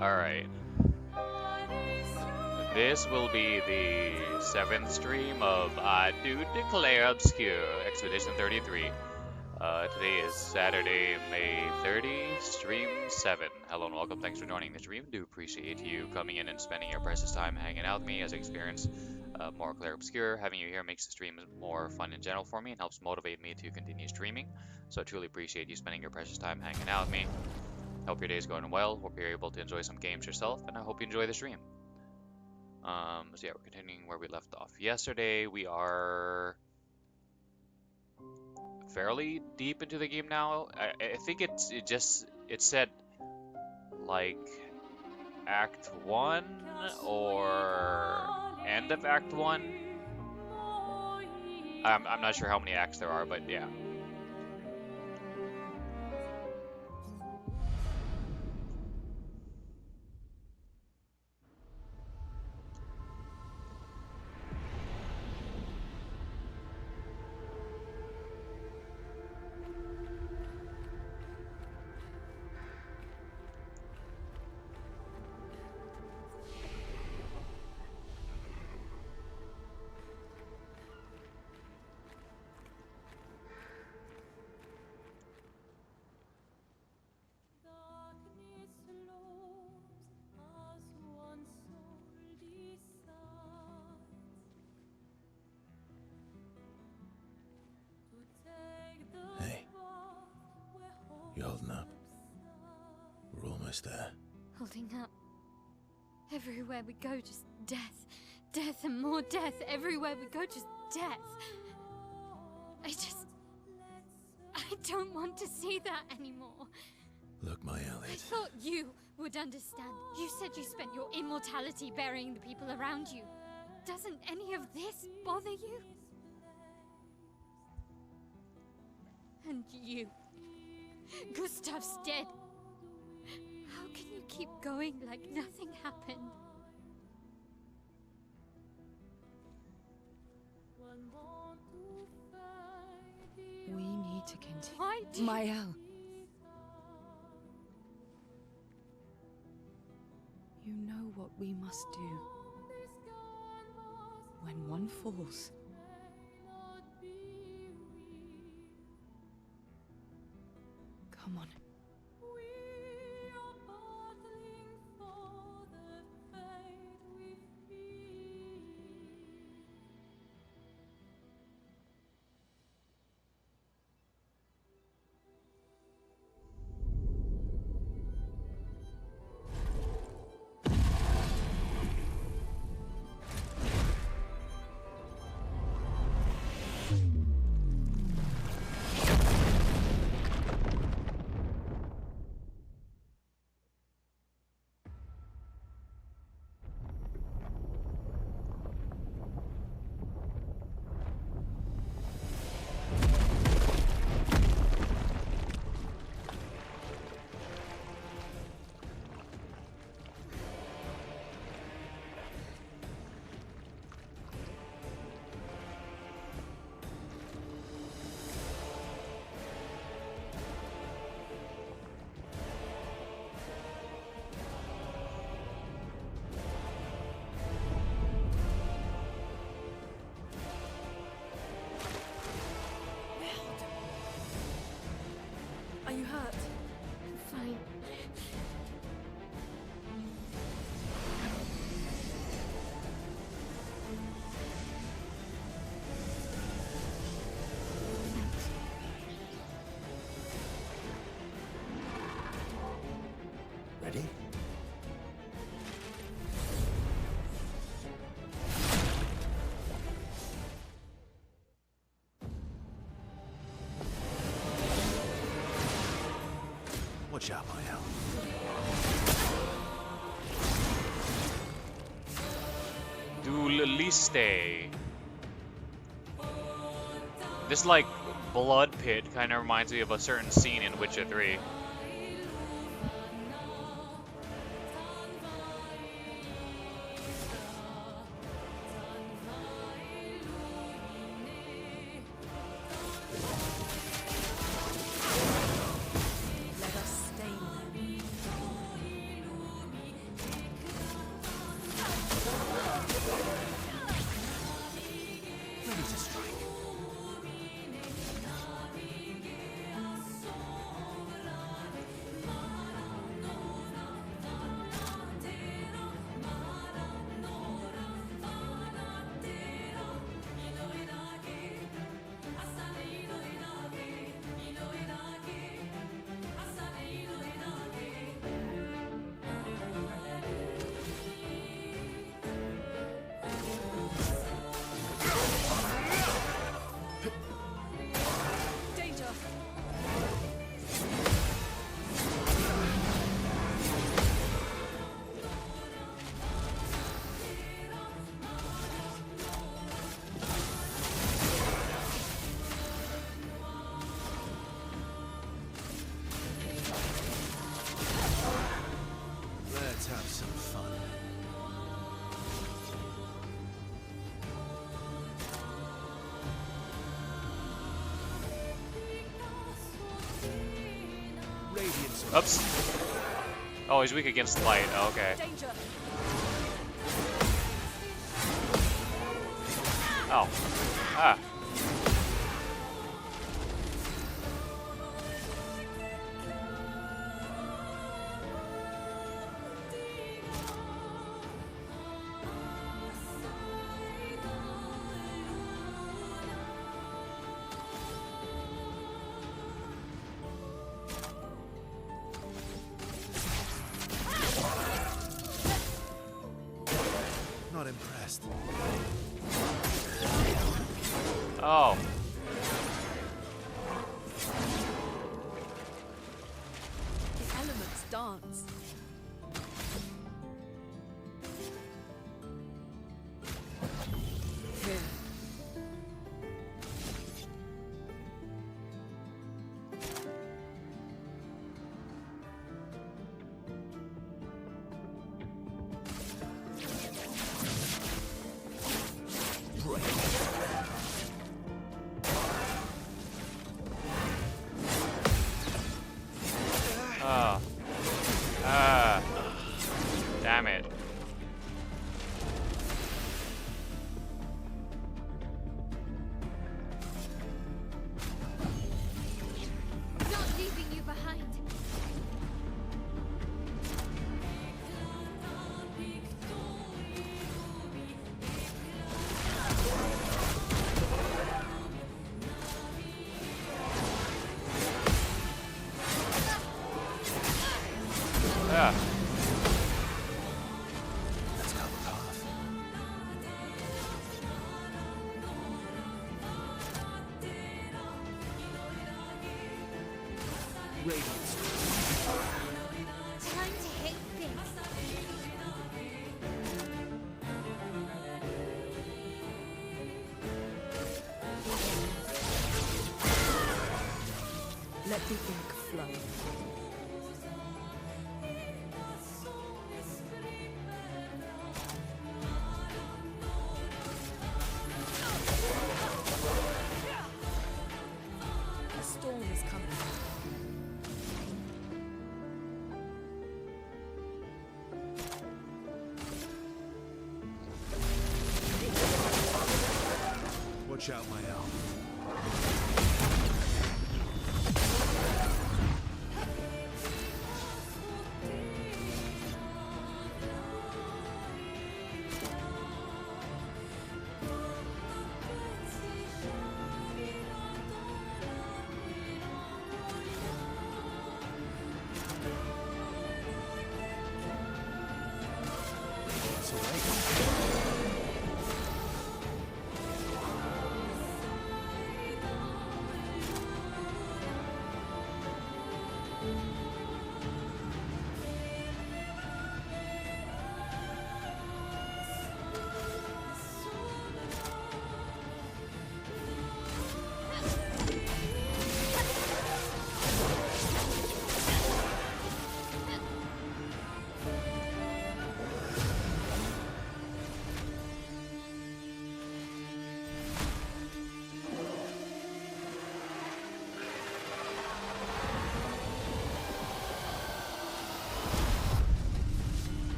Alright. This will be the 7th stream of deClair Obscur, Expedition 33. Today is Saturday, May 30, stream 7. Hello and welcome, thanks for joining the stream. Do appreciate you coming in and spending your precious time hanging out with me as I experience more Clair Obscur. Having you here makes the stream more fun in general for me and helps motivate me to continue streaming. So I truly appreciate you spending your precious time hanging out with me. Hope your day is going well, hope you're able to enjoy some games yourself, and I hope you enjoy the stream. So yeah, we're continuing where we left off yesterday. We are fairly deep into the game now. I think it said like Act 1 or end of Act 1. I'm not sure how many acts there are, but yeah. You holding up? We're almost there. Holding up. Everywhere we go, just death. Death and more death. Everywhere we go, just death. I don't want to see that anymore. Look, my Elliot. I thought you would understand. You said you spent your immortality burying the people around you. Doesn't any of this bother you? And you. Gustav's dead. How can you keep going like nothing happened? We need to continue. Why do you... Mael. You know what we must do. When one falls, come on. Are you hurt? Fine. Ready? Watch out, Mael. Dueliste. This like blood pit kind of reminds me of a certain scene in Witcher 3. Let us stay there. Oops. Oh, he's weak against light. Oh, okay. Danger! Oh. Ah. Not impressed. Oh. The elements dance. Here. Ah. Ah. Damn it. Not leaving you behind. Ah. That's our path. Radiance. Time to hit big. Let the ink flow. A storm is coming. Watch out, my elf. It's awake.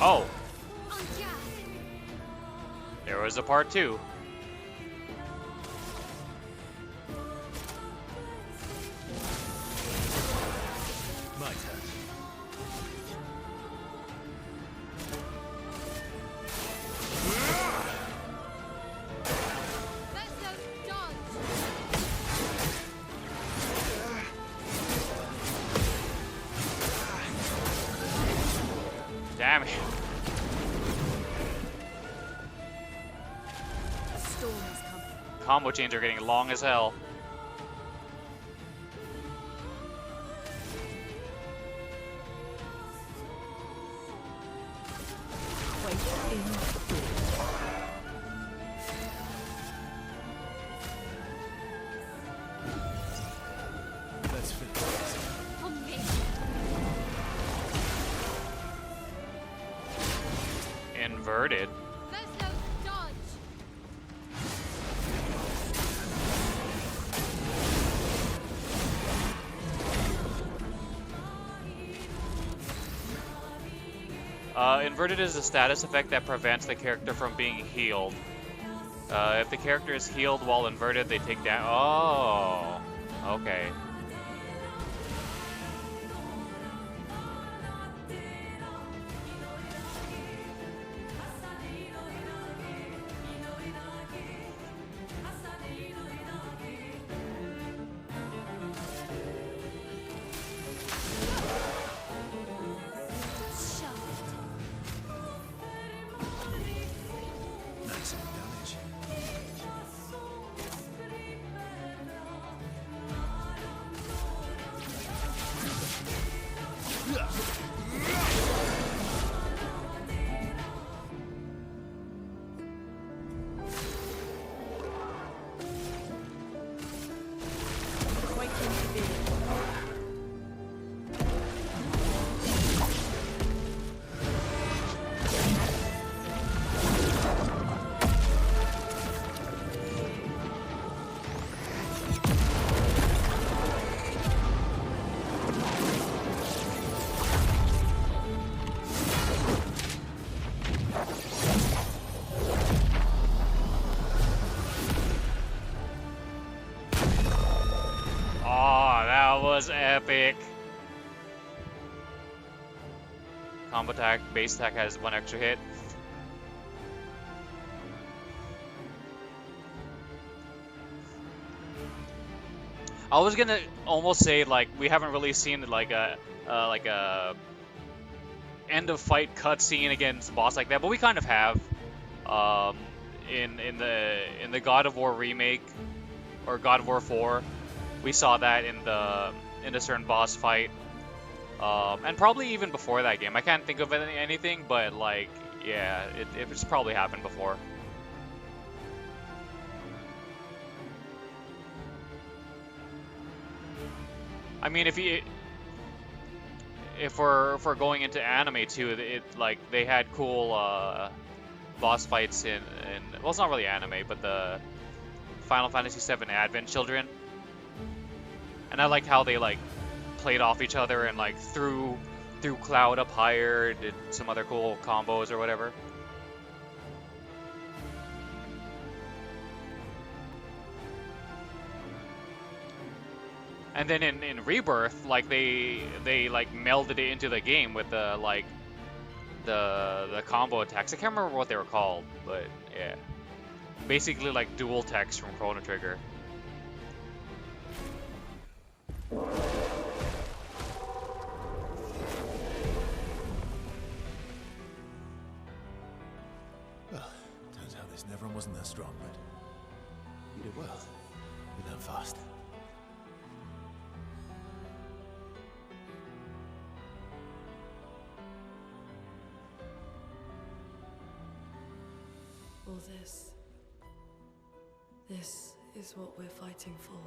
Oh, On gas. there was a part 2. My turn. Let's go dodge. Damn it. A storm is coming. Combo chains are getting long as hell. Wait in Let's finish this. On me. Inverted. Let's go dodge. Inverted is a status effect that prevents the character from being healed. If the character is healed while inverted, they take down. Oh, okay. Maximum damage. Quaking fear. Oh, that was epic. Combo attack, base attack has 1 extra hit. I was gonna almost say like we haven't really seen like a end of fight cutscene against boss like that, but we kind of have. In the God of War remake or God of War 4, we saw that in the certain boss fight, and probably even before that game. I can't think of anything, but like yeah, it's probably happened before. I mean, if we're going into anime too, it like they had cool boss fights in well, it's not really anime, but the Final Fantasy VII Advent Children, and I liked how they like played off each other and like threw Cloud up higher, did some other cool combos or whatever. And then in Rebirth, like they like melded it into the game with the like the combo attacks. I can't remember what they were called, but yeah, basically like dual techs from Chrono Trigger. Well, turns out this Neverum wasn't that strong, but you did well. You learned fast. All this is what we're fighting for.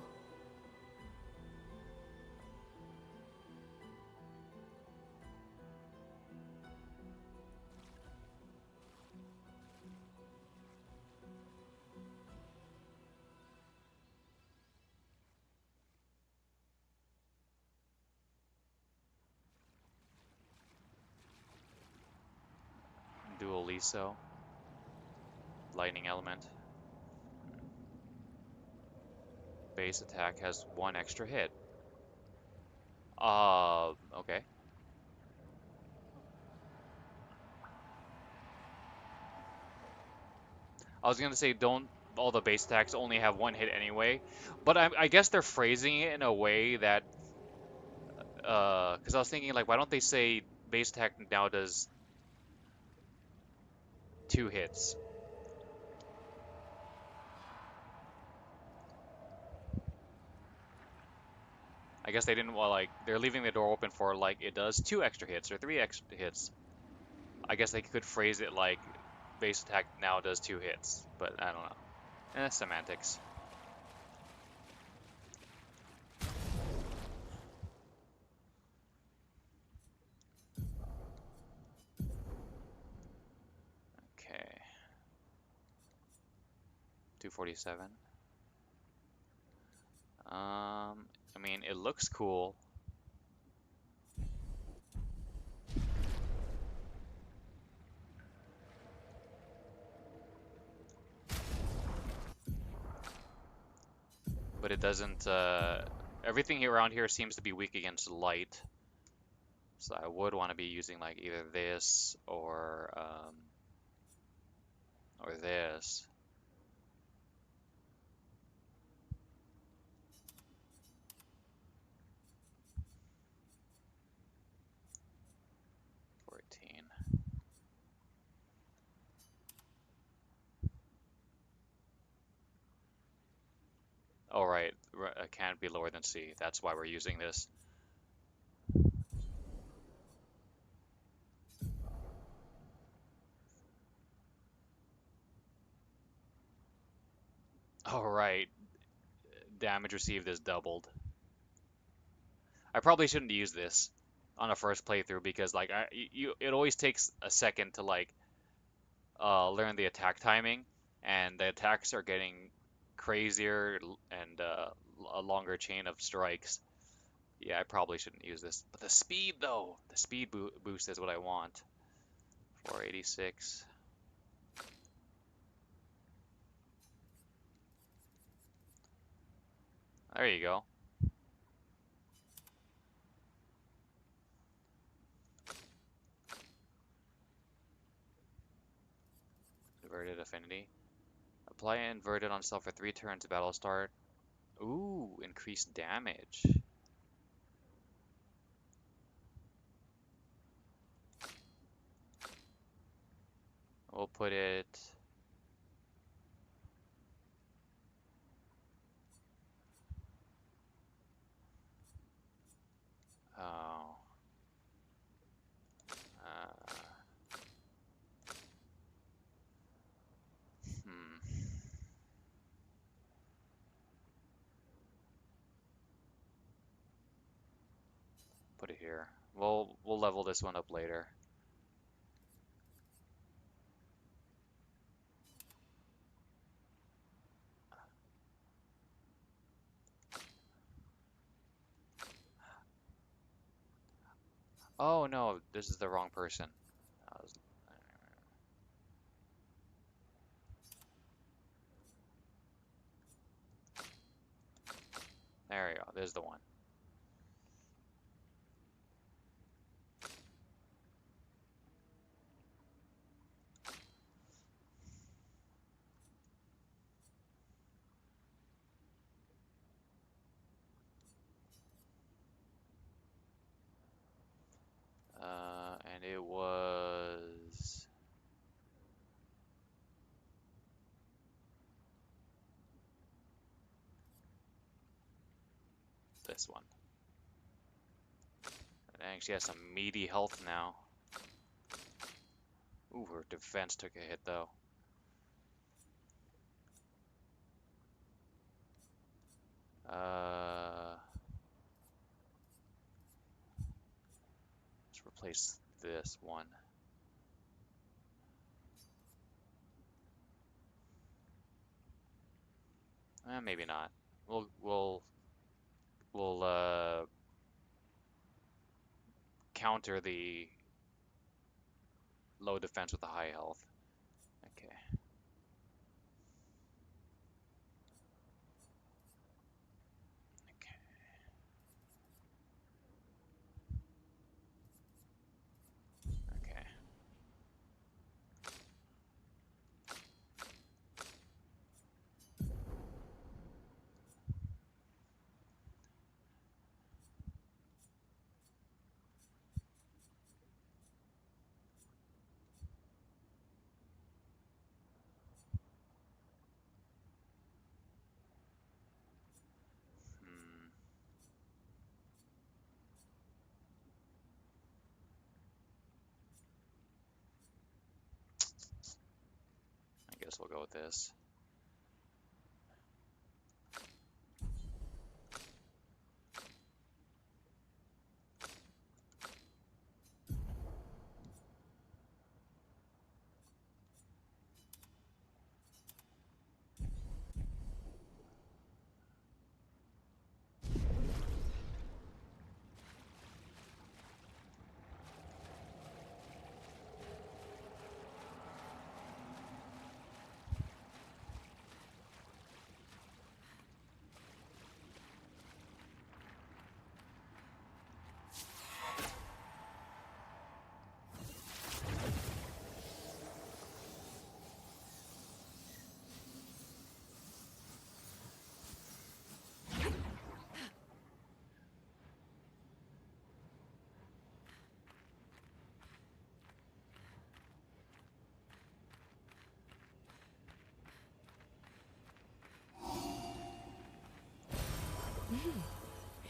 least so. Lightning element. Base attack has 1 extra hit. Okay. I was gonna say don't all the base attacks only have 1 hit anyway, but I guess they're phrasing it in a way that, because I was thinking like, why don't they say base attack now does 2 hits? I guess they didn't, well, like, they're leaving the door open for, like, it does 2 extra hits or 3 extra hits. I guess they could phrase it like base attack now does 2 hits, but I don't know. Semantics. Okay. 247. I mean, it looks cool. But it doesn't, everything around here seems to be weak against light. So I would want to be using like either this or this. Oh, right. It can't be lower than C. That's why we're using this. All right. Damage received is doubled. I probably shouldn't use this on a first playthrough because like it always takes a second to like learn the attack timing, and the attacks are getting crazier and a longer chain of strikes. Yeah, I probably shouldn't use this. But the speed though, the speed boost is what I want. 486. There you go. Inverted affinity. Apply inverted on self for 3 turns. Battle start. Ooh, increased damage. We'll put it. Oh. Uh, hmm. Put it here. We'll level this one up later. Oh no, this is the wrong person. I was- There we go. There's the one. And it was this one. Dang, she has some meaty health now. Ooh, her defense took a hit though. Let's replace this one. Maybe not. We'll counter the low defense with a high health. Okay. Okay. Okay. Hmm. I guess we'll go with this.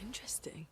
Interesting.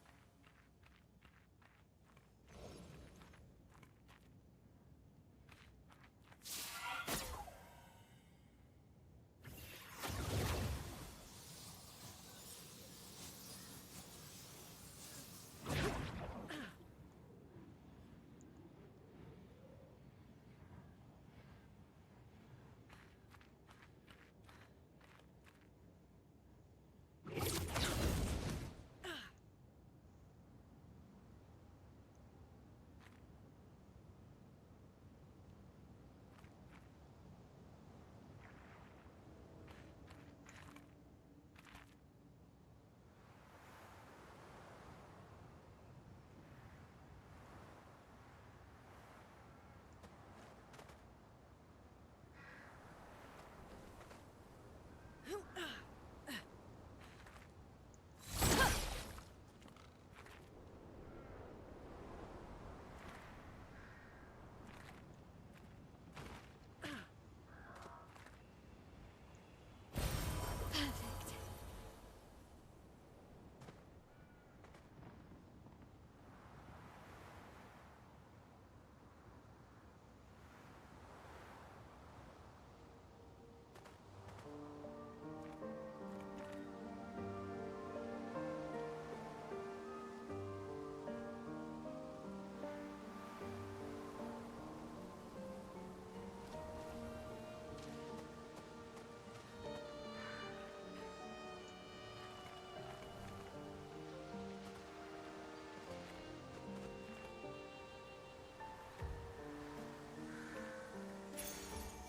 Perfect.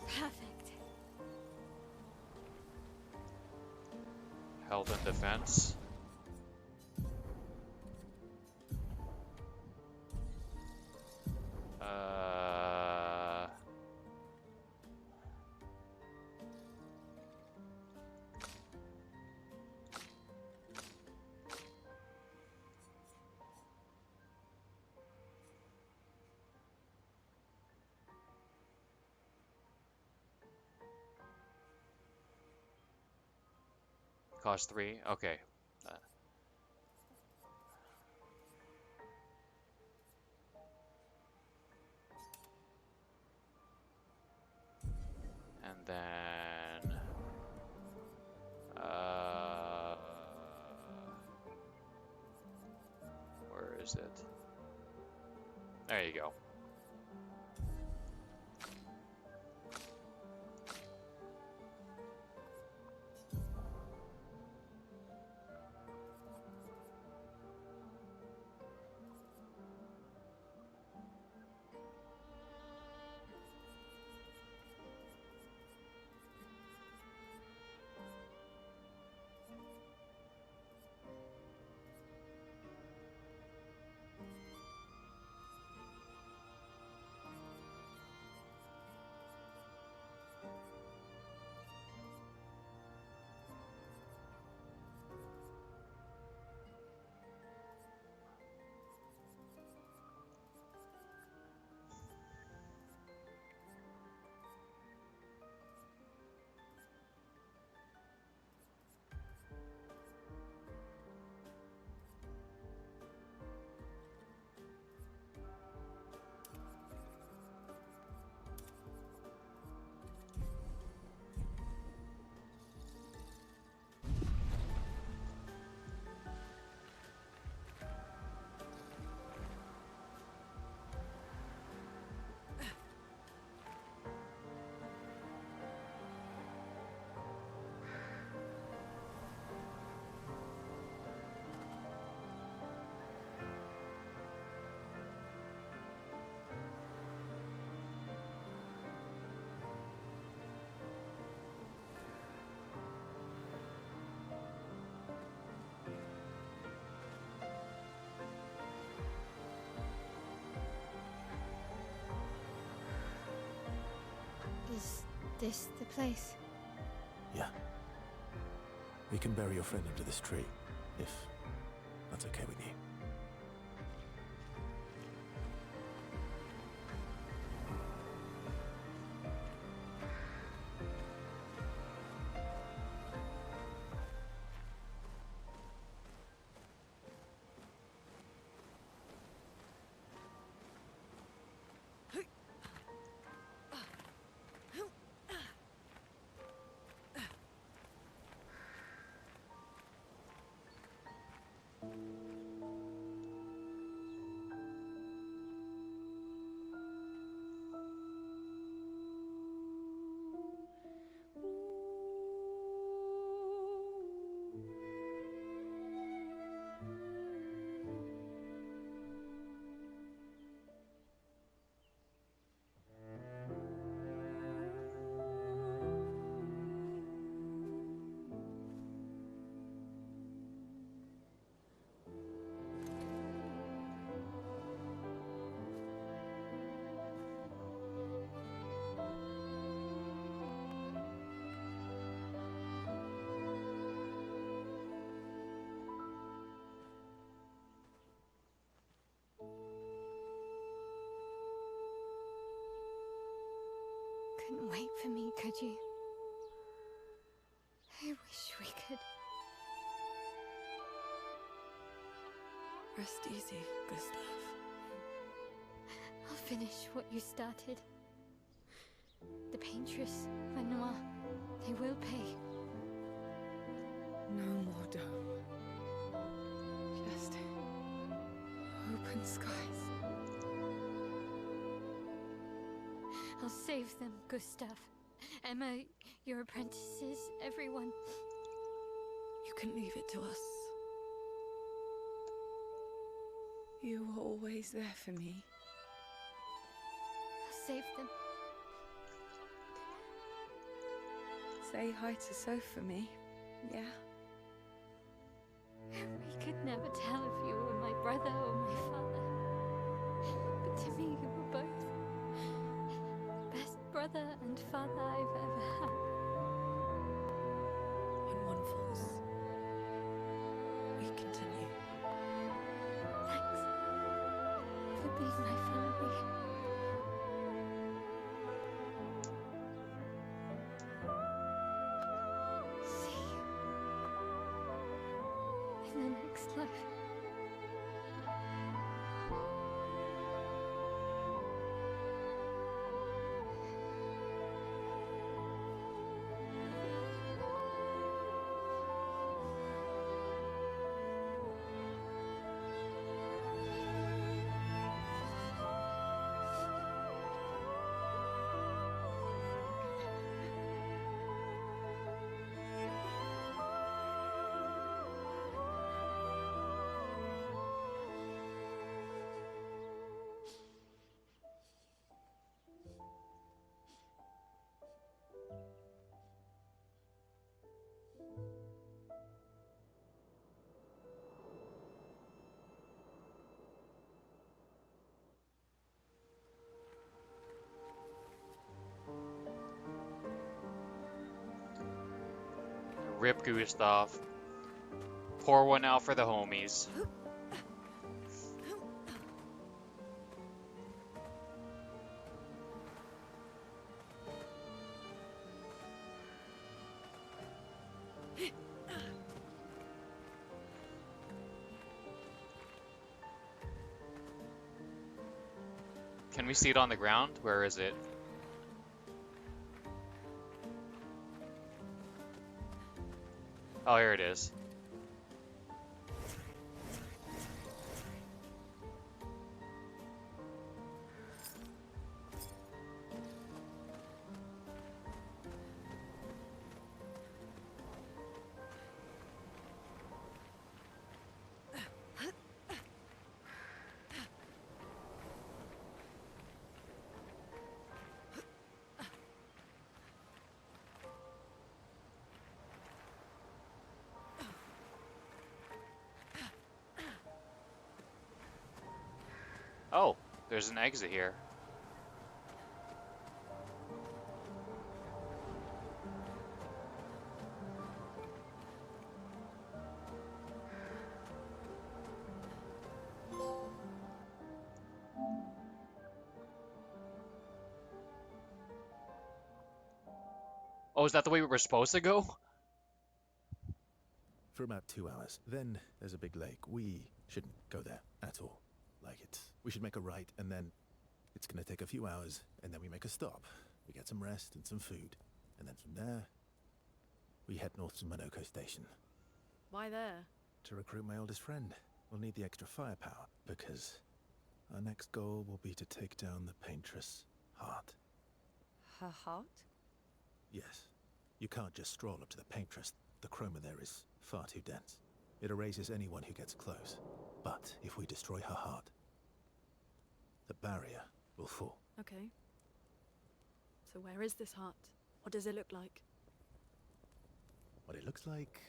Perfect. Health and defense. Uh, cost 3. Okay. Uh, and then where is it? There you go. this the place? Yeah. We can bury your friend under this tree, if that's okay with you. Couldn't wait for me, could you? I wish we could. Rest easy, Gustav. I'll finish what you started. The paintress, Manoir, they will pay. No more dome. Just open skies. I'll save them, Gustav. Emma, your apprentices, everyone. You can leave it to us. You were always there for me. I'll save them. Say hi to Soph for me, yeah? We could never tell if you were my brother or my father. But to me, you were both. Best brother and father I've ever had. When one falls, we continue. Thanks for being my family. See you in the next life. Rip Gustav. Pour one out for the homies. Can we see it on the ground? Where is it? Oh, here it is. Oh, there's an exit here. Oh, is that the way we were supposed to go? For about 2 hours. Then there's a big lake. We shouldn't go there at all. We should make a right, and then it's gonna take a few hours, and then we make a stop. We get some rest and some food, and then from there, we head north to Minoko Station. Why there? To recruit my oldest friend. We'll need the extra firepower, because our next goal will be to take down the Paintress Heart. Her heart? Yes. You can't just stroll up to the Paintress. The chroma there is far too dense. It erases anyone who gets close. But if we destroy her heart, the barrier will fall. Okay. So where is this heart? What does it look like? What it looks like,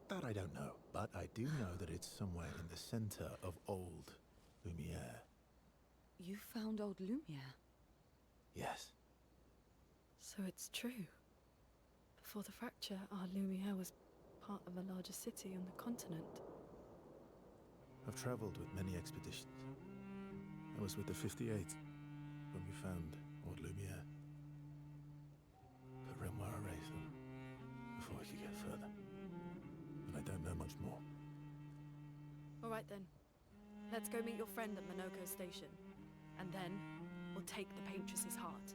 that I don't know. But I do know that it's somewhere in the center of old Lumiere. You found old Lumiere? Yes. So it's true. Before the fracture, our Lumiere was part of a larger city on the continent. I've traveled with many expeditions. I was with the 58th when we found old Lumiere. But Renoir erased them before we could get further. And I don't know much more. All right then. Let's go meet your friend at Minoko Station. And then, we'll take the Paintress's heart.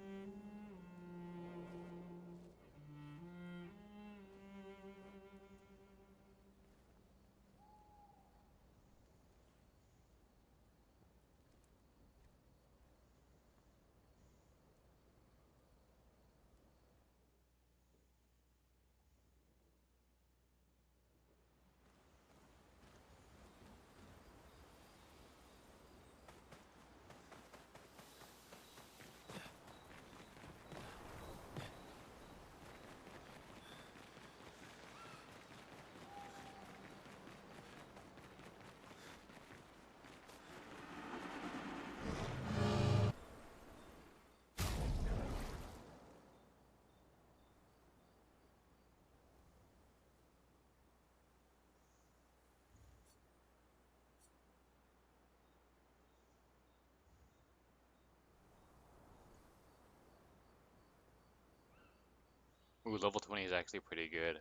Ooh, level 20 is actually pretty good.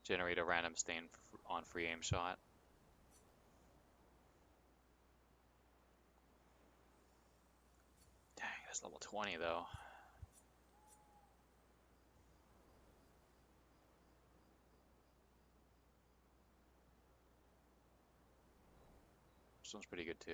Generate a random stain on free aim shot. Dang, that's level 20 though. This one's pretty good too.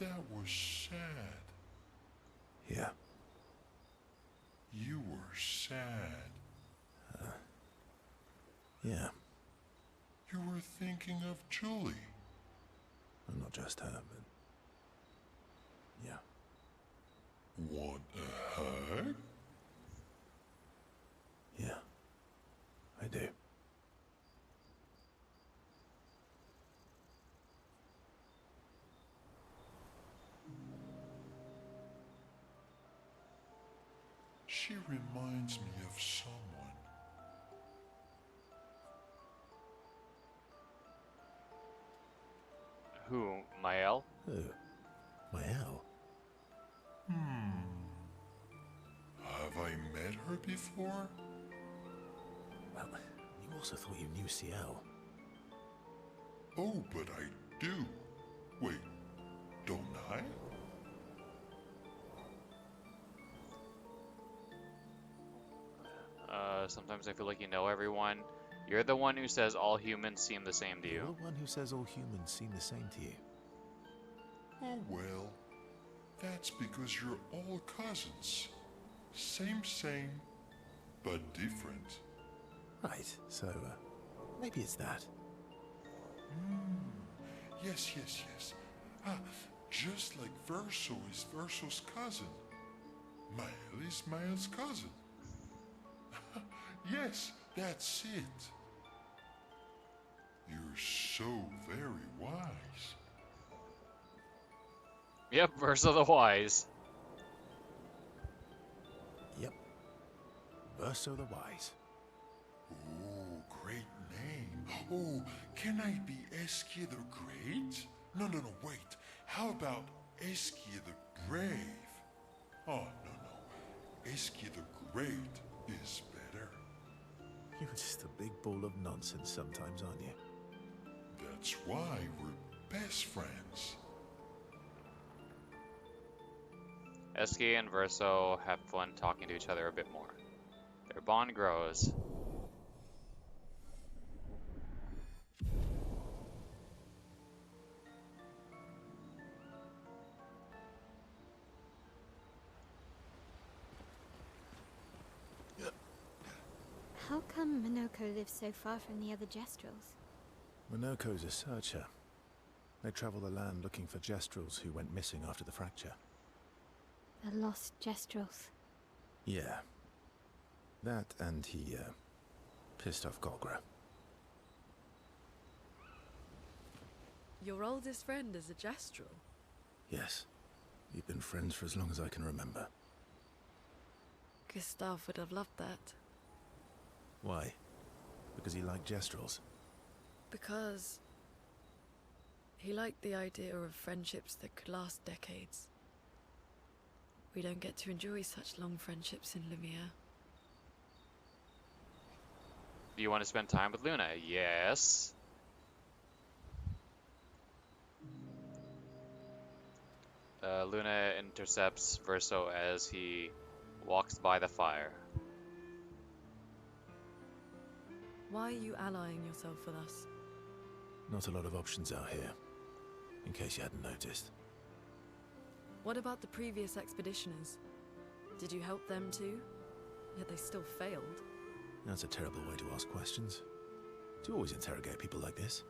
That was sad. Yeah. You were sad. Yeah. You were thinking of Julie. And not just her, but... yeah. Want a hug? Yeah. I do. She reminds me of someone. Who, Mael? Oh, Mael. Have I met her before? Well, you also thought you knew Ciel. Oh, but I do. Wait, don't I? Sometimes I feel like you know everyone. You're the one who says all humans seem the same to You're you. the one who says all humans seem the same to you. Oh, well, that's because you're all cousins. Same, but different. Right, so, maybe it's that. Yes. Ah, just like Verso is Verso's cousin. Mael is Mael's cousin. Yes, that's it. You're so very wise. Yep, Versa the Wise. Yep. Verso the Wise. Oh, great name. Oh, can I be Eskia the Great? No, wait. How about Eskia the Brave? Oh, no. Eskia the Great is better. You're just a big ball of nonsense sometimes, aren't you? That's why we're best friends. Eski and Verso have fun talking to each other a bit more. Their bond grows. How come Minoko lives so far from the other Jestrels? Minoko's a searcher. They travel the land looking for Jestrels who went missing after the fracture. The lost Jestrels. Yeah. That and he, pissed off Golgra. Your oldest friend is a Jestral. Yes. We've been friends for as long as I can remember. Gustav would have loved that. Why? Because he liked Jestrels? Because he liked the idea of friendships that could last decades. We don't get to enjoy such long friendships in Lumiere. Do you want to spend time with Luna? Yes. Luna intercepts Verso as he walks by the fire. Why are you allying yourself with us? Not a lot of options out here, in case you hadn't noticed. What about the previous expeditioners? Did you help them too? Yet they still failed. That's a terrible way to ask questions. Do you always interrogate people like this?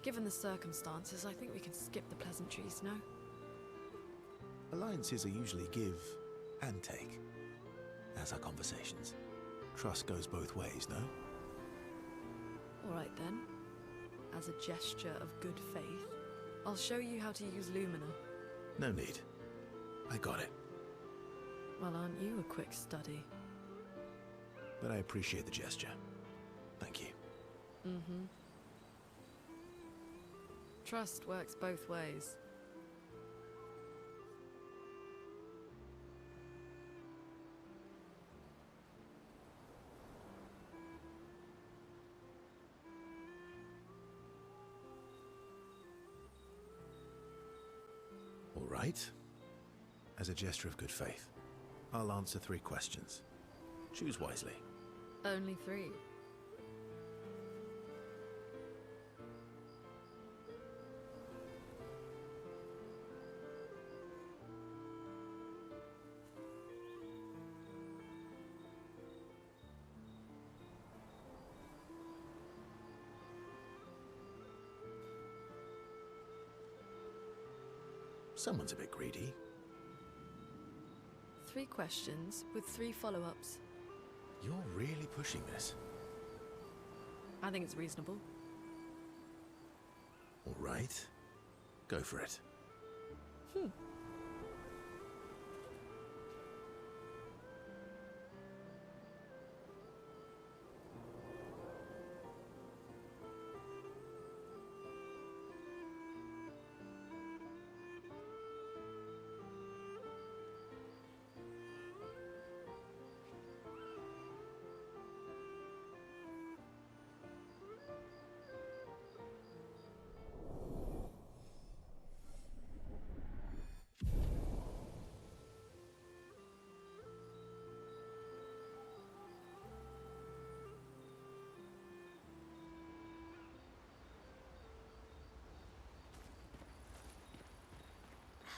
Given the circumstances, I think we can skip the pleasantries, no? Alliances are usually give and take, as are conversations. Trust goes both ways, no? Alright then. As a gesture of good faith, I'll show you how to use Lumina. No need. I got it. Well, aren't you a quick study? But I appreciate the gesture. Thank you. Mm-hmm. Trust works both ways. All right. As a gesture of good faith, I'll answer 3 questions. Choose wisely. Only 3. Someone's a bit greedy. 3 questions with 3 follow-ups. You're really pushing this. I think it's reasonable. All right. Go for it.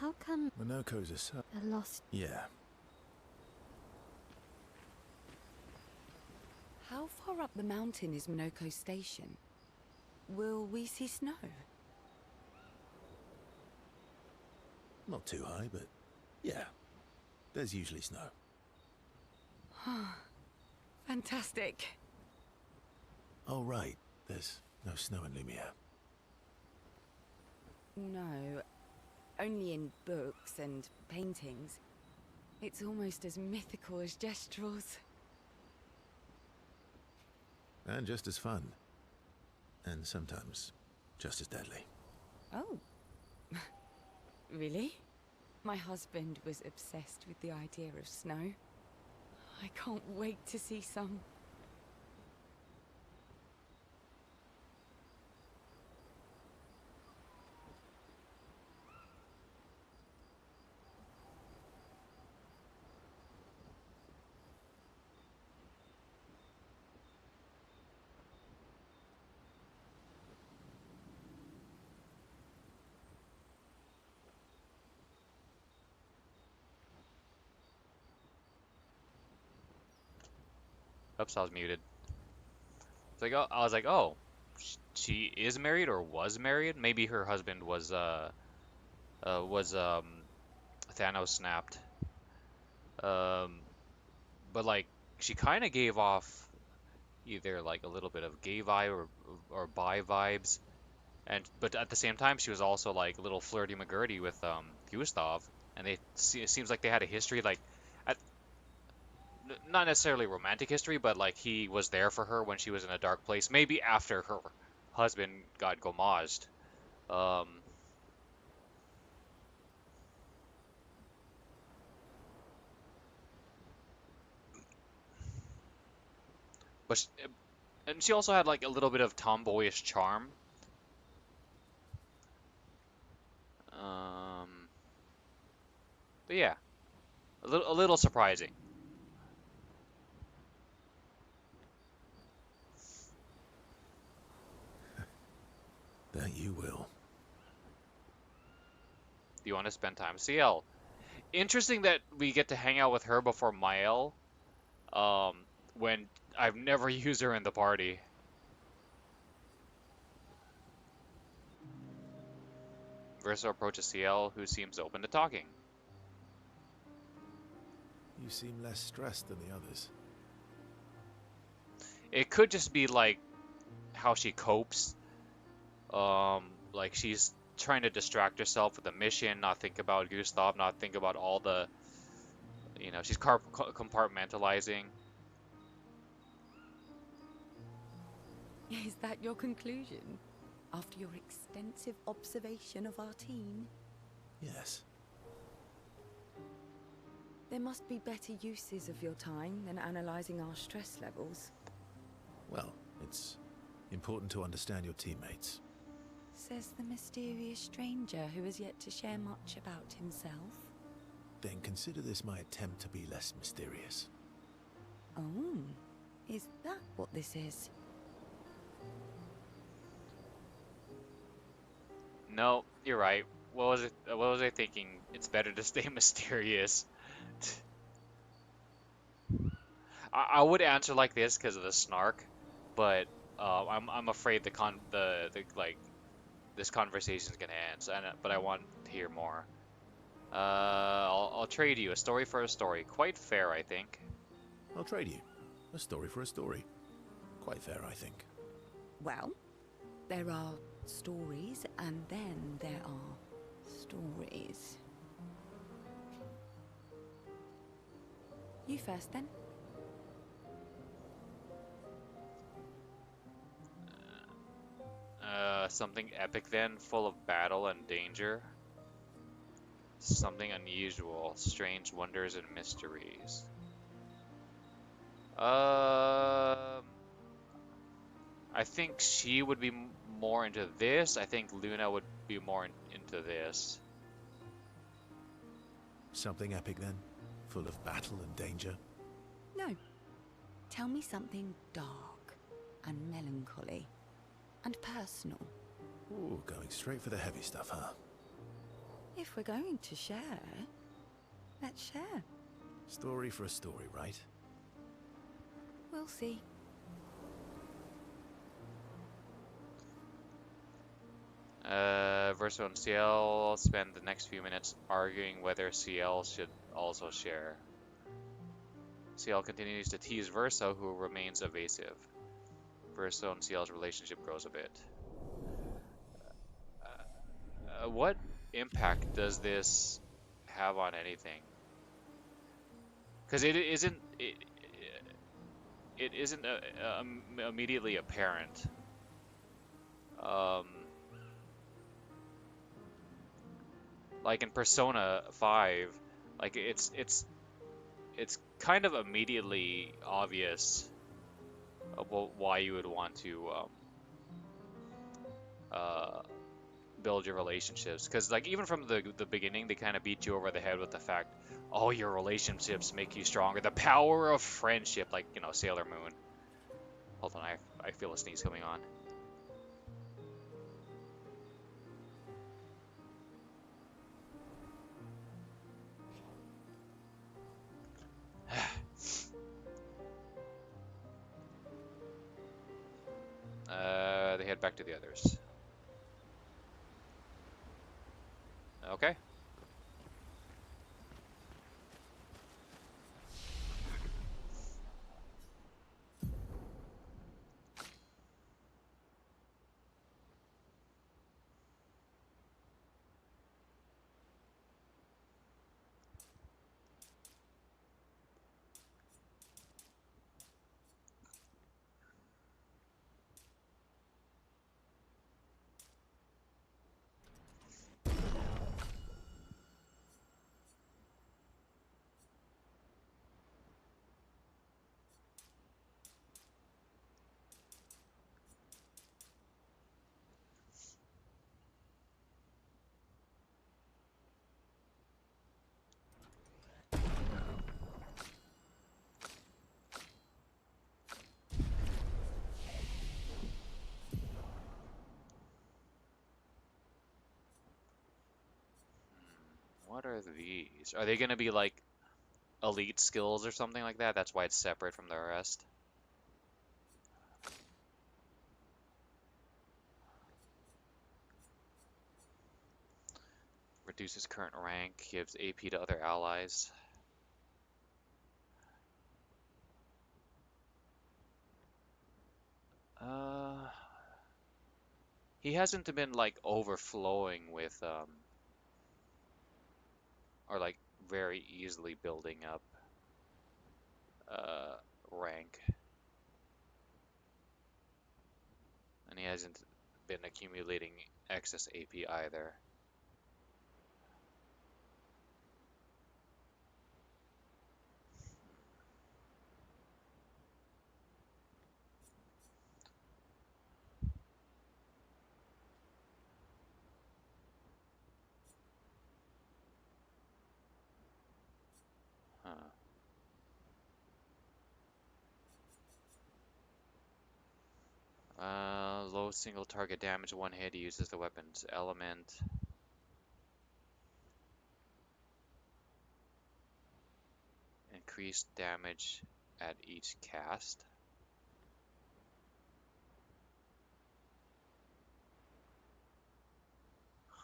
how come Minoko's a son. a lost... Yeah. How far up the mountain is Minoko Station? Will we see snow? Not too high, but yeah. There's usually snow. Fantastic. Oh, right. There's no snow in Lumiere. No, only in books and paintings. It's almost as mythical as Gestrels. And just as fun. And sometimes just as deadly. Oh. Really? My husband was obsessed with the idea of snow. I can't wait to see some. Oops, I was muted. It's like, oh, I was like, oh, she is married or was married. Maybe her husband was Thanos snapped. Um, but like she kind of gave off either like a little bit of gay vibe or bi vibes, and but at the same time she was also like a little flirty McGurty with Gustav, and it seems like they had a history like at, not necessarily romantic history, but like he was there for her when she was in a dark place, maybe after her husband got gomaged. Um, but sh and she also had like a little bit of tomboyish charm. Um, but yeah, a little surprising. That you will. Do you want to spend time? CL. Interesting that we get to hang out with her before Mael, when I've never used her in the party. Verso approaches CL, who seems open to talking. You seem less stressed than the others. It could just be like how she copes. Like she's trying to distract herself with the mission, not think about Gustav, not think about all the, she's compartmentalizing. Is that your conclusion? After your extensive observation of our team? Yes. There must be better uses of your time than analysing our stress levels. Well, it's important to understand your teammates. Says the mysterious stranger who has yet to share much about himself. Then consider this my attempt to be less mysterious. Oh, is that what this is? No, you're right. What was it? What was I thinking? It's better to stay mysterious. I would answer like this because of the snark, but I'm afraid this conversation's gonna end. But I want to hear more. I'll trade you a story for a story. Quite fair, I think. I'll trade you. A story for a story. Quite fair, I think. Well, there are stories, and then there are stories. You first, then. Something epic then, full of battle and danger. Something unusual, strange wonders and mysteries. I think she would be more into this. I think Luna would be more into this. Something epic then? Full of battle and danger? No. Tell me something dark and melancholy and personal. Ooh, going straight for the heavy stuff, huh? If we're going to share, let's share. Story for a story, right? We'll see. Verso and CL spend the next few minutes arguing whether CL should also share. CL continues to tease Verso, who remains evasive. Verso and CL's relationship grows a bit. What impact does this have on anything? Because it isn't immediately apparent. Like in Persona 5, like it's kind of immediately obvious about why you would want to uh, build your relationships. Because like even from the beginning, they kind of beat you over the head with the fact, oh, your relationships make you stronger. The power of friendship, like you know, Sailor Moon. Hold on, I feel a sneeze coming on. They head back to the others. Okay. What are these? Are they gonna be like elite skills or something like that? That's why it's separate from the rest. Reduces current rank, gives AP to other allies. Uh, he hasn't been like overflowing with or like very easily building up uh rank, and he hasn't been accumulating excess AP either. Huh. Low single target damage, one hit. He uses the weapon's element. Increased damage at each cast.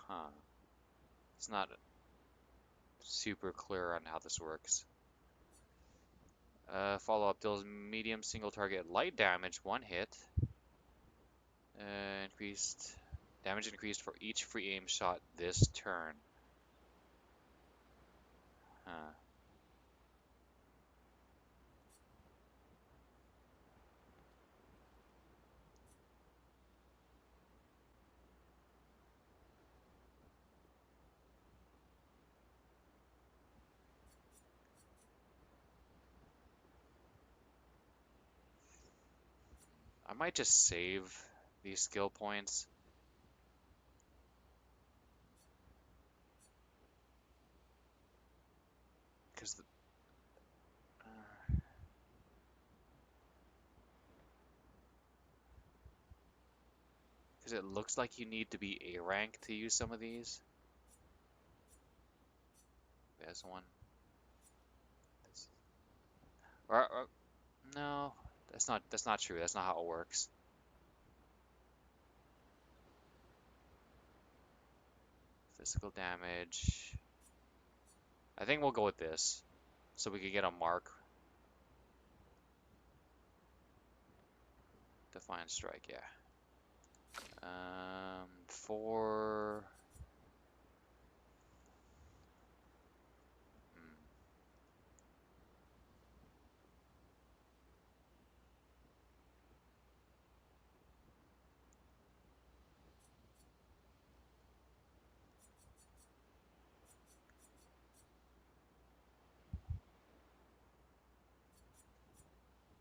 Huh. It's not super clear on how this works. Follow-up deals medium single target light damage, one hit. Increased damage increased for each free aim shot this turn. Huh. I might just save these skill points. Because it looks like you need to be A rank to use some of these. This one. This. No, that's not. That's not true. That's not how it works. Physical damage. I think we'll go with this, so we can get a mark. Defiant strike, yeah. 4.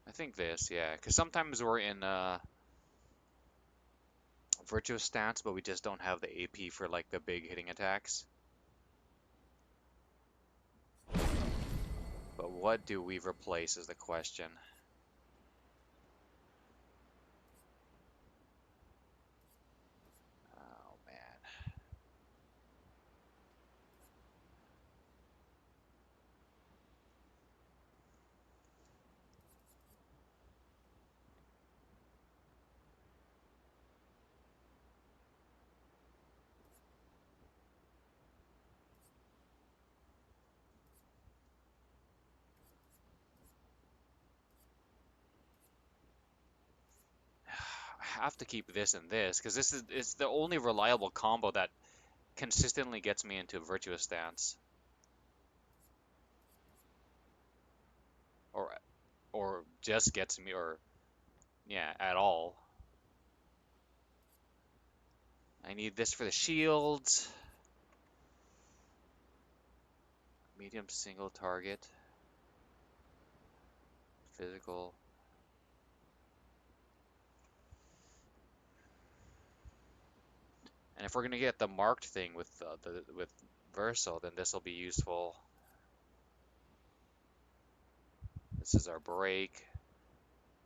I think this, yeah, because sometimes we're in virtuous stance, but we just don't have the AP for like the big hitting attacks. But what do we replace is the question. Oh man. I have to keep this and this because this is it's the only reliable combo that consistently gets me into virtuous stance. Or or just gets me, or yeah, at all. I need this for the shields. Medium single target. Physical. And if we're gonna get the marked thing with with Verso, then this will be useful. This is our break.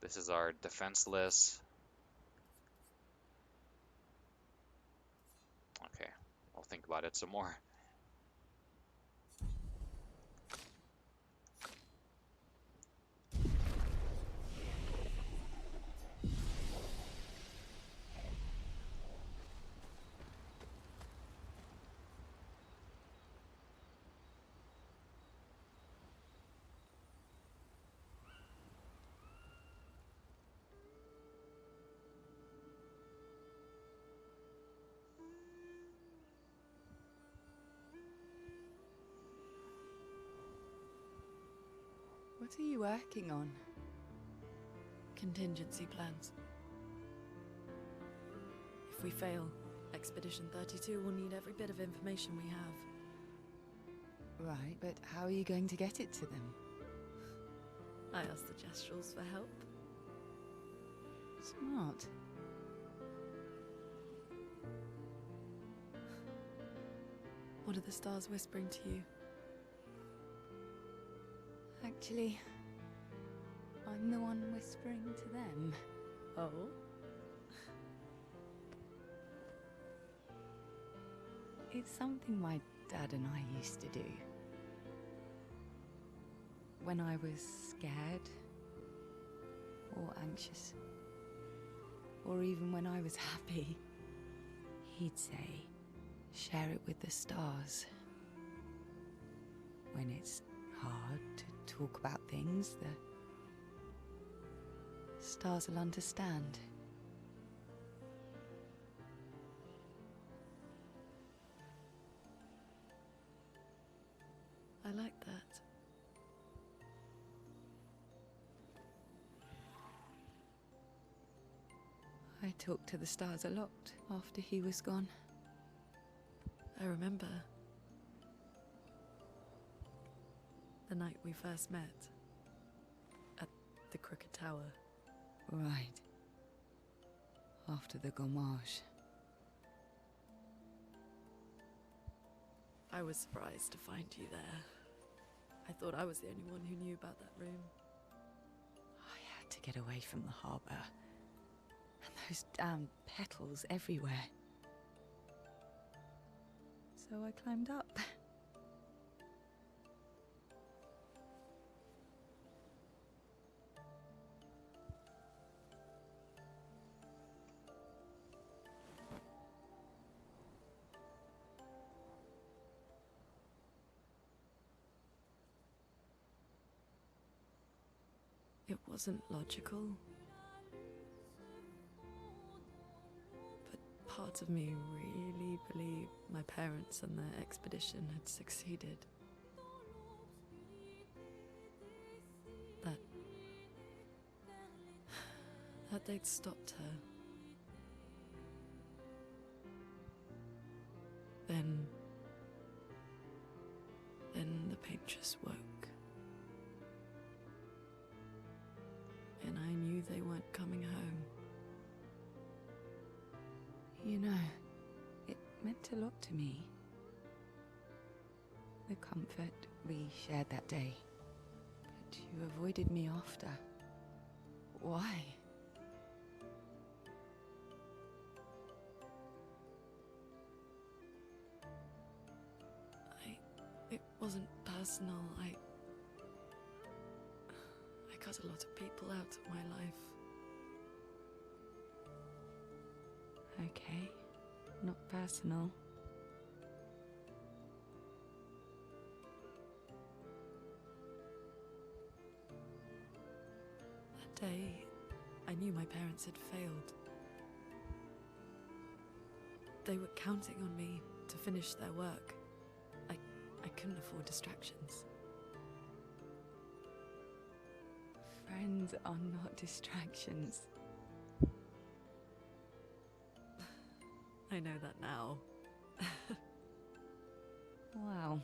This is our defenseless. Okay, I'll think about it some more. What are you working on? Contingency plans. If we fail, Expedition 32 will need every bit of information we have. Right, but how are you going to get it to them? I asked the Gestrals for help. Smart. What are the stars whispering to you? Actually, I'm the one whispering to them. Oh? It's something my dad and I used to do. When I was scared, or anxious, or even when I was happy, he'd say, share it with the stars. When it's hard to talk about things, the stars will understand. I like that. I talked to the stars a lot after he was gone. I remember the night we first met at the Crooked Tower. Right. After the gommage. I was surprised to find you there. I thought I was the only one who knew about that room. I had to get away from the harbour. And those damn petals everywhere. So I climbed up. It wasn't logical. But part of me really believed my parents and their expedition had succeeded. That they'd stopped her. Then the pain just woke. And I knew they weren't coming home. You know, it meant a lot to me. The comfort we shared that day. But you avoided me after. Why? It wasn't personal. I cut a lot of people out of my life. Okay, not personal. That day, I knew my parents had failed. They were counting on me to finish their work. I couldn't afford distractions. Friends are not distractions. I know that now. Wow.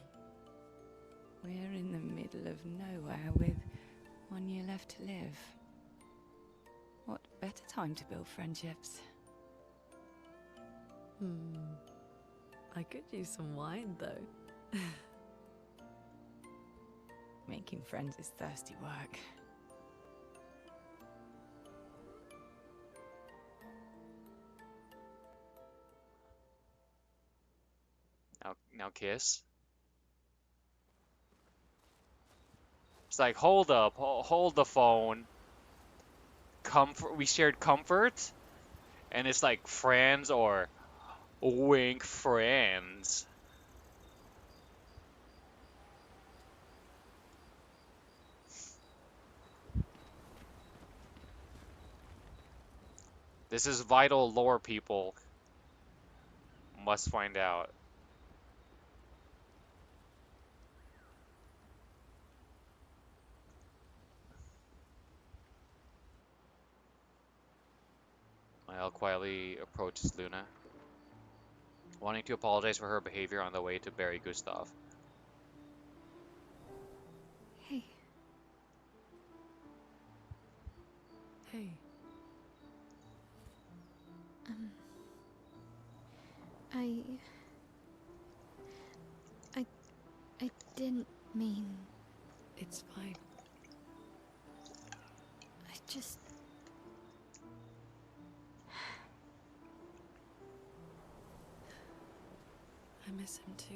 We're in the middle of nowhere with 1 year left to live. What better time to build friendships? I could use some wine, though. Making friends is thirsty work. Now kiss. It's like, hold up, hold the phone. Comfort. We shared comfort, and it's like friends or wink friends. This is vital lore, people. Must find out. I'll quietly approaches Luna, wanting to apologize for her behavior on the way to bury Gustav. Hey, Hey, I didn't mean. it's fine. I just. I miss him too.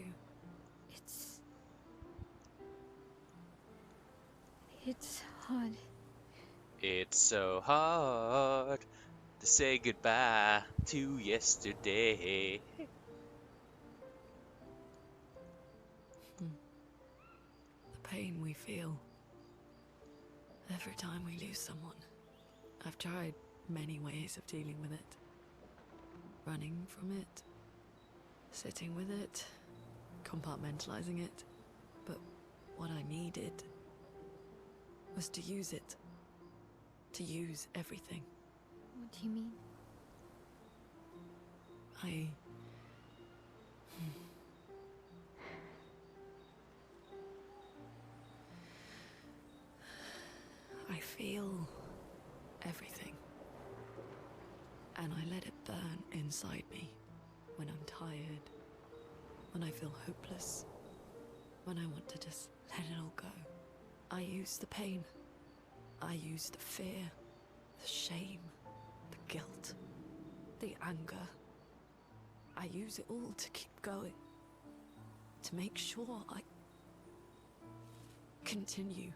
It's hard. It's so hard to say goodbye to yesterday. The pain we feel every time we lose someone. I've tried many ways of dealing with it. Running from it, sitting with it, compartmentalizing it. But what I needed was to use it. To use everything. What do you mean? I feel everything. And I let it burn inside me when I'm tired, when I feel hopeless, when I want to just let it all go. I use the pain. I use the fear, the shame, the guilt, the anger. I use it all to keep going, to make sure I continue.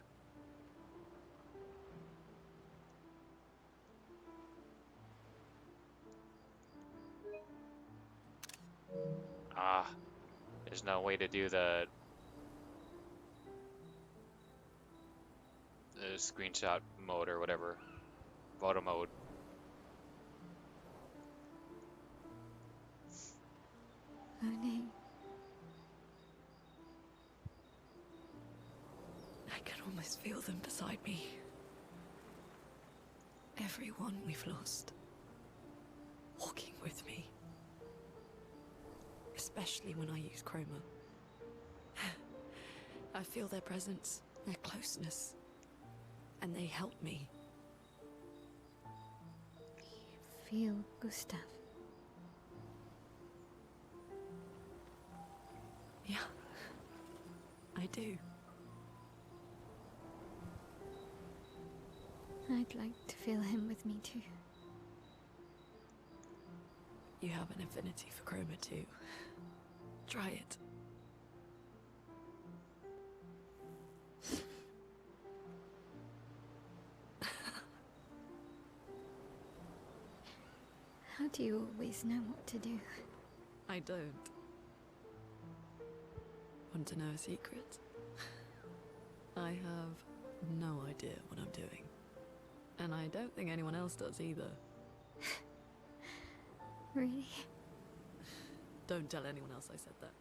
There's no way to do the screenshot mode or whatever. Photo mode. Oni. I can almost feel them beside me. Everyone we've lost. Walking with me. Especially when I use chroma. I feel their presence, their closeness. And they help me. Feel Gustav. Yeah, I do. I'd like to feel him with me too. You have an affinity for chroma too. Try it. How do you always know what to do? I don't. Want to know a secret? I have no idea what I'm doing. And I don't think anyone else does either. Really? Don't tell anyone else I said that.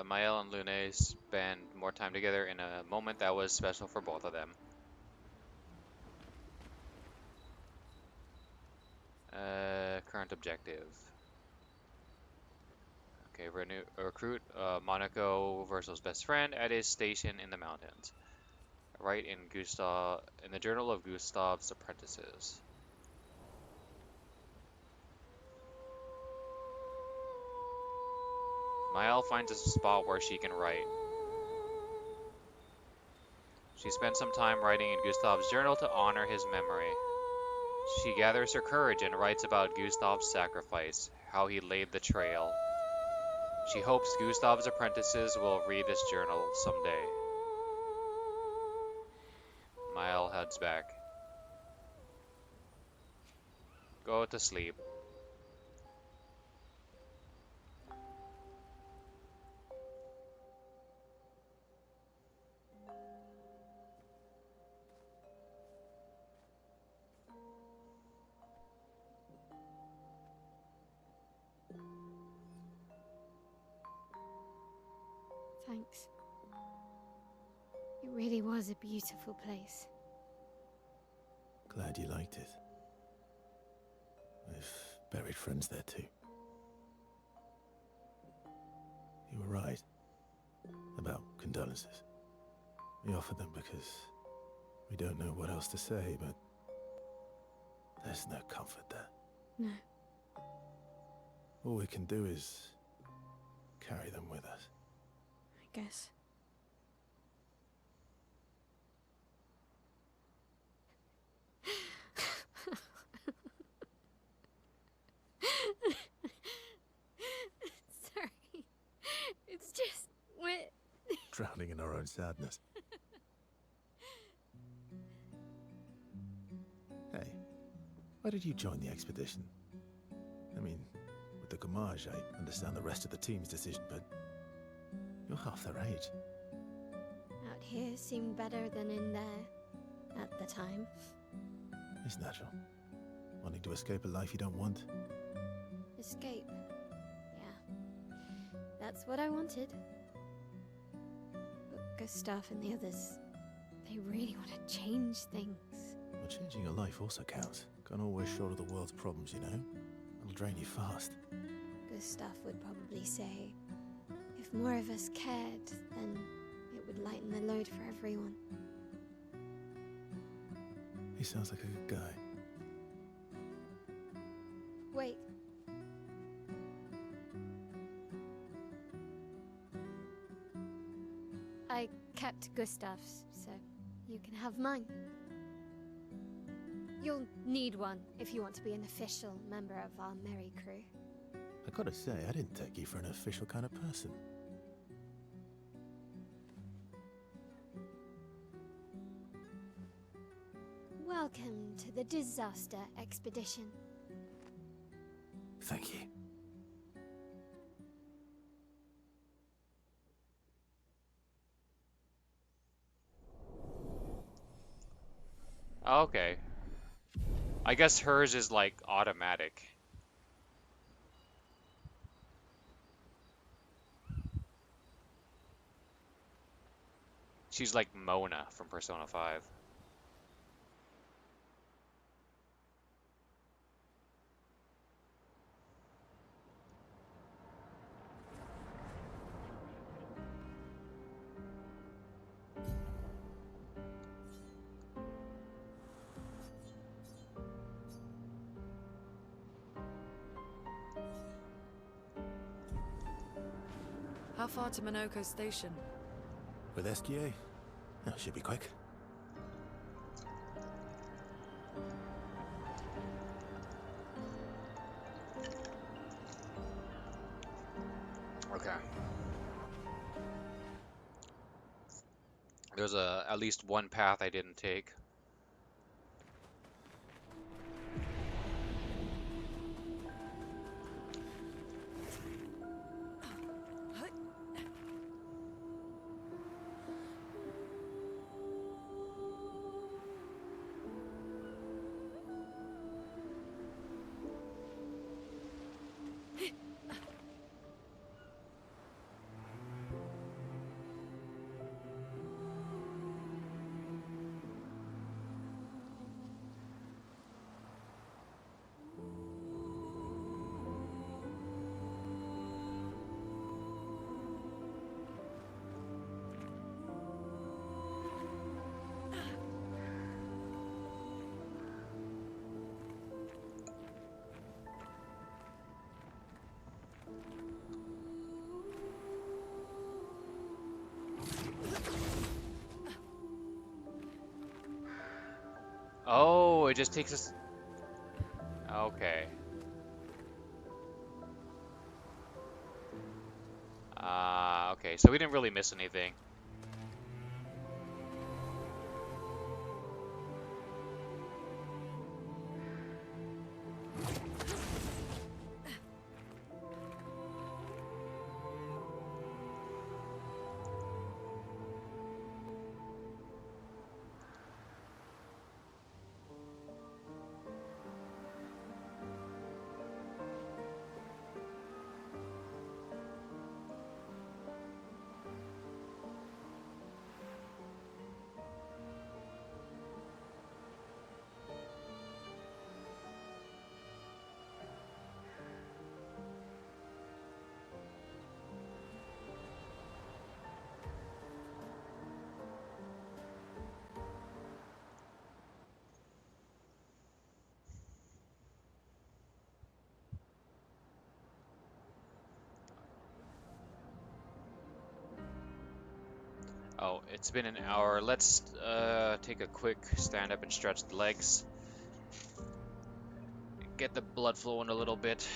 Mael and Lune spend more time together in a moment that was special for both of them. Current objective. Okay, recruit Monaco, Versal's best friend, at his station in the mountains. Write in the Journal of Gustav's Apprentices. Mael finds a spot where she can write. She spends some time writing in Gustav's journal to honor his memory. She gathers her courage and writes about Gustav's sacrifice, how he laid the trail. She hopes Gustav's apprentices will read this journal someday. Mael heads back. Go to sleep. Thanks. It really was a beautiful place. Glad you liked it. I've buried friends there too. You were right about condolences. We offered them because we don't know what else to say, but there's no comfort there. No. All we can do is carry them with us. I guess. Sorry. It's just wet. Drowning in our own sadness. Hey, why did you join the expedition? I mean, with the Gamage, I understand the rest of the team's decision, but you're half their age. Out here seemed better than in there at the time. It's natural. Wanting to escape a life you don't want. Escape. Yeah. That's what I wanted. But Gustav and the others, they really want to change things. But changing your life also counts. Can't always shoulder the world's problems, you know? It'll drain you fast. Gustav would probably say, if more of us cared, then it would lighten the load for everyone. He sounds like a good guy. Wait. I kept Gustav's, so you can have mine. You'll need one if you want to be an official member of our merry crew. I gotta say, I didn't take you for an official kind of person. Welcome to the disaster expedition. Thank you. Okay. I guess hers is like automatic. She's like Mona from Persona 5. How far to Minoko Station? With SGA? Oh, should be quick. Okay. There's at least one path I didn't take. Oh, it just takes us. Okay. Okay, so we didn't really miss anything. Oh, it's been an hour. Let's take a quick stand up and stretch the legs. Get the blood flowing a little bit.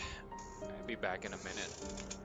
I'll be back in a minute.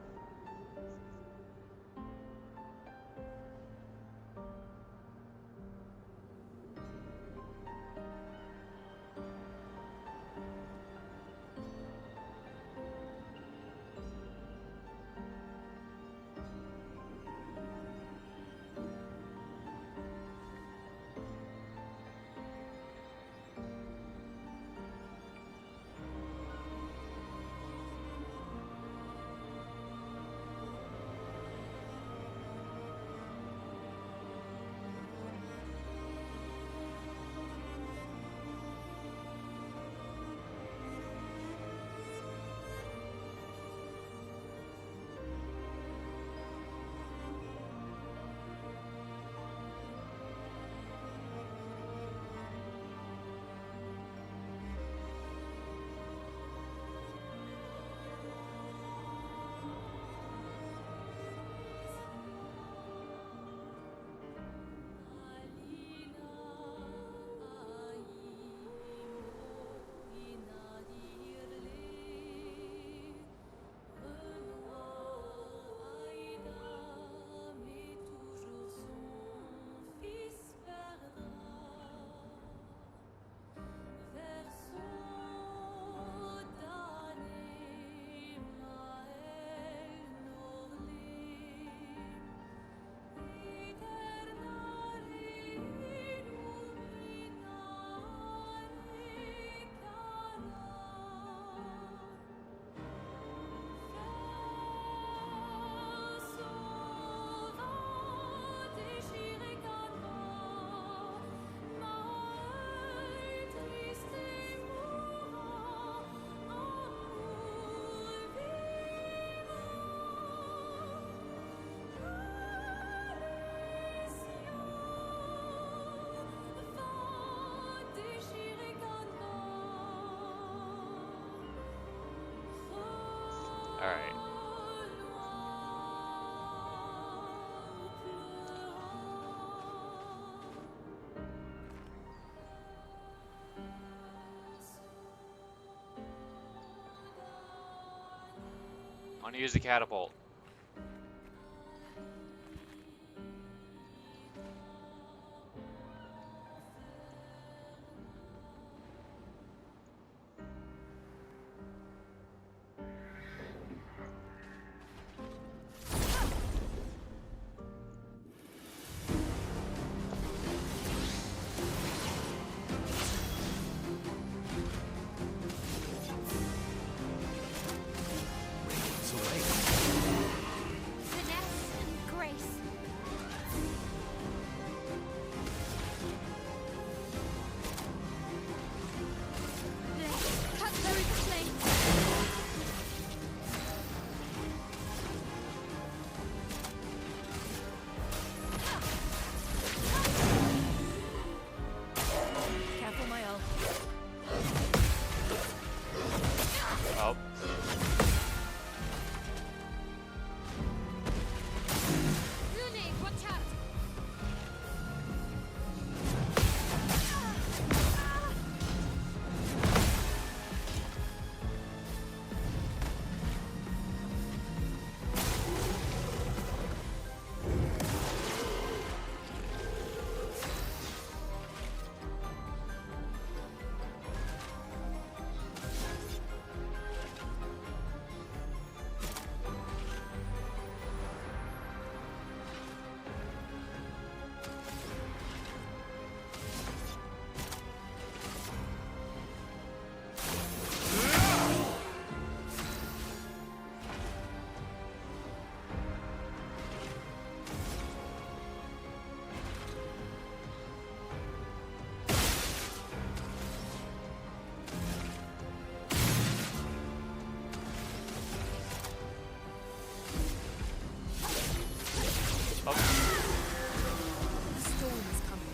I'm gonna use the catapult. It's away. Finesse and grace. Let's cut through the flames. Careful, my elf. Oh. Rooney, watch out! Oh. The storm is coming.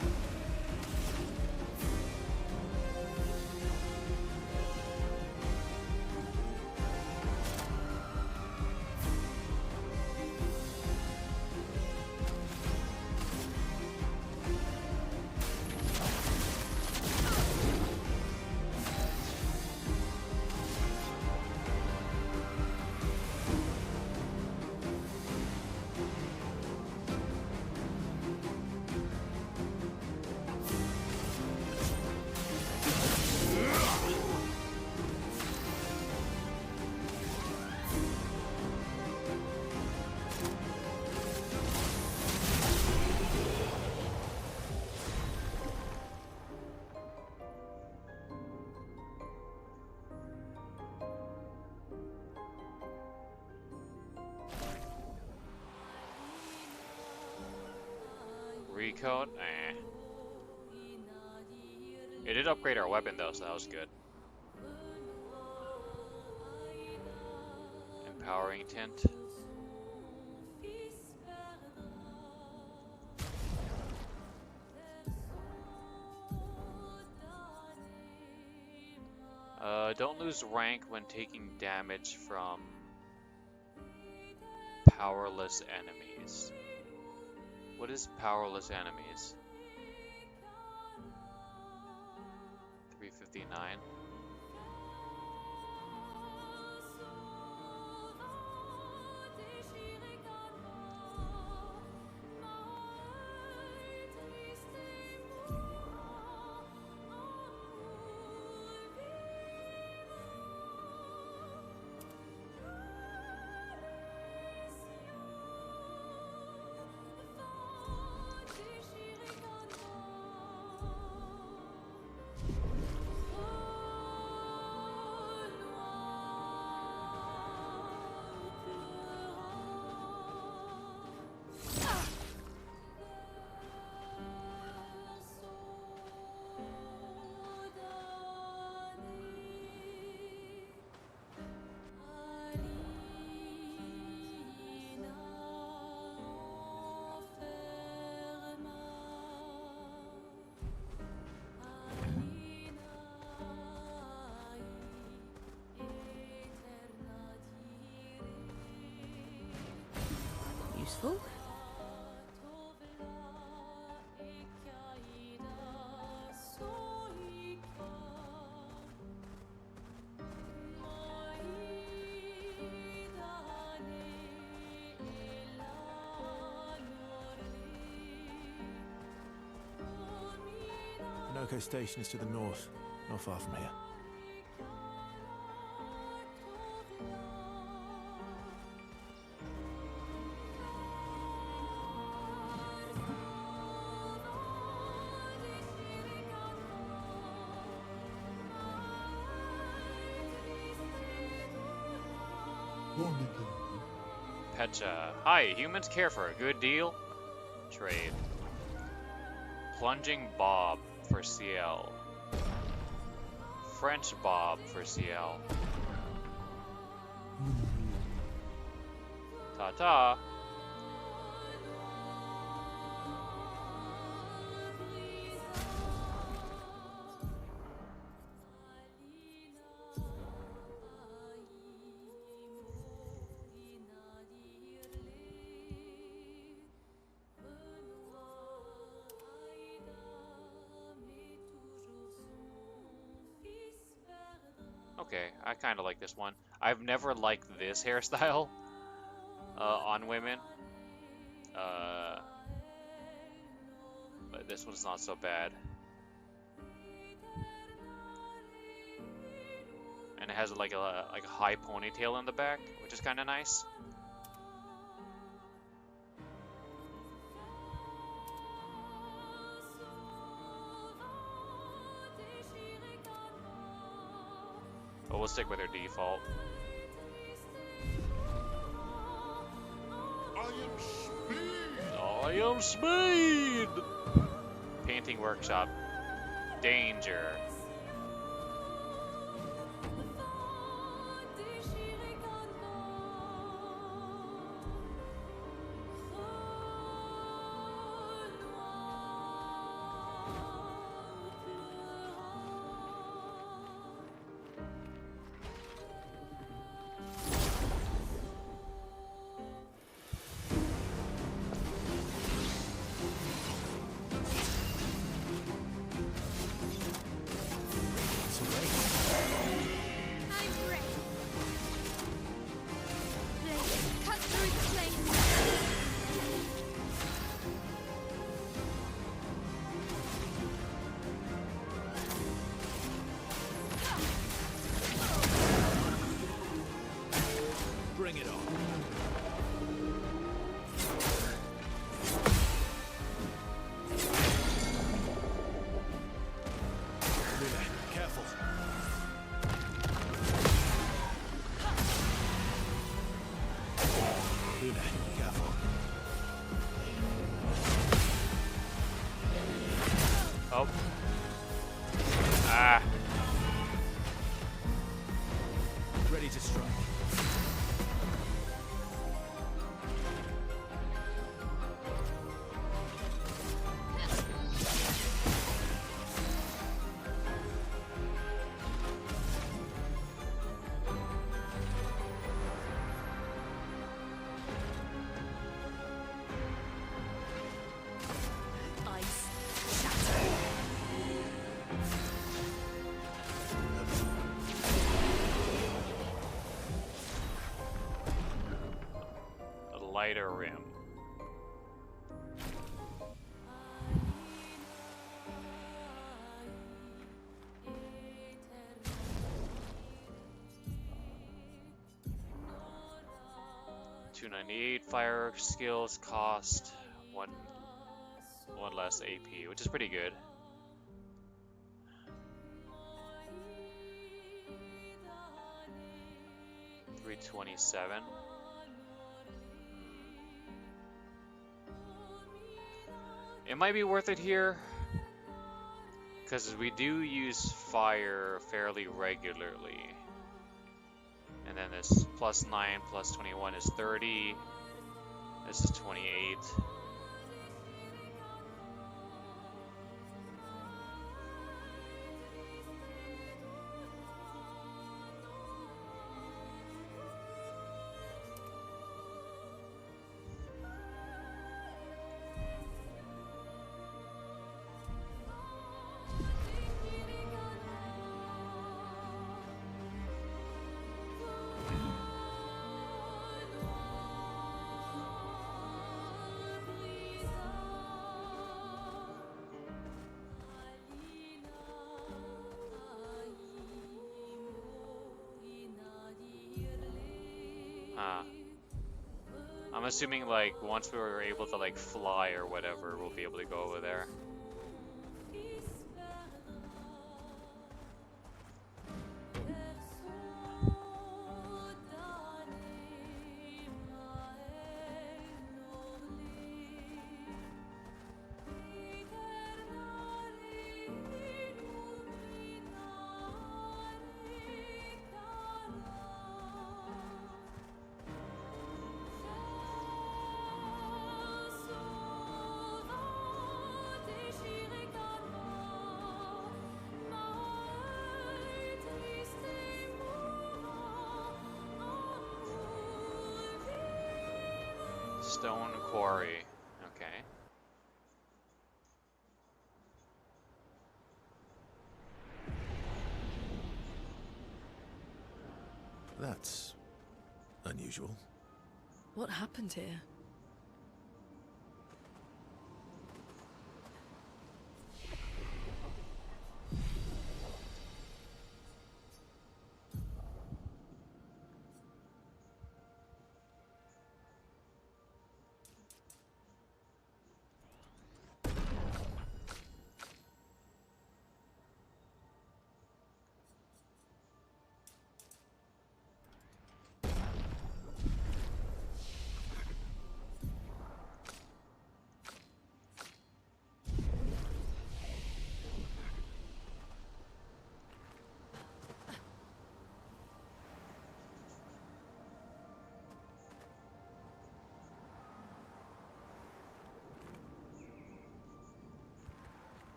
Recode? Eh. It did upgrade our weapon though, so that was good. Empowering tint. Don't lose rank when taking damage from powerless enemies. What is powerless enemies? 359. Useful. Echo Station is to the north, not far from here. Pecha. Hi, humans care for a good deal? Trade. Plunging Bob for CL. French Bob for CL. Ta-ta. Okay, I kind of like this one. I've never liked this hairstyle on women, but this one's not so bad. And it has like a high ponytail in the back, which is kind of nice. But we'll stick with her default. I am Speed! Painting workshop. Danger. Bring it on. Luna, careful. Luna, careful. Oh. Ah. Ready to strike. Lighter rim. $298 fire skills cost one less AP, which is pretty good. $327. It might be worth it here, because we do use fire fairly regularly. And then this +9 + 21 is 30. This is 28. I'm assuming like once we were able to like fly or whatever, we'll be able to go over there. Stone quarry. Okay. That's unusual. What happened here?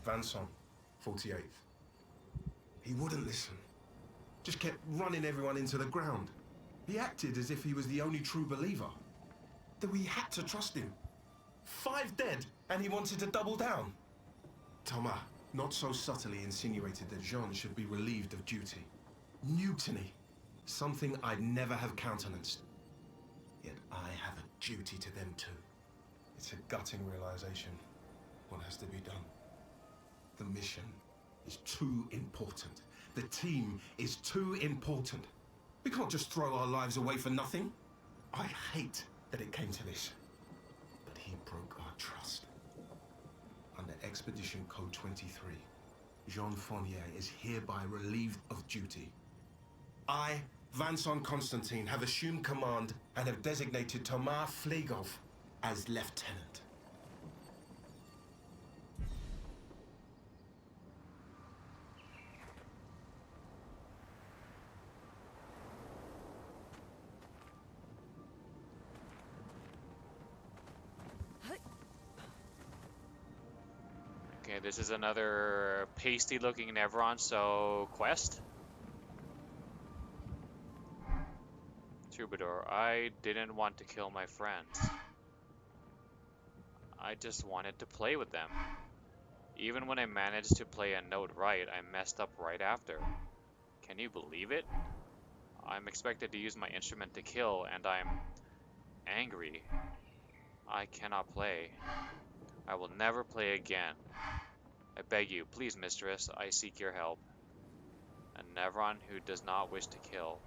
Vanson, 48th. He wouldn't listen. Just kept running everyone into the ground. He acted as if he was the only true believer. That we had to trust him. 5 dead, and he wanted to double down. Thomas, not so subtly insinuated that Jean should be relieved of duty. Mutiny. Something I'd never have countenanced. Yet I have a duty to them too. It's a gutting realization. What has to be done? The mission is too important. The team is too important. We can't just throw our lives away for nothing. I hate that it came to this. But he broke our trust. Under Expedition Code 23, Jean Fournier is hereby relieved of duty. I, Vanson Constantine, have assumed command and have designated Thomas Flegov as lieutenant. Okay, this is another pasty-looking Nevron, so quest. Troubadour, I didn't want to kill my friends. I just wanted to play with them. Even when I managed to play a note right, I messed up right after. Can you believe it? I'm expected to use my instrument to kill, and I'm angry. I cannot play. I will never play again. I beg you, please, mistress, I seek your help. A Nevron who does not wish to kill.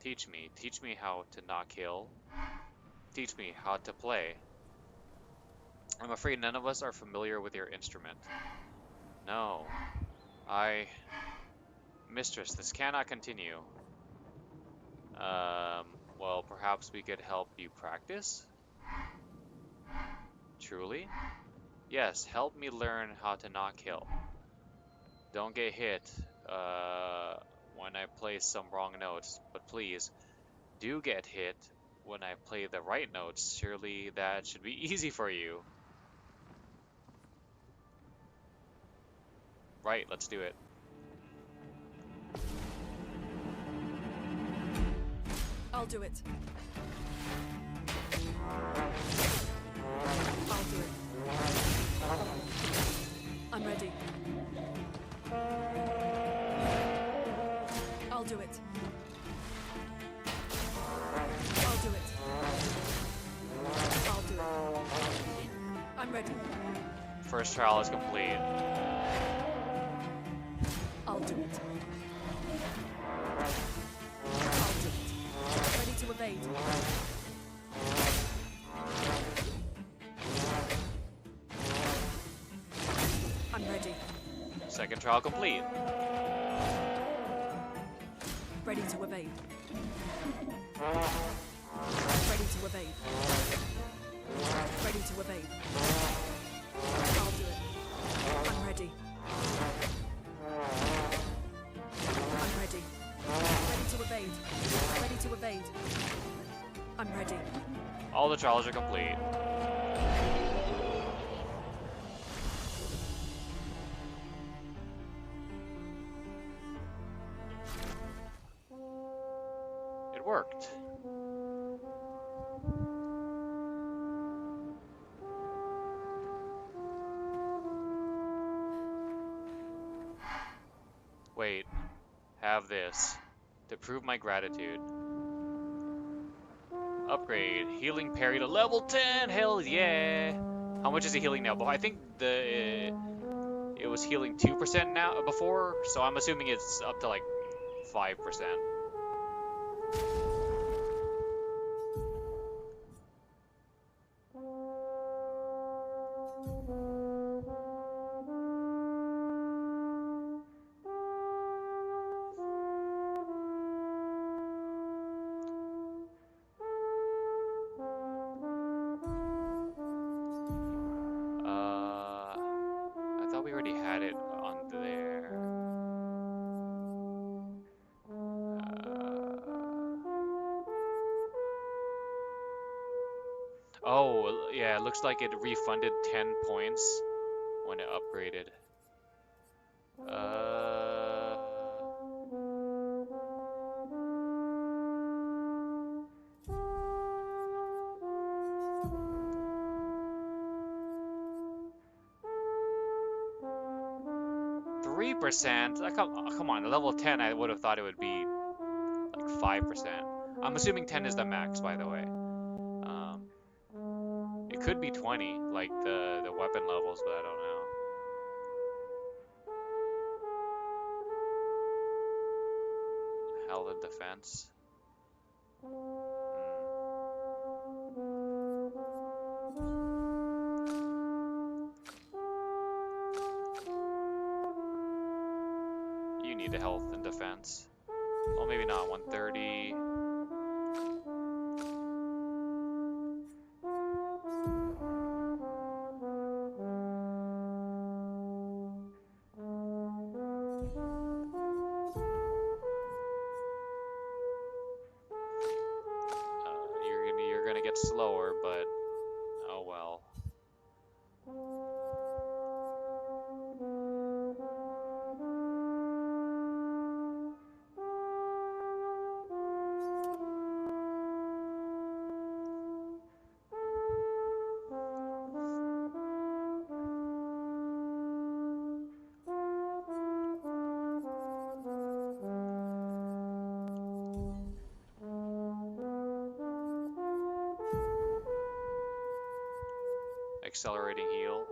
Teach me how to not kill. Teach me how to play. I'm afraid none of us are familiar with your instrument. No. Mistress, this cannot continue. Well, perhaps we could help you practice? Truly? Yes, help me learn how to not kill. Don't get hit, when I play some wrong notes, but please, do get hit when I play the right notes. Surely that should be easy for you. Right, let's do it. I'll do it. I'll do it. I'm ready. I'll do it. I'll do it. I'll do it. I'm ready. ready. First trial is complete. I'll do it. I'll do it. Ready to evade. I'm ready. Second trial complete. Ready to evade. Ready to evade. Ready to evade. I'll do it. I'm ready. I'm ready. Ready to evade. Ready to evade. I'm ready. All the trials are complete. It worked. Wait, have this. To prove my gratitude. Upgrade. Healing parry to level 10! Hell yeah! How much is it healing now? But I think it was healing 2% now before, so I'm assuming it's up to like 5%. I thought we already had it on there. Oh, yeah, it looks like it refunded 10 points when it upgraded. 3%? Come on, level 10 I would have thought it would be like 5%. I'm assuming 10 is the max, by the way. It could be 20, like the weapon levels, but I don't know. Health and defense. You need the health and defense. Well, maybe not. 130. You're gonna get slower, but oh well. Accelerating heal.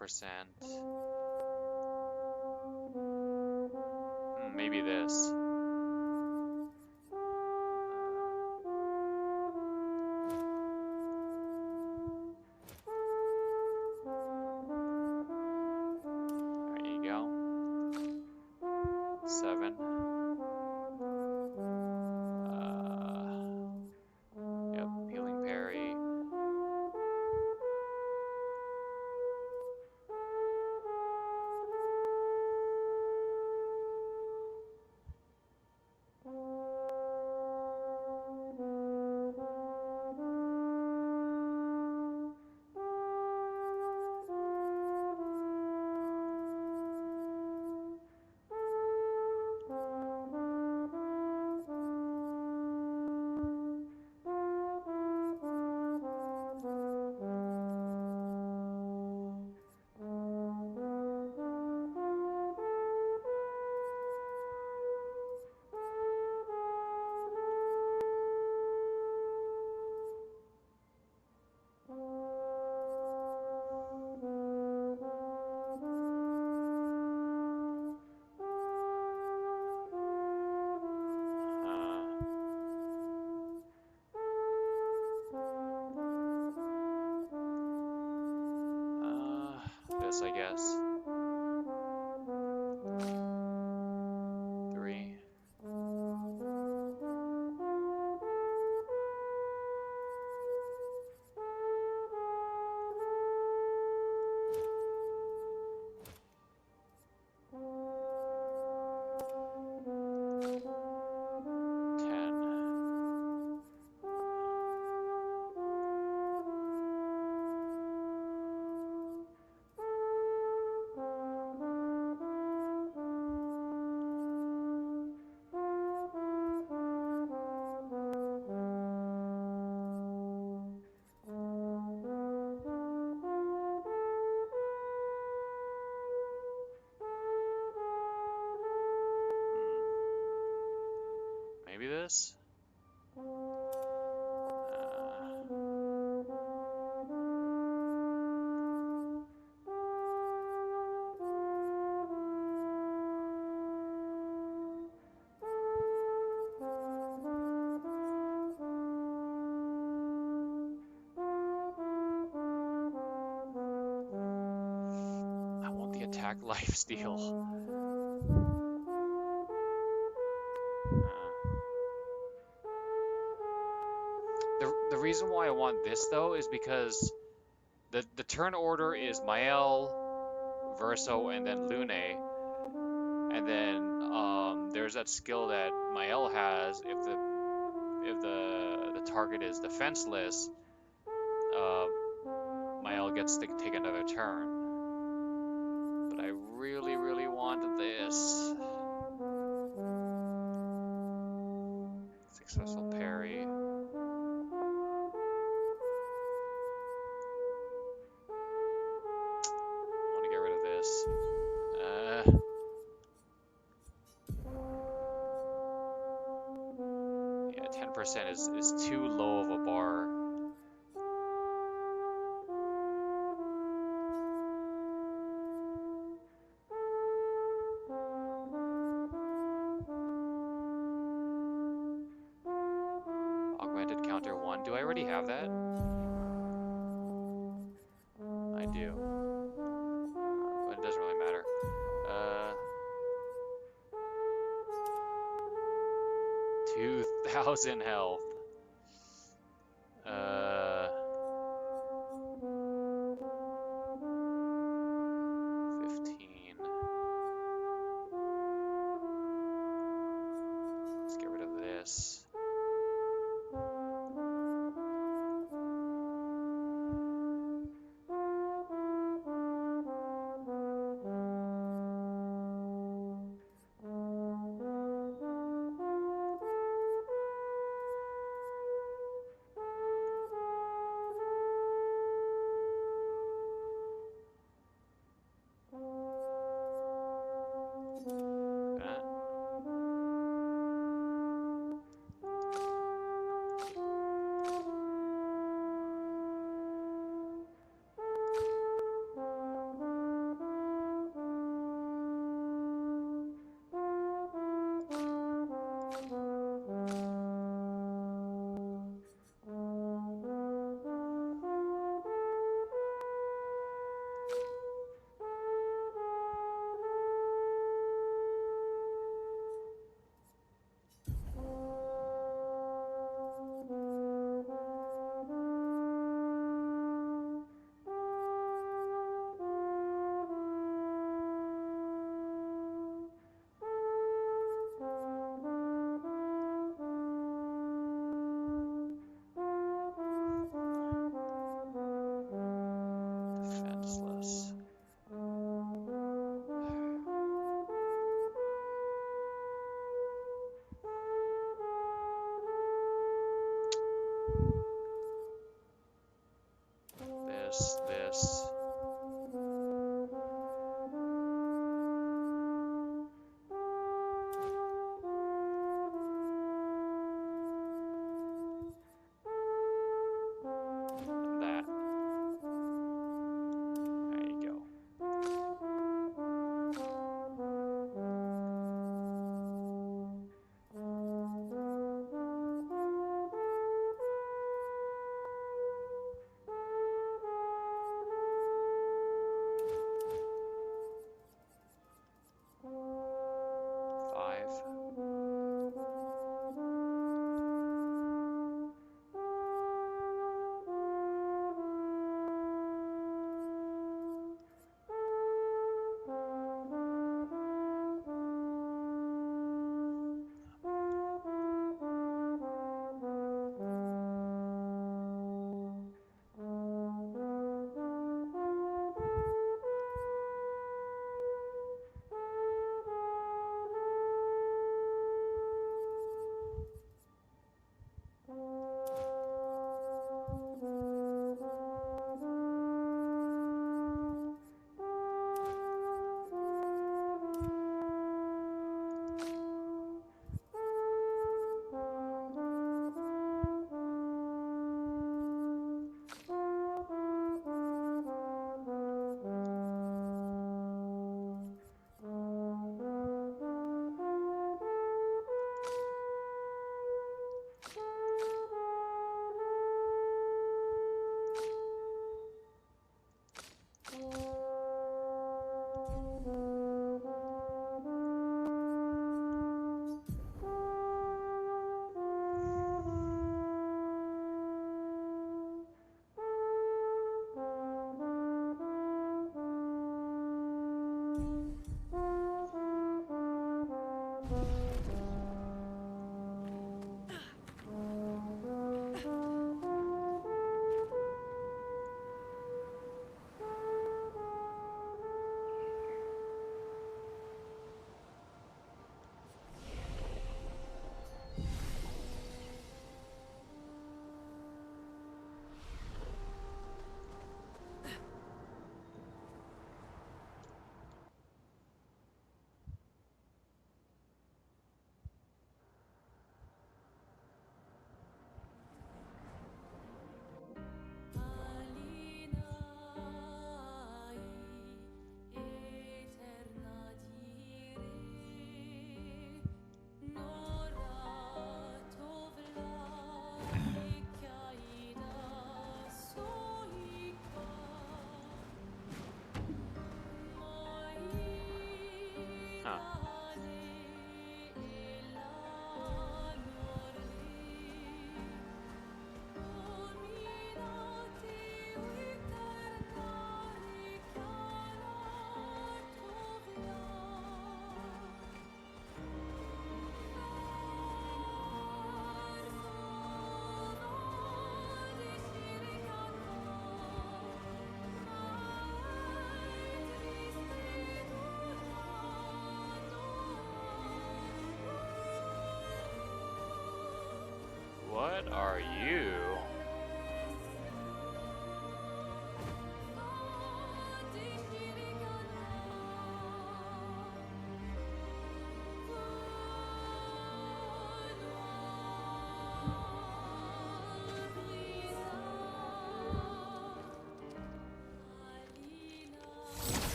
10%. Maybe this. There you go. 7. Yep, healing parry. this, I guess. 3. Maybe this? I want the attack lifesteal. The reason why I want this though is because the turn order is Mael, Verso, and then Lune, and then there's that skill that Mael has if the target is defenseless, Mael gets to take another turn. But I really want this. Successful parry. I want to get rid of this. 10% is too low of a bar. Augmented counter 1. Do I already have that? I do. But it doesn't really matter. 2,000 health. 15. Let's get rid of this. Defenseless. This. And that. There you go. What are you?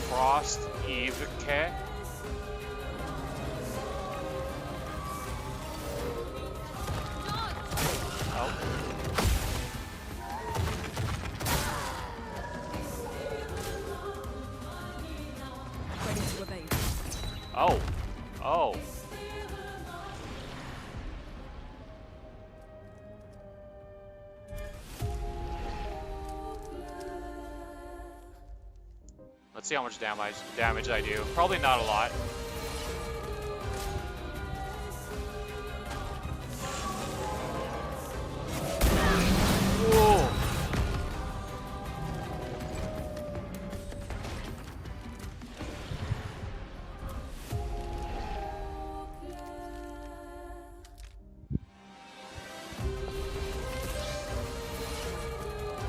Frost Eveke? Oh. Ready to evade. Oh. Oh. Let's see how much damage I do. Probably not a lot. Whoa.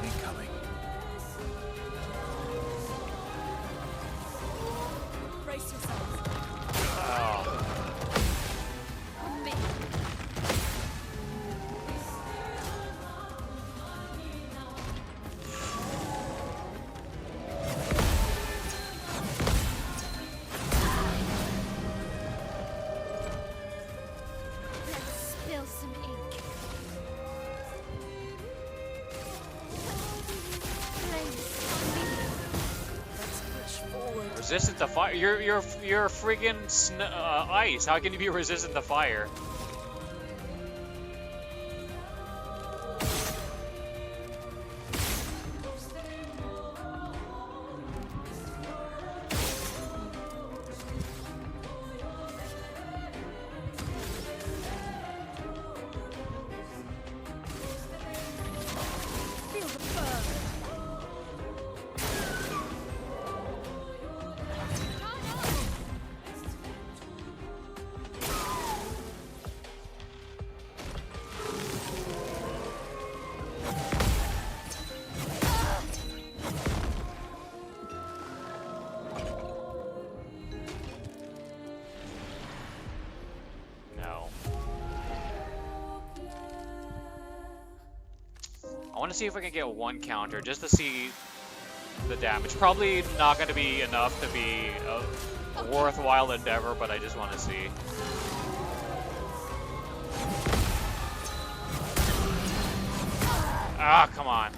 Incoming. Brace yourselves. Oh. Let's spill some ink. Let's push forward. Resistant to fire? You're friggin' ice. How can you be resistant to fire? Feel the burn. No. I want to see if I can get one counter just to see the damage. Probably not going to be enough to be a worthwhile endeavor, but I just want to see. Ah, come on.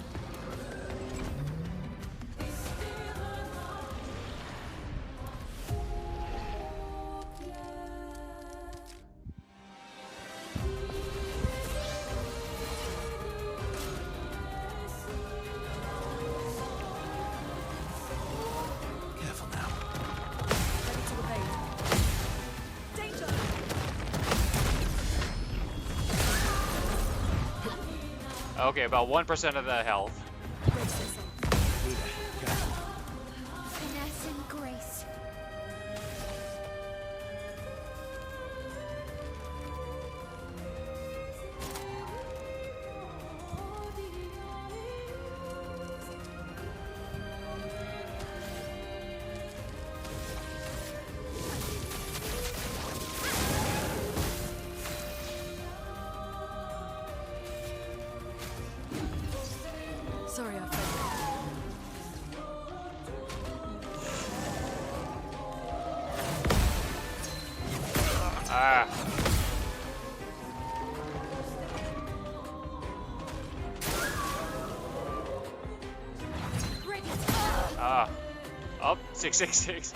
Careful now. Ready to evade. Danger! Okay, about 1% of the health. Brace yourself. Finesse and grace. Sorry, I failed. Ah. Ready. Ah. Up. 666.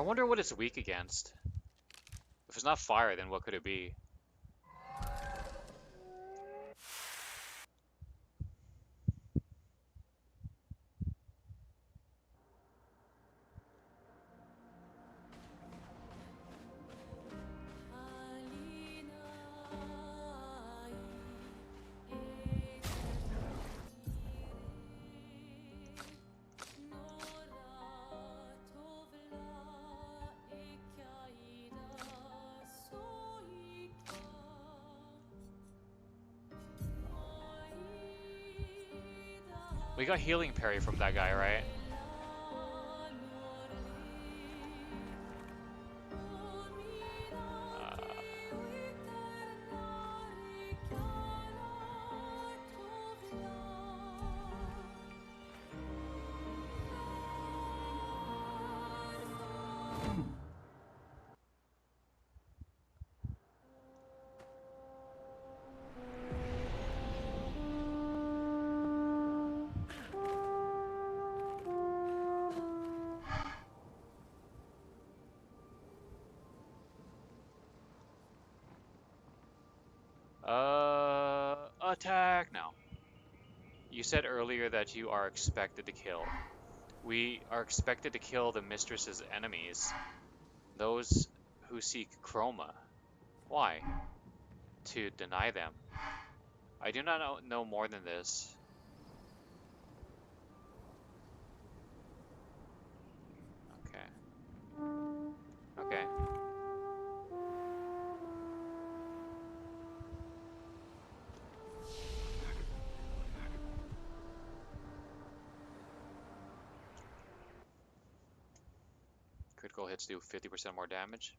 wonder what it's weak against. If it's not fire, then what could it be? We got healing parry from that guy, right? Attack now. You said earlier that you are expected to kill. We are expected to kill the mistress's enemies, those who seek chroma. Why? To deny them. I do not know more than this. Okay. Okay. Critical hits do 50% more damage.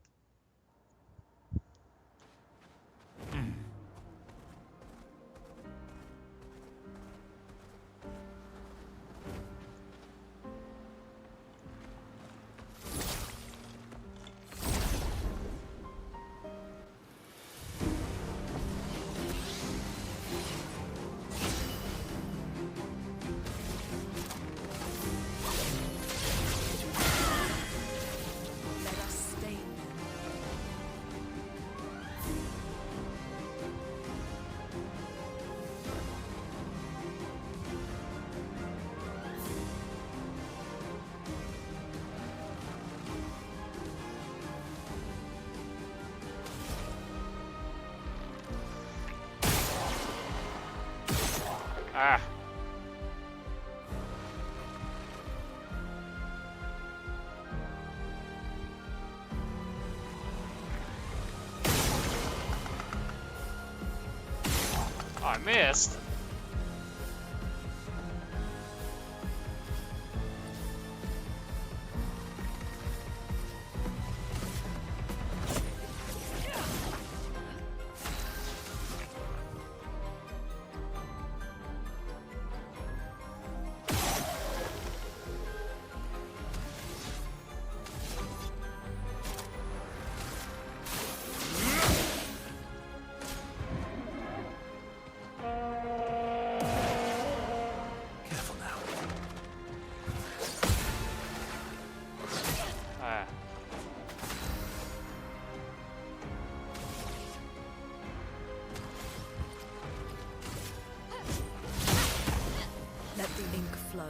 Ah. Oh, I missed. Flow.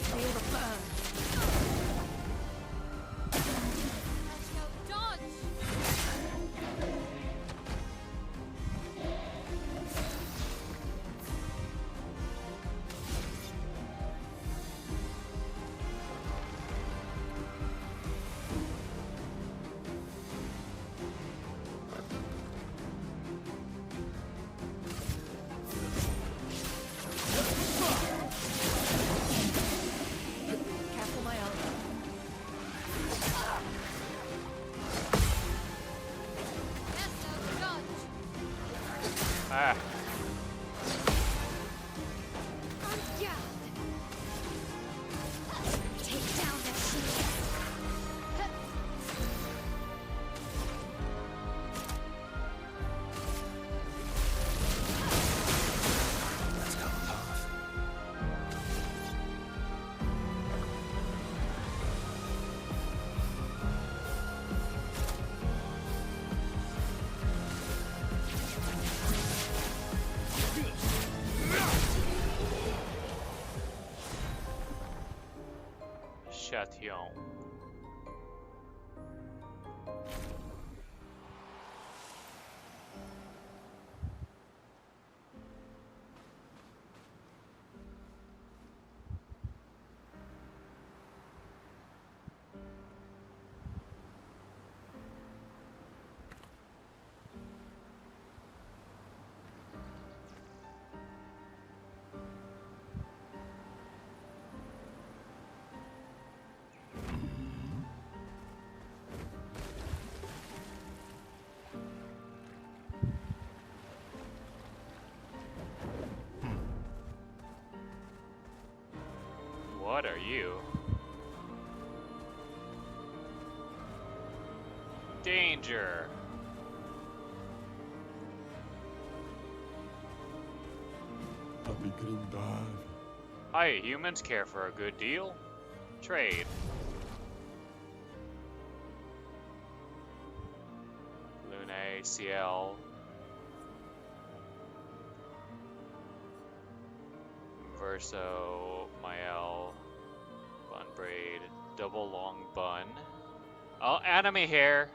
Feel the burn. Ah. Take down that shield. Initiation. What are you? Danger! Hi, humans care for a good deal? Trade. Lune, CL. Verso, Mael, bun braid, double long bun. Oh, anime hair.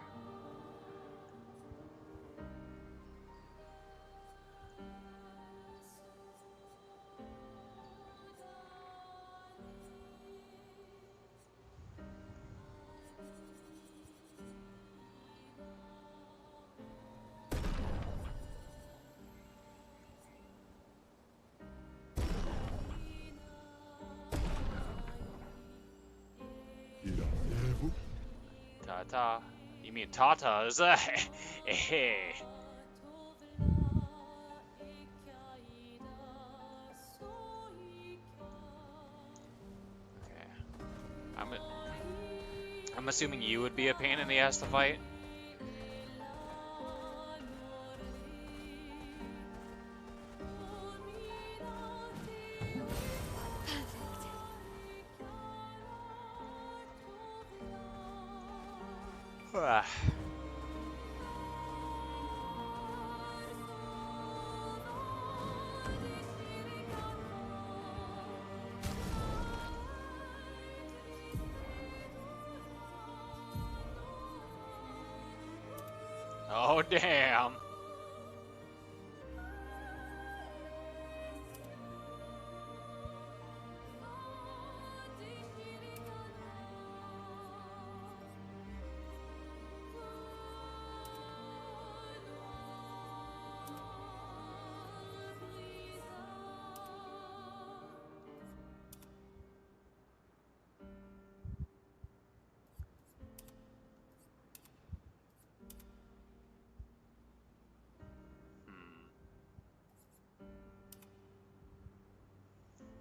Tata. You mean tatas? Okay. I'm assuming you would be a pain in the ass to fight. Ah. Oh, damn.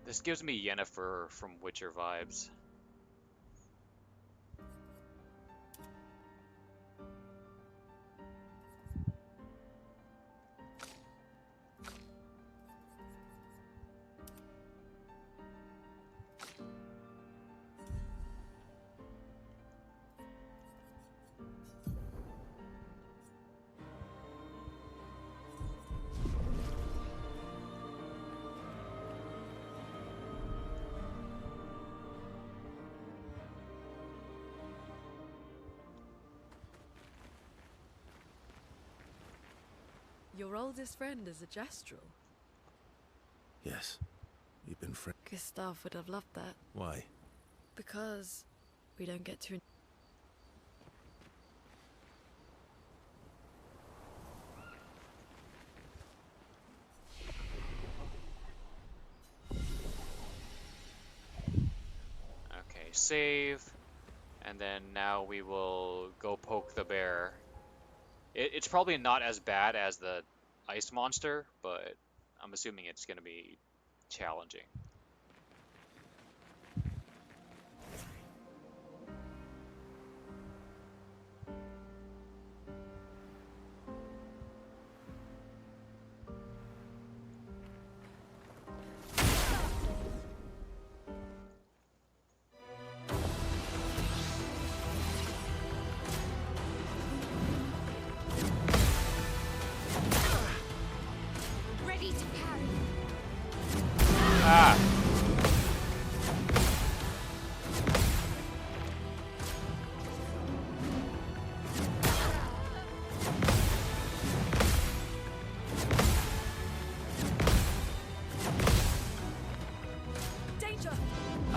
This gives me Yennefer from Witcher vibes. Your oldest friend is a Jastral. Yes. We've been friends. Gustav would have loved that. Why? Because we don't get to... Okay, save. And then now we will go poke the bear. It's probably not as bad as the ice monster, but I'm assuming it's going to be challenging. Ready to parry. Ah!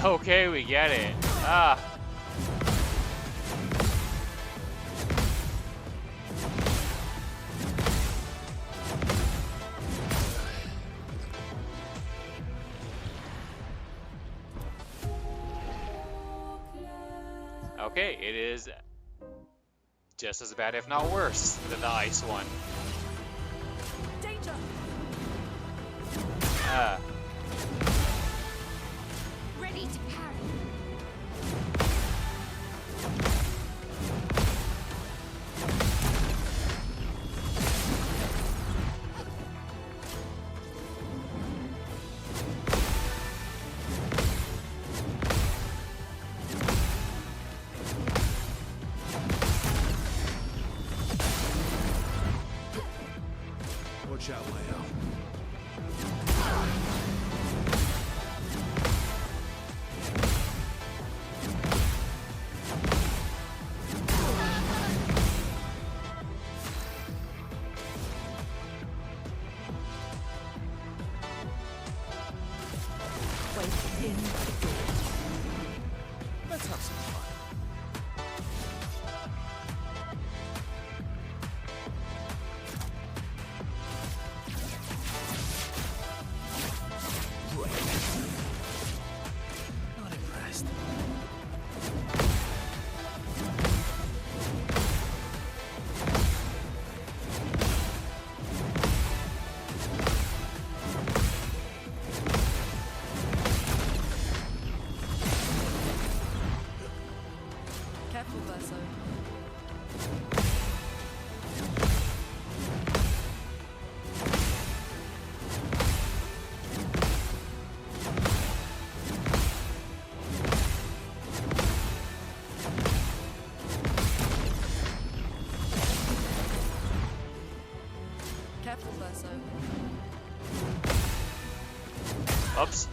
Okay, we get it. Ah. Okay, it is just as bad, if not worse, than the ice one. Danger! Ah. Ready to parry. Watch out, Leo. Wait in the door. Let's have some fun. Great. Not impressed. Careful, Verso. Careful, Verso. Oops.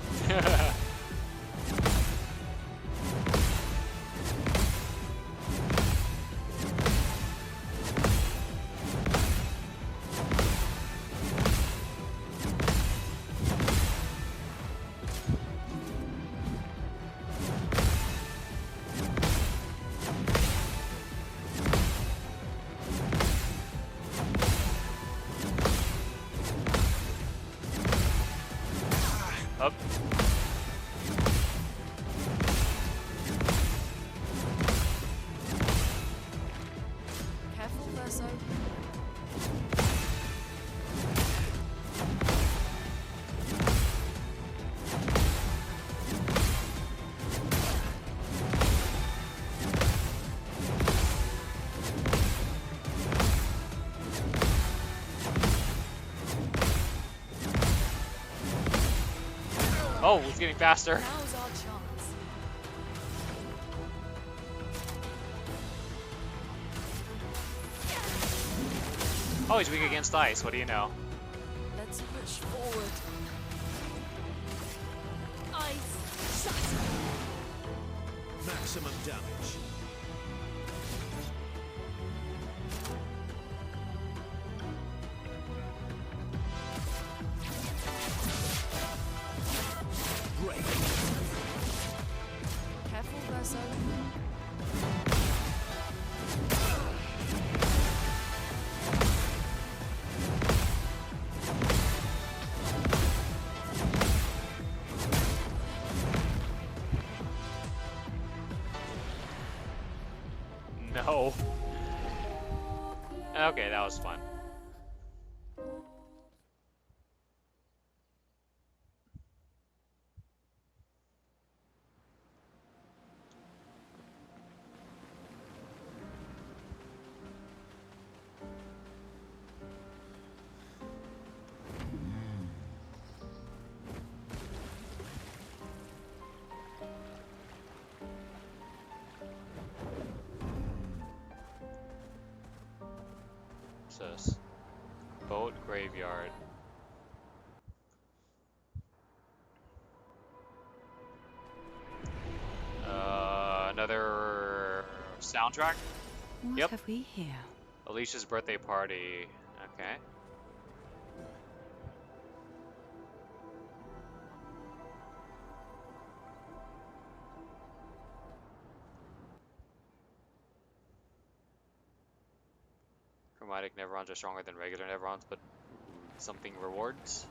Up. Careful, Verso. Oh, it's getting faster. Now's our chance. Oh, he's weak against ice. What do you know? Let's push forward. Ice shatter. Maximum damage. Great. Careful, Verso. No. Okay, that was fun. What's this? Boat graveyard. Another soundtrack? What Yep. have we here? Alicia's birthday party. Okay. Automatic Neverons are stronger than regular Neverons, but something rewards.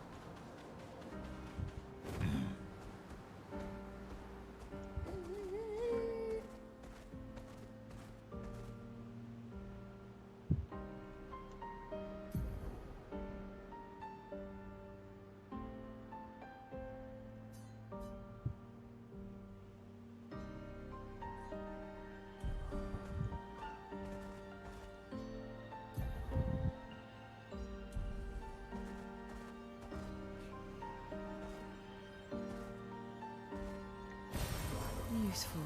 Useful.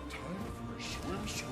Time for a swim.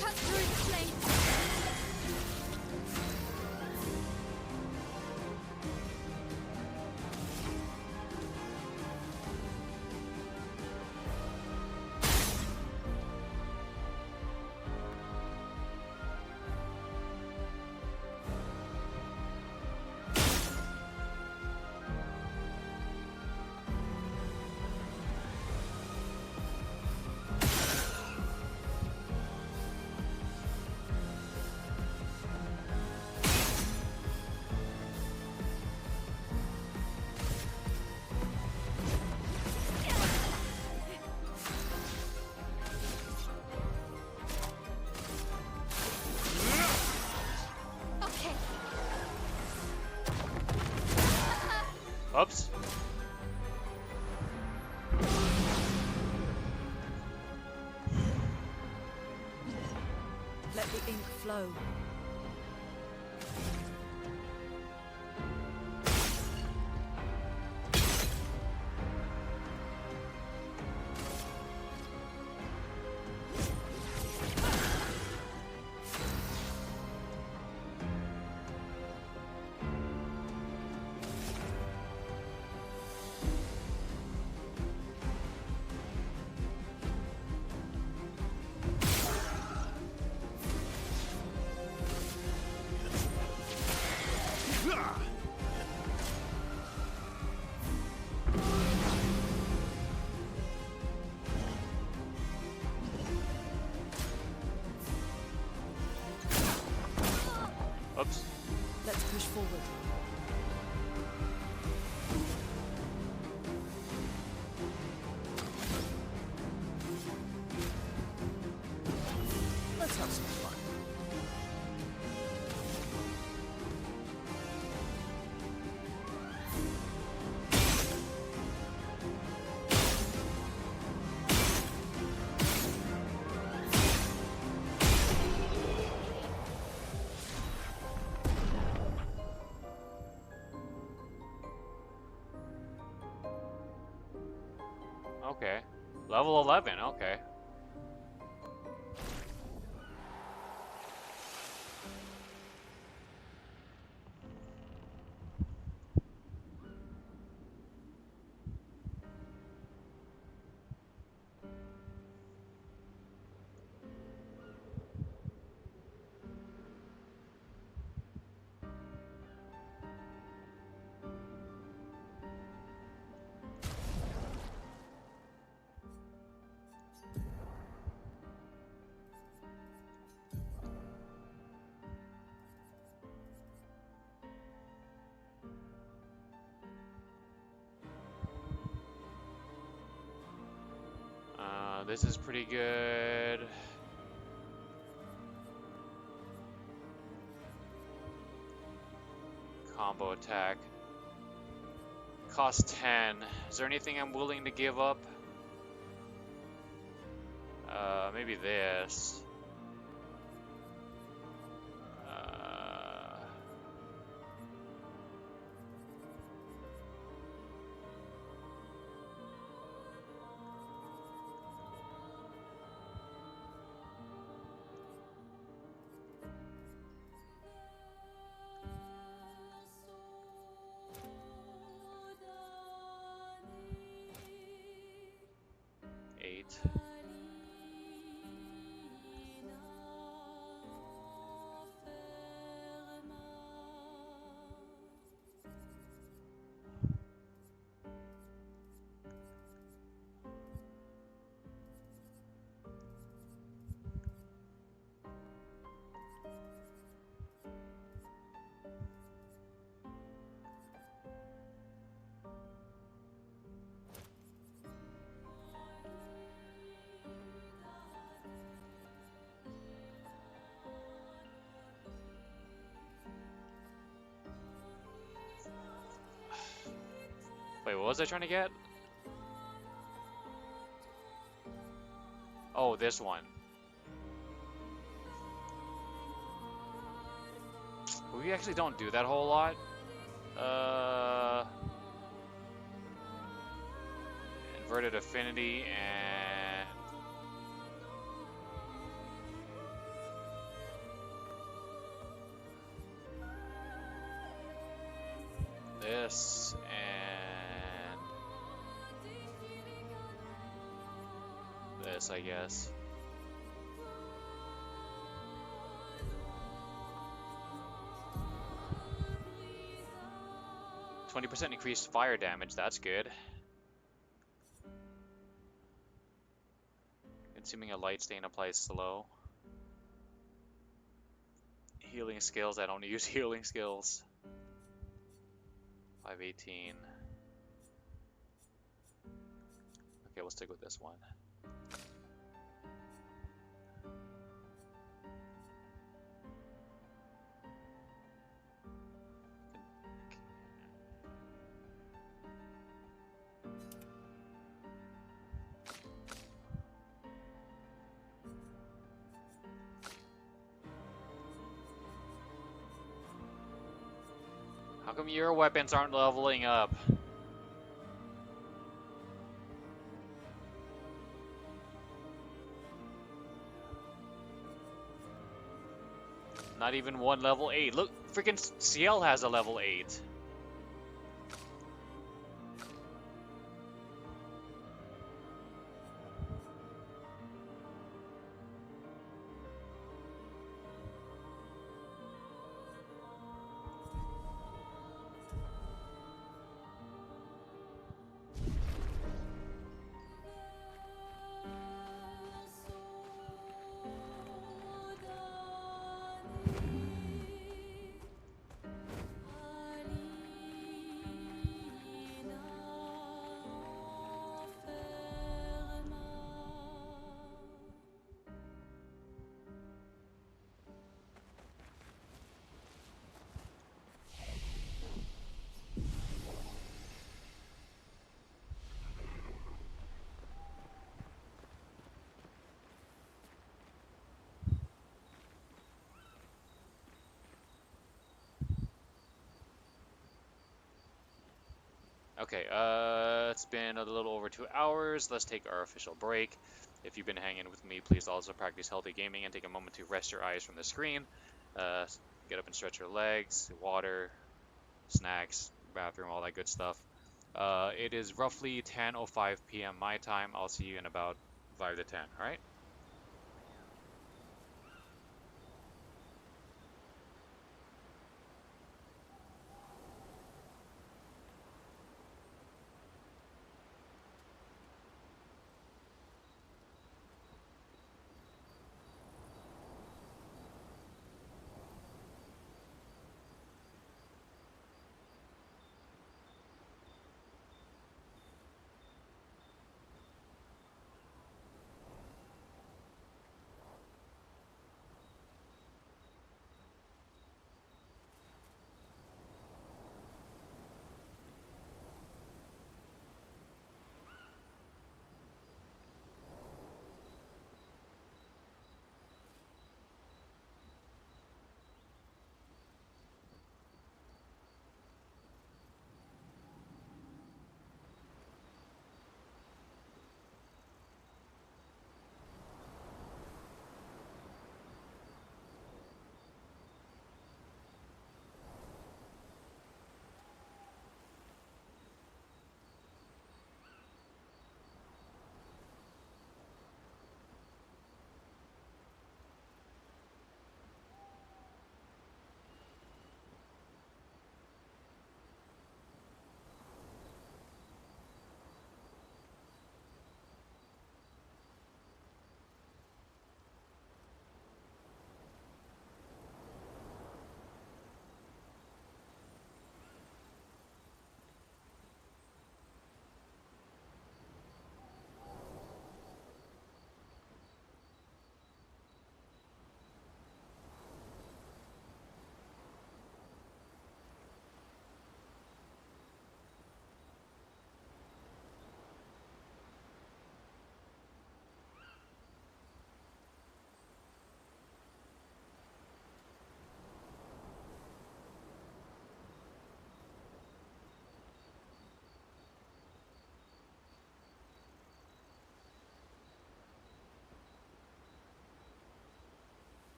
Cut through the flames! Okay. Oops. Let the ink flow. Oops. Let's push forward. Let's have some fun. Okay. Level 11, okay. This is pretty good. combo attack. Cost 10. Is there anything I'm willing to give up? Maybe this. Eight. Wait, what was I trying to get? Oh, this one. We actually don't do that whole lot. Inverted affinity and this and this, I guess. 20% increased fire damage, that's good. Consuming a light stain applies slow. Healing skills, I don't use healing skills. 518. Okay, we'll stick with this one. How come your weapons aren't leveling up? Not even one level 8. Look, freaking CL has a level 8. Okay, it's been a little over 2 hours. Let's take our official break. If you've been hanging with me, please also practice healthy gaming and take a moment to rest your eyes from the screen. Get up and stretch your legs, water, snacks, bathroom, all that good stuff. It is roughly 10:05 p.m. my time. I'll see you in about 5 to 10, alright?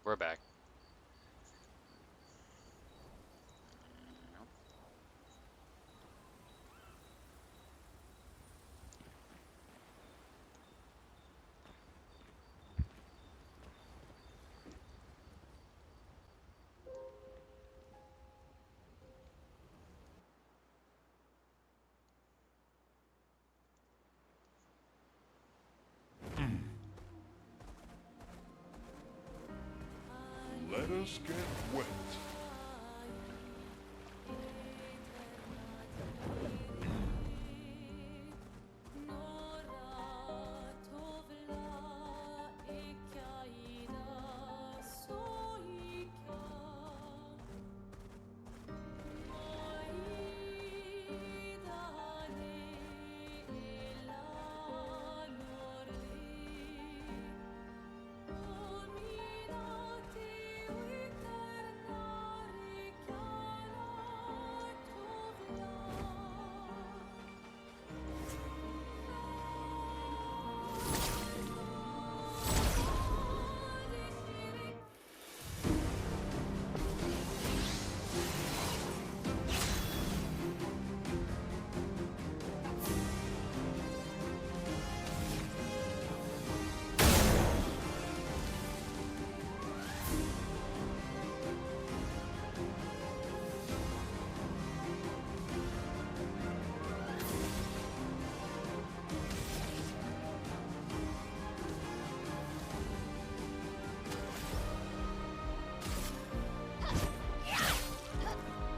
we're back. Let us get wet.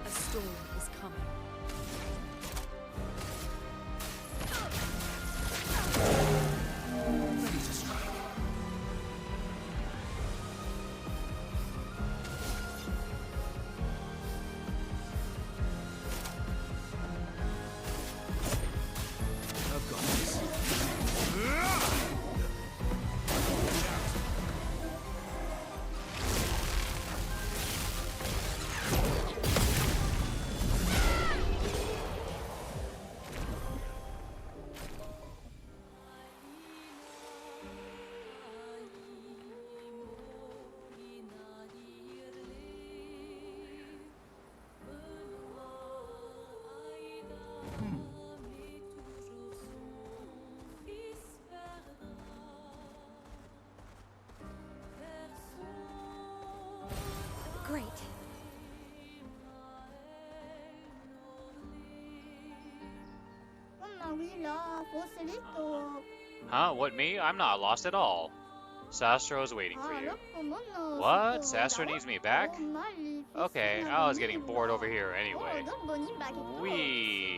A storm is coming. Ready to strike. I've got this. Great. Huh? What, me? I'm not lost at all. Sastro is waiting for you. What? Sastro needs me back? Okay, I was getting bored over here anyway. Wee.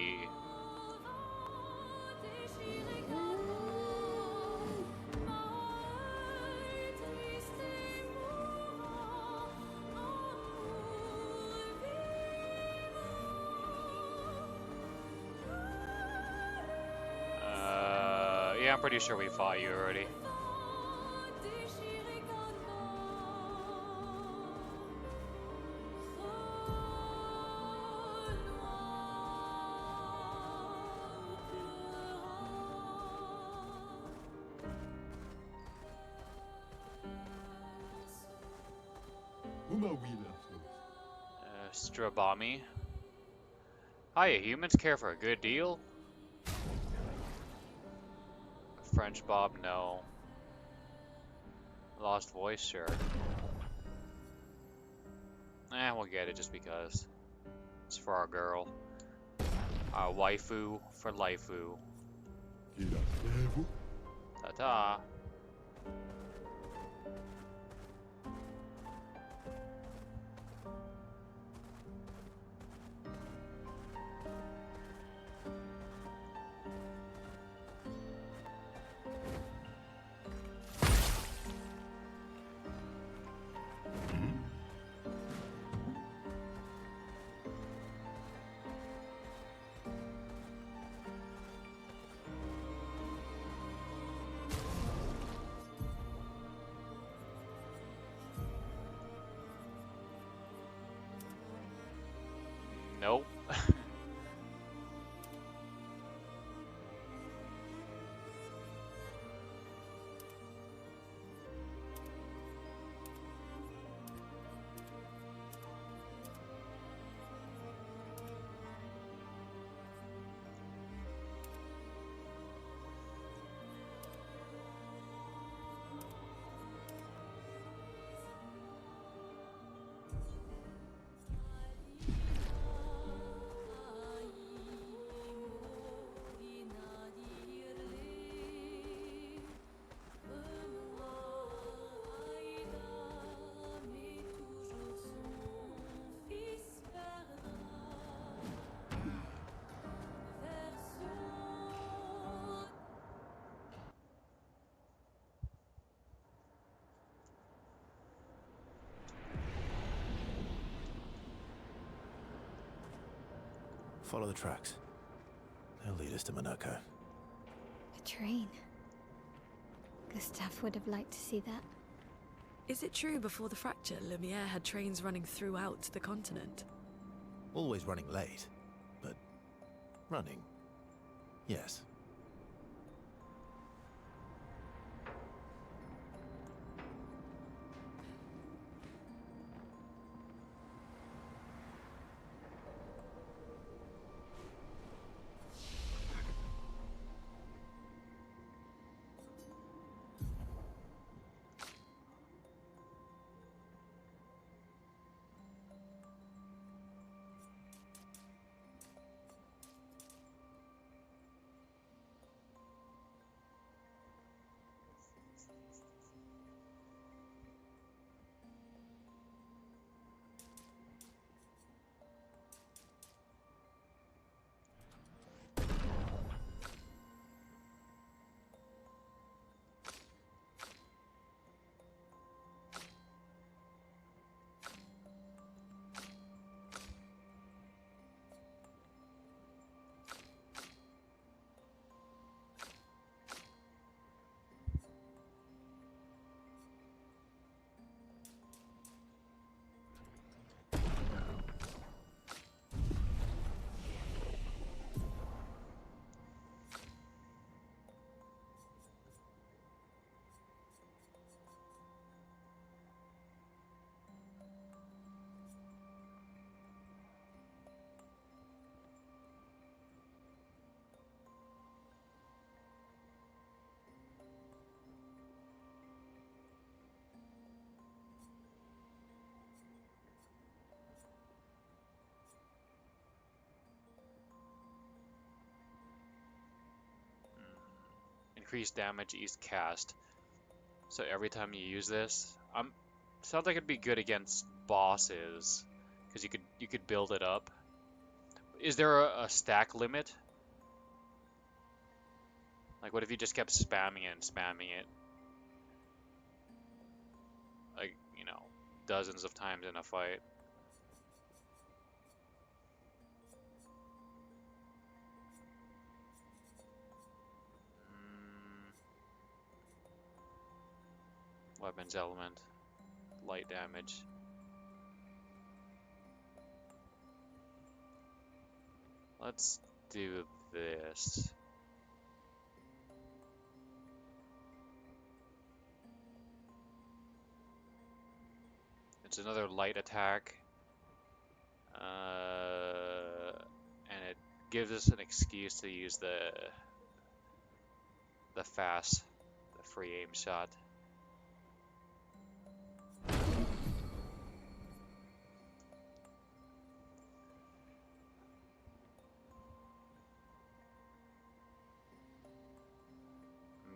Yeah, I'm pretty sure we fought you already. Strabami. Hiya, humans care for a good deal? French Bob, no. Lost voice, sure. We'll get it just because. It's for our girl. Our waifu for laifu. Ta-ta. Nope. Follow the tracks. They'll lead us to Monaco. A train. Gustav would have liked to see that. Is it true before the fracture, Lumiere had trains running throughout the continent? Always running late, but running, yes. Increased damage east cast. So every time you use this, sounds like it'd be good against bosses, because you could build it up. Is there a stack limit? Like, what if you just kept spamming it and spamming it? Like, you know, dozens of times in a fight. Weapons element. Light damage. Let's do this. It's another light attack. And it gives us an excuse to use the fast, the free aim shot.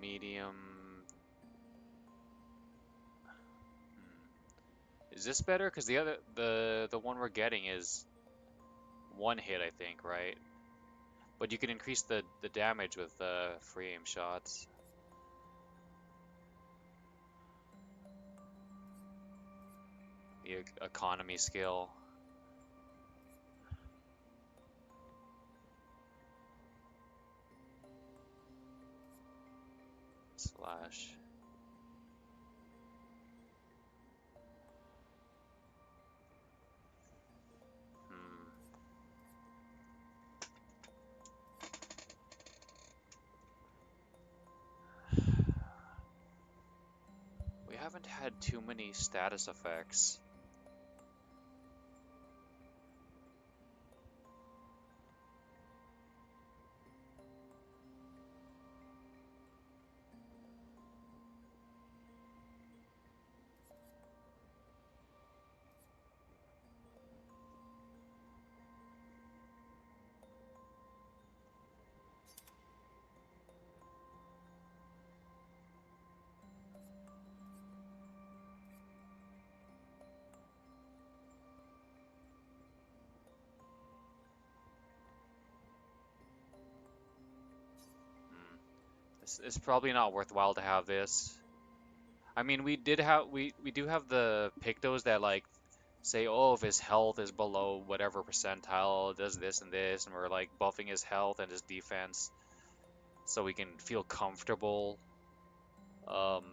Medium. Is this better? Because the one we're getting is one hit, I think, right? But you can increase the damage with free aim shots. The economy skill. Slash. We haven't had too many status effects. It's probably not worthwhile to have this. I mean, we do have the Pictos that like say, oh, if his health is below whatever percentile, it does this and this, and we're like buffing his health and his defense so we can feel comfortable um,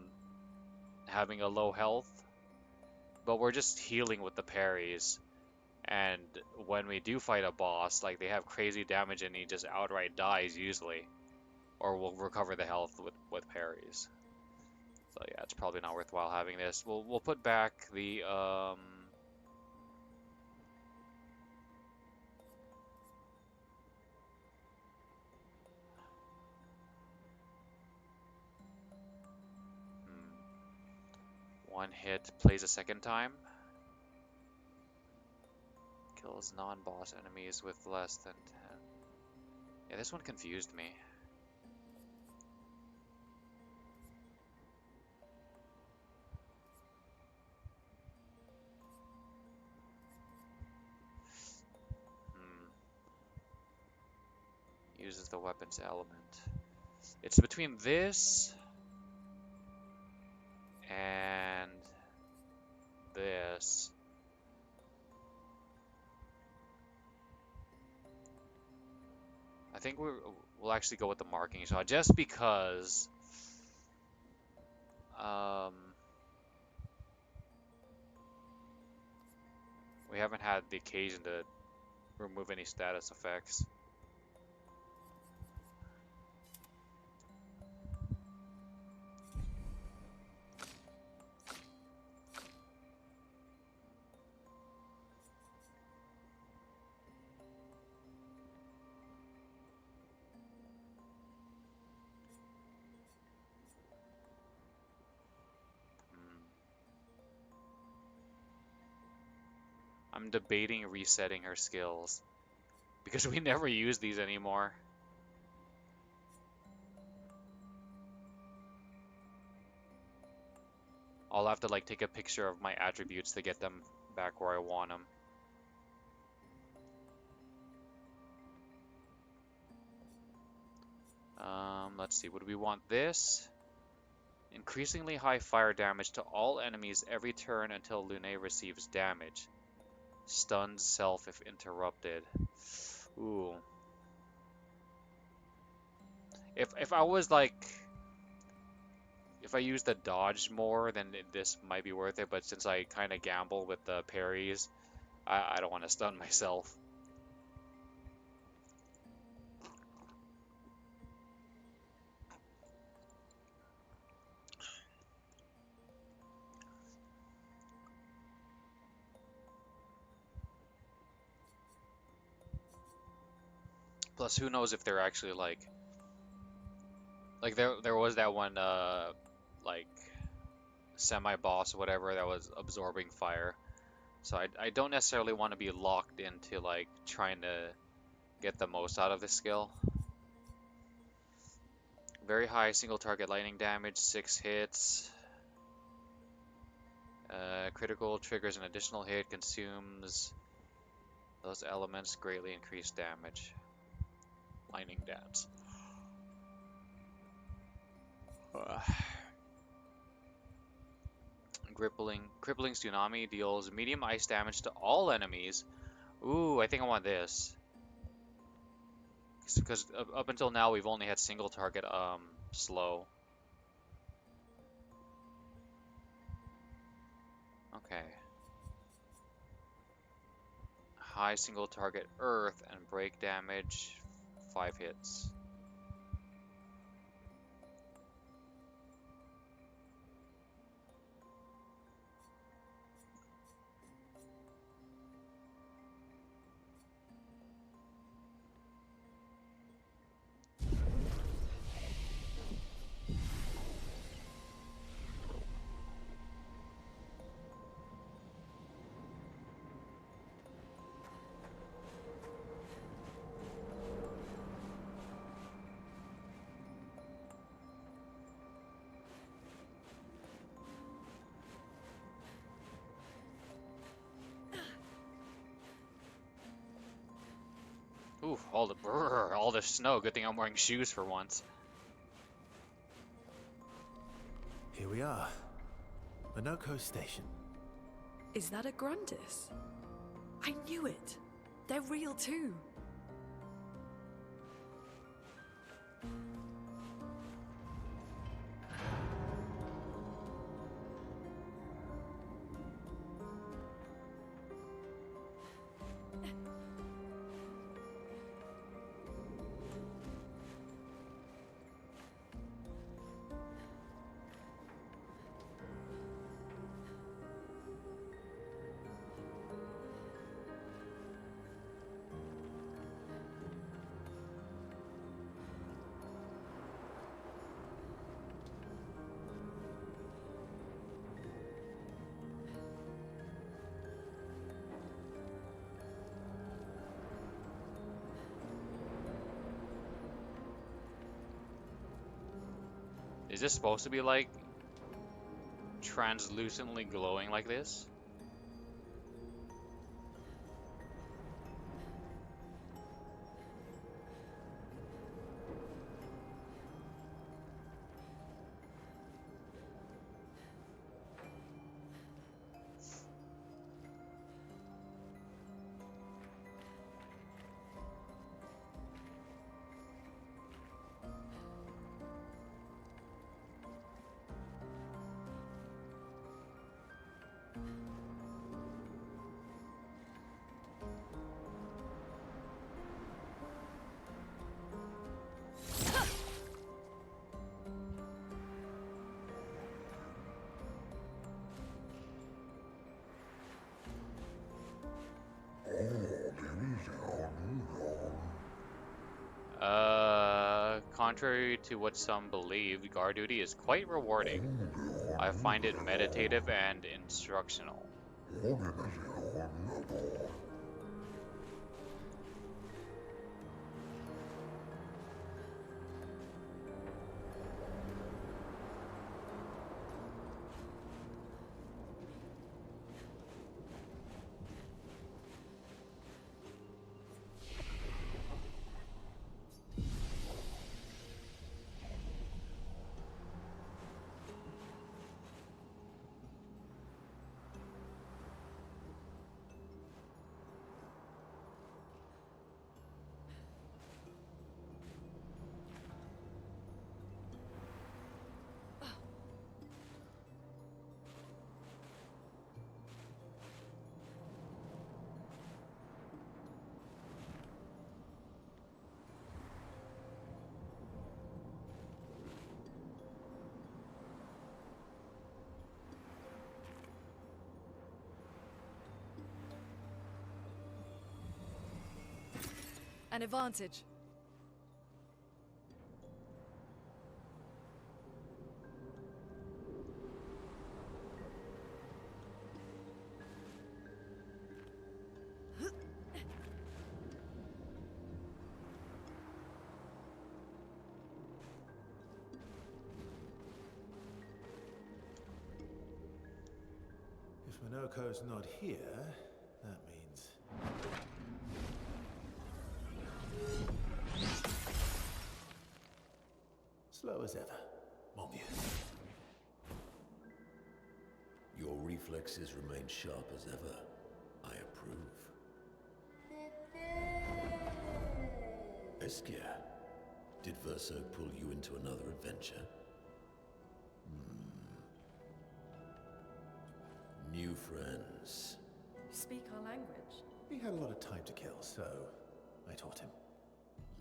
having a low health. But we're just healing with the parries. And when we do fight a boss, like they have crazy damage and he just outright dies usually. Or we'll recover the health with parries. So yeah, it's probably not worthwhile having this. We'll put back the one hit plays a second time. Kills non-boss enemies with less than 10. Yeah, this one confused me. Uses the weapons element. It's between this and this. I think we'll actually go with the marking shot just because we haven't had the occasion to remove any status effects. I'm debating resetting her skills because we never use these anymore. I'll have to like take a picture of my attributes to get them back where I want them. Let's see, would we want this? Increasingly high fire damage to all enemies every turn until Lune receives damage. Stuns self if interrupted. Ooh. If I was like, if I used the dodge more, then this might be worth it. But since I kind of gamble with the parries, I don't want to stun myself. Plus, who knows if they're actually like there was that one like semi-boss or whatever that was absorbing fire. So I don't necessarily want to be locked into like trying to get the most out of this skill. Very high single target lightning damage, 6 hits. Critical triggers an additional hit, consumes those elements, greatly increased damage. Lightning dance. Crippling Tsunami deals medium ice damage to all enemies. Ooh, I think I want this. Because up until now we've only had single target slow. Okay. High single target earth and break damage, 5 hits. Ooh, all the snow. Good thing I'm wearing shoes for once. Here we are. Minoko Station. Is that a Gruntus? I knew it. They're real too. Is this supposed to be like translucently glowing like this? Contrary to what some believe, guard duty is quite rewarding. I find it meditative and instructional. An advantage. If Minoko's not here, that means... slow as ever, mon vieux. Your reflexes remain sharp as ever. I approve. Esquire, did Verso pull you into another adventure? New friends. Speak our language. He had a lot of time to kill, so I taught him.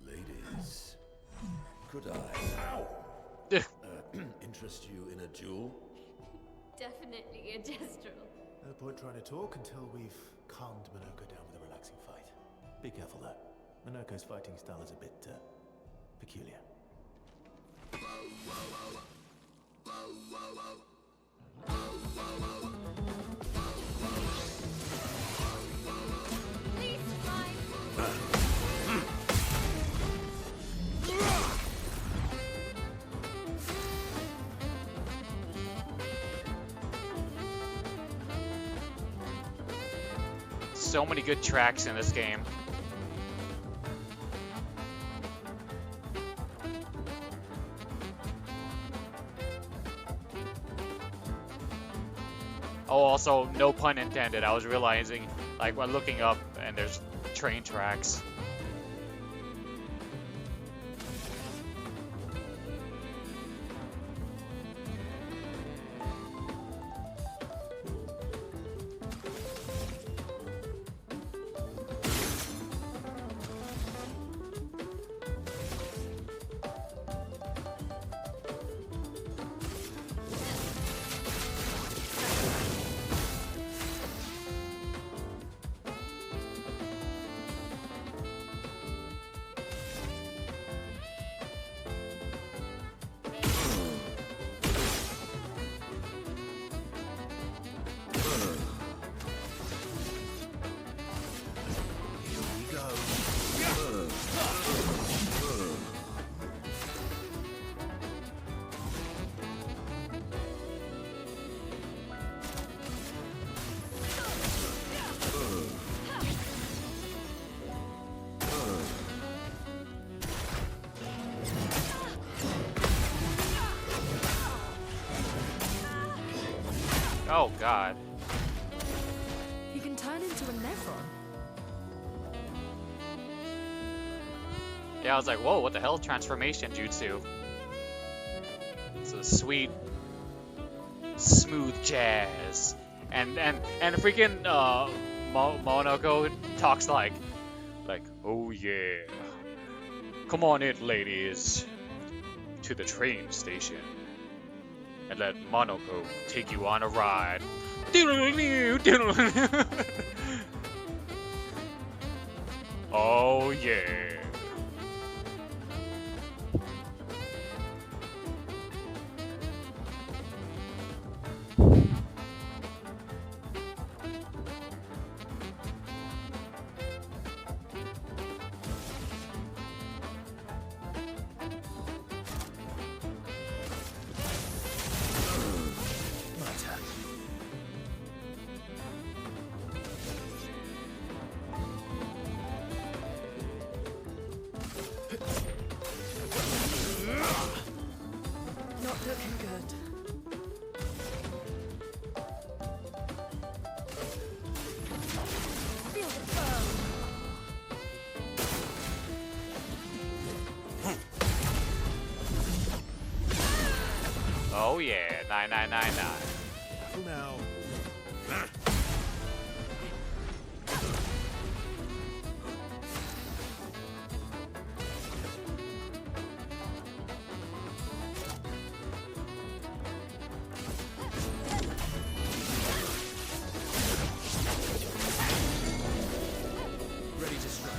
Ladies, could I interest you in a duel? Definitely a gestural. No point trying to talk until we've calmed Minoko down with a relaxing fight. Be careful though. Minoko's fighting style is a bit, peculiar. Please, fine. So many good tracks in this game. Oh, also, no pun intended. I was realizing, like, when looking up, and there's train tracks. Oh god. He can turn into a Nevron. Yeah, I was like, whoa, what the hell? Transformation jutsu. It's a sweet, smooth jazz. And freaking Monoko talks like, oh yeah. Come on in, ladies, to the train station. And let Monoko take you on a ride. Oh yeah. Not looking good. Feel the burn. Oh yeah, 9999. Careful now. Ready to strike.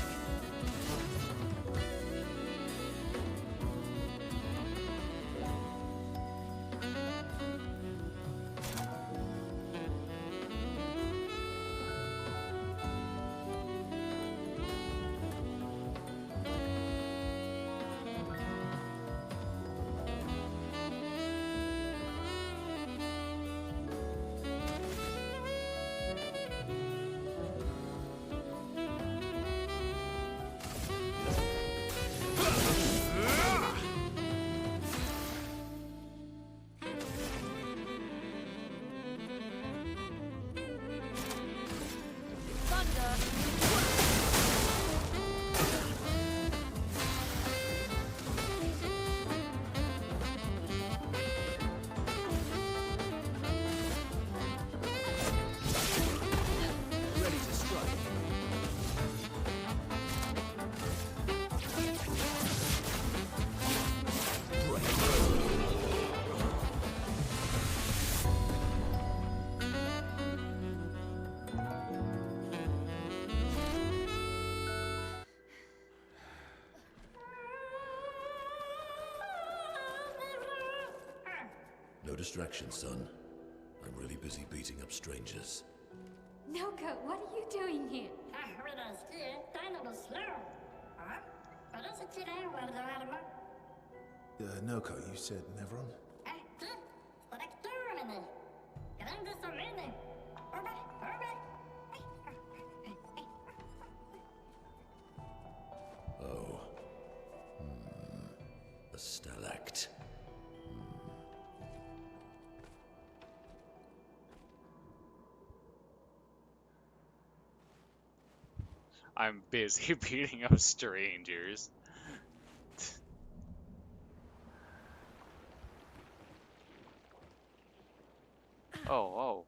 Ready to strike. No distraction, son. I'm really busy beating up strangers. Noko, what are you doing here? Noko, you said Nevron? Oh. A stalact. I'm busy beating up strangers. Oh, oh.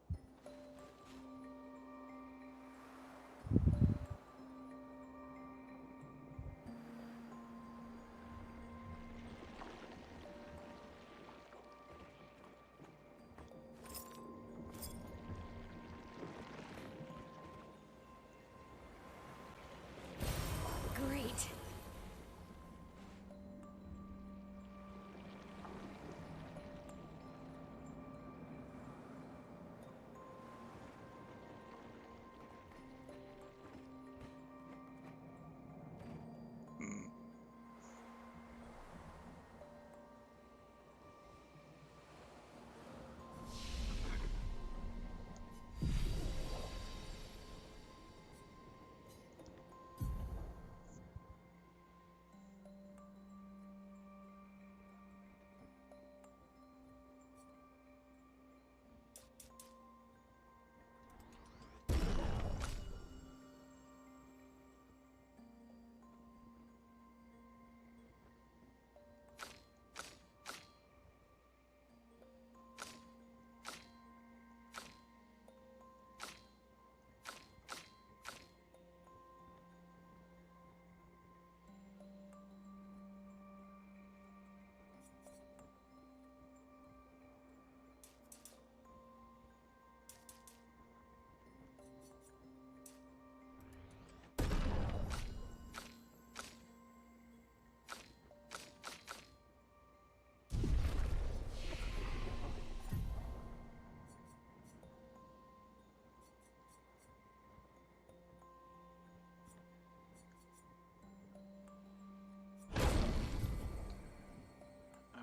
Great. Hmm.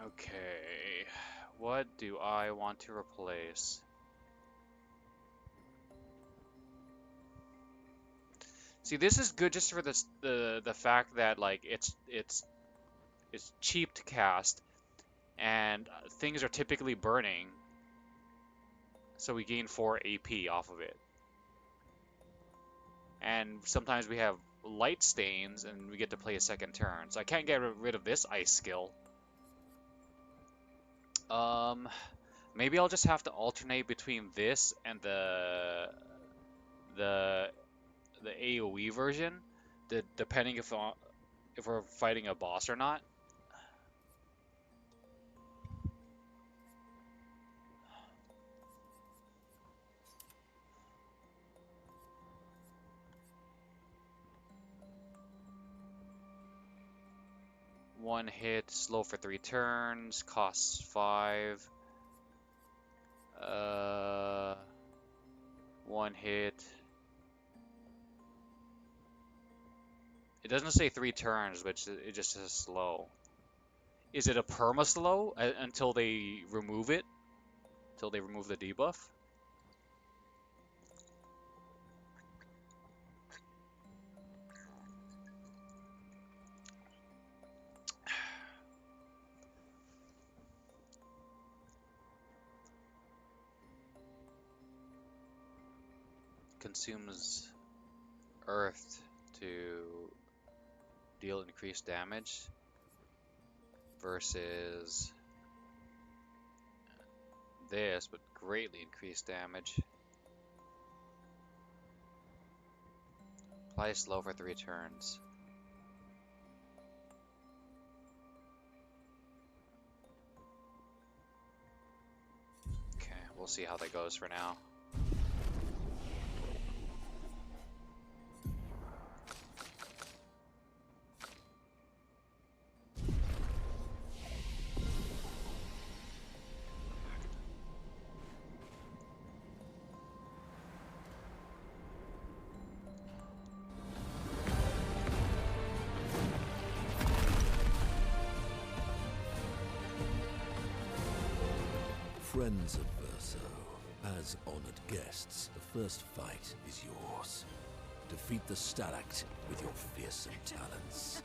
Okay, what do I want to replace? See, this is good just for the fact that like it's cheap to cast and things are typically burning, so we gain 4 AP off of it. And sometimes we have light stains and we get to play a second turn. So I can't get rid of this ice skill. Um, maybe I'll just have to alternate between this and the the AoE version, depending if we're fighting a boss or not. One hit, slow for 3 turns, costs 5. Uh, One hit. It doesn't say 3 turns, but it just says slow. Is it a perma slow until they remove it? Until they remove the debuff? Consumes earth to deal increased damage versus this, but greatly increased damage. Apply slow for 3 turns. Okay, we'll see how that goes for now. Friends of Verso, as honored guests, the first fight is yours. Defeat the Stalact with your fearsome talents.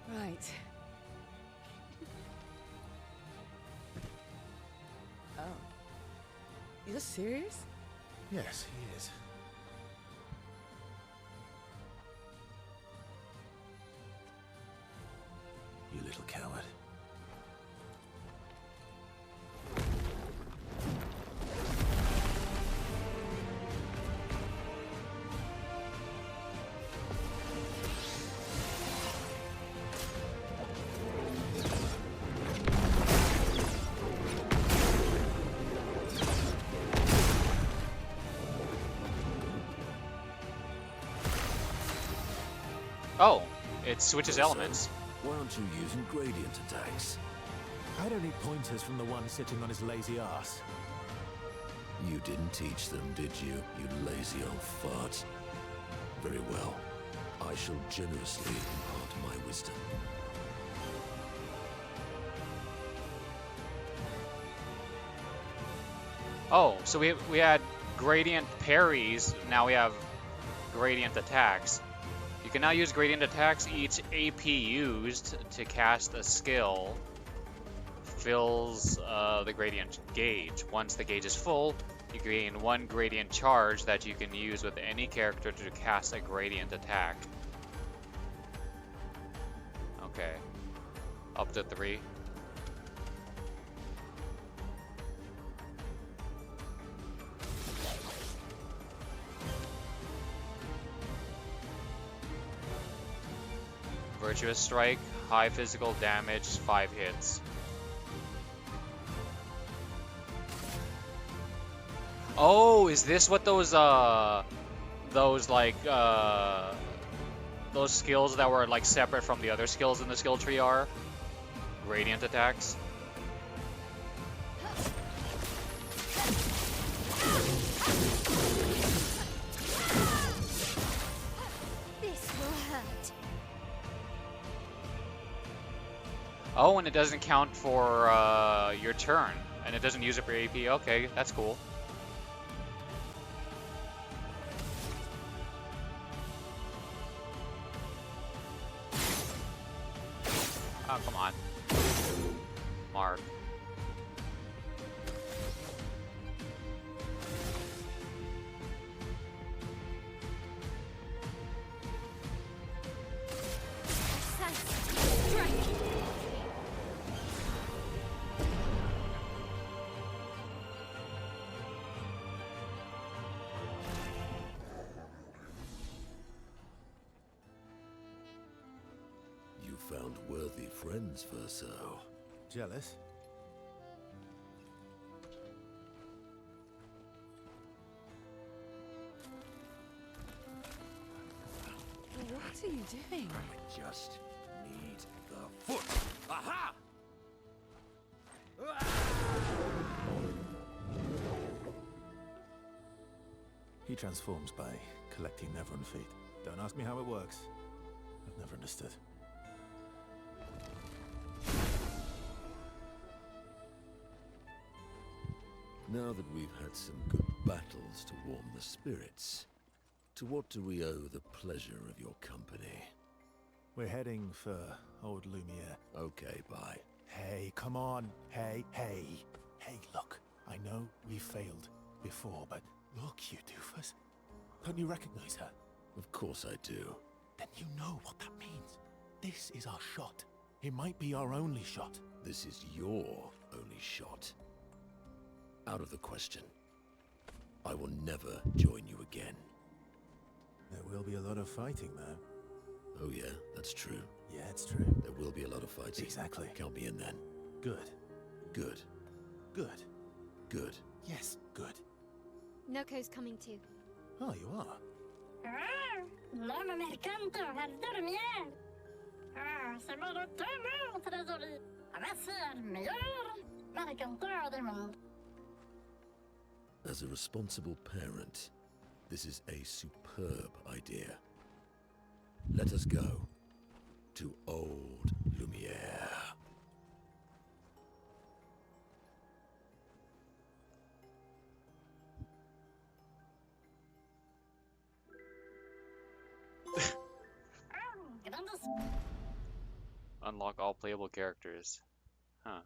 Right. Oh. You're serious? Yes, he is. little coward. Oh, it switches So, elements. why aren't you using gradient attacks? I don't need pointers from the one sitting on his lazy ass. You didn't teach them, did you, you lazy old fart? Very well. I shall generously impart my wisdom. Oh, so we had gradient parries, now we have gradient attacks. You can now use gradient attacks. Each AP used to cast a skill fills the gradient gauge. Once the gauge is full, you gain 1 gradient charge that you can use with any character to cast a gradient attack. Okay. Up to 3. Virtuous Strike, high physical damage, 5 hits. Oh, is this what those those skills that were like separate from the other skills in the skill tree are? Gradient attacks? This will hurt. Oh, and it doesn't count for your turn, and it doesn't use it for AP. Okay, that's cool. Oh, come on. Mark. Strike. You found worthy friends, Verso. Jealous? What are you doing? I just need the foot. Aha! He transforms by collecting Neveron feet. Don't ask me how it works. I've never understood. Now that we've had some good battles to warm the spirits, to what do we owe the pleasure of your company? We're heading for old Lumiere. Okay, bye. Hey, come on. Hey, hey. Hey, look. I know we failed before, but look, you doofus. Don't you recognize her? Of course I do. Then you know what that means. This is our shot. It might be our only shot. This is your only shot. Out of the question. I will never join you again. There will be a lot of fighting, though. Oh yeah, that's true. Yeah, it's true. There will be a lot of fighting. Exactly. Count me in then. Good. Good. Good. Good. Yes, good. Noko's coming too. Oh, you are? L'homme mercanto al dormir. C'est mon tellement très joli. Voici le meilleur mercanteur du monde. As a responsible parent, this is a superb idea. Let us go to old Lumiere. Unlock all playable characters. Huh.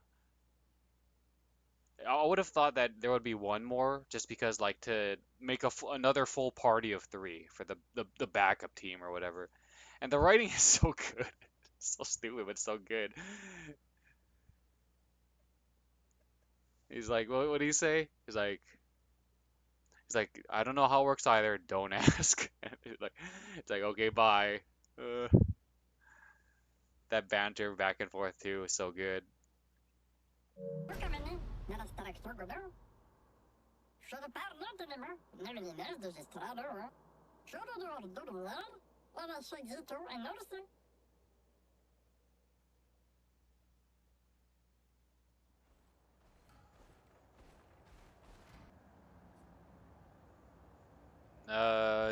I would have thought that there would be one more, just because, like, to make another full party of 3 for the backup team or whatever. And the writing is so good. So stupid, but so good. He's like, what do you say? He's like, I don't know how it works either. Don't ask. It's like, okay, bye. Uh, that banter back and forth too is so good. Kamieni, nadat strax goddo. Kör parla nevines de estrado. Kör du dormir, eller seguito en orse.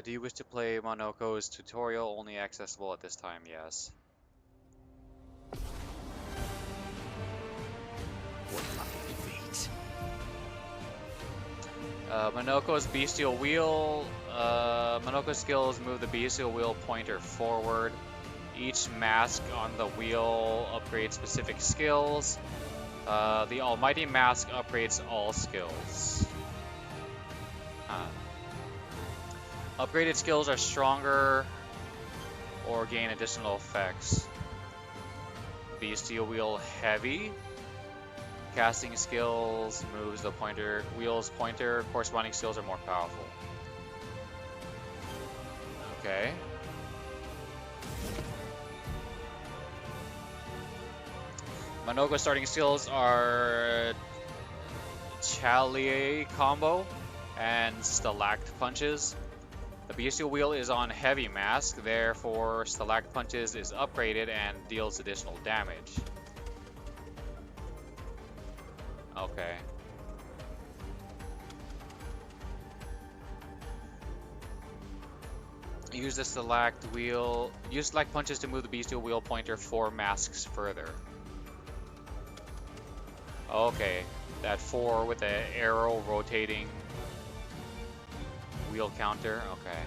Do you wish to play Monoko's tutorial? Only accessible at this time, yes. What lucky defeat. Monoko's Bestial Wheel. Monoko's skills move the Bestial Wheel pointer forward. Each mask on the wheel upgrades specific skills. The Almighty Mask upgrades all skills. Huh. Upgraded skills are stronger or gain additional effects. Bestial Wheel Heavy. Casting skills moves the wheel's pointer. Corresponding skills are more powerful. Okay. Monoko's starting skills are Chalier combo and Stalact punches. The Bestial Wheel is on Heavy Mask, therefore Stalact punches is upgraded and deals additional damage. Okay. Use the Use Stalact punches to move the Bestial Wheel pointer 4 masks further. Okay, that 4 with the arrow rotating wheel counter. Okay.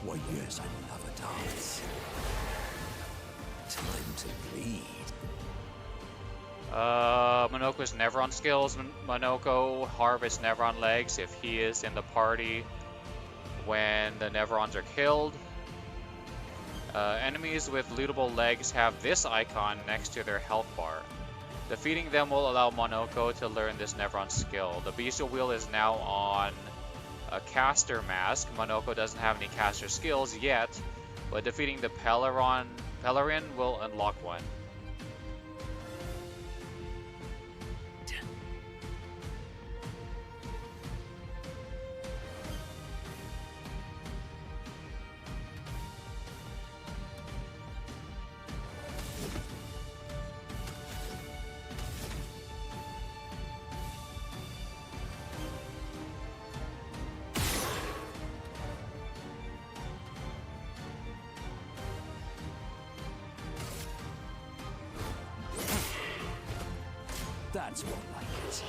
Why, yes, I love a dance. Time to bleed. Monoko's Nevron skills. Monoko harvests Nevron legs if he is in the party when the Nevrons are killed. Enemies with lootable legs have this icon next to their health bar. Defeating them will allow Monoko to learn this Nevron skill. The Bestial Wheel is now on a caster mask. Monoko doesn't have any caster skills yet, but defeating the Pelerin will unlock one. That's more like it.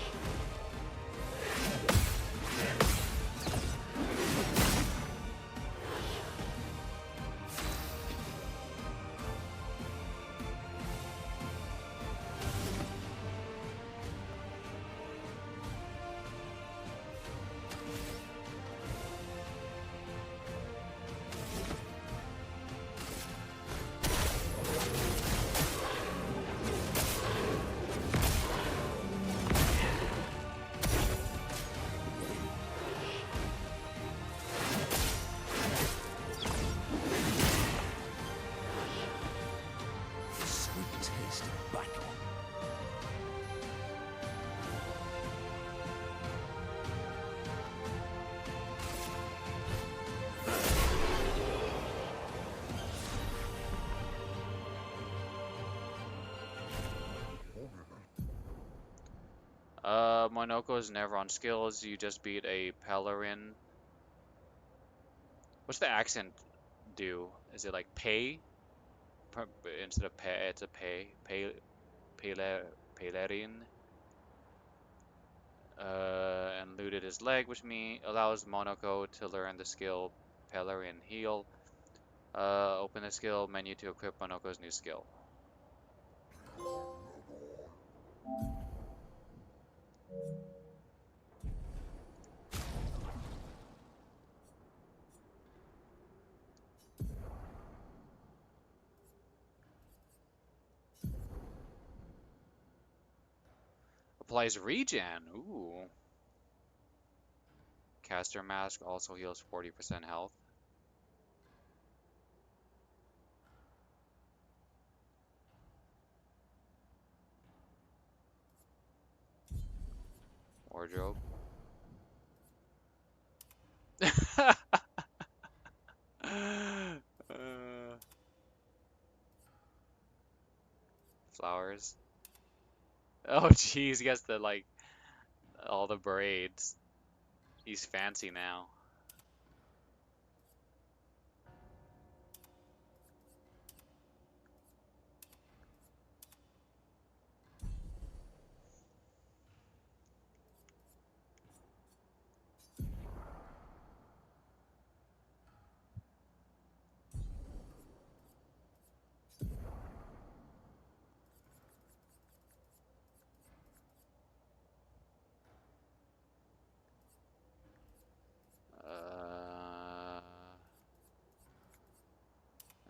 Monoko's Nevron skills, you just beat a Pelerin. What's the accent do? Is it like pay? Instead of pay, it's a pay. Pelerin. And looted his leg, which allows Monoko to learn the skill Pelerin Heal. Open the skill menu to equip Monoko's new skill. Applies regen. Ooh. Caster Mask also heals 40% health. Wardrobe. Flowers. Oh jeez, he gets the like all the braids. He's fancy now.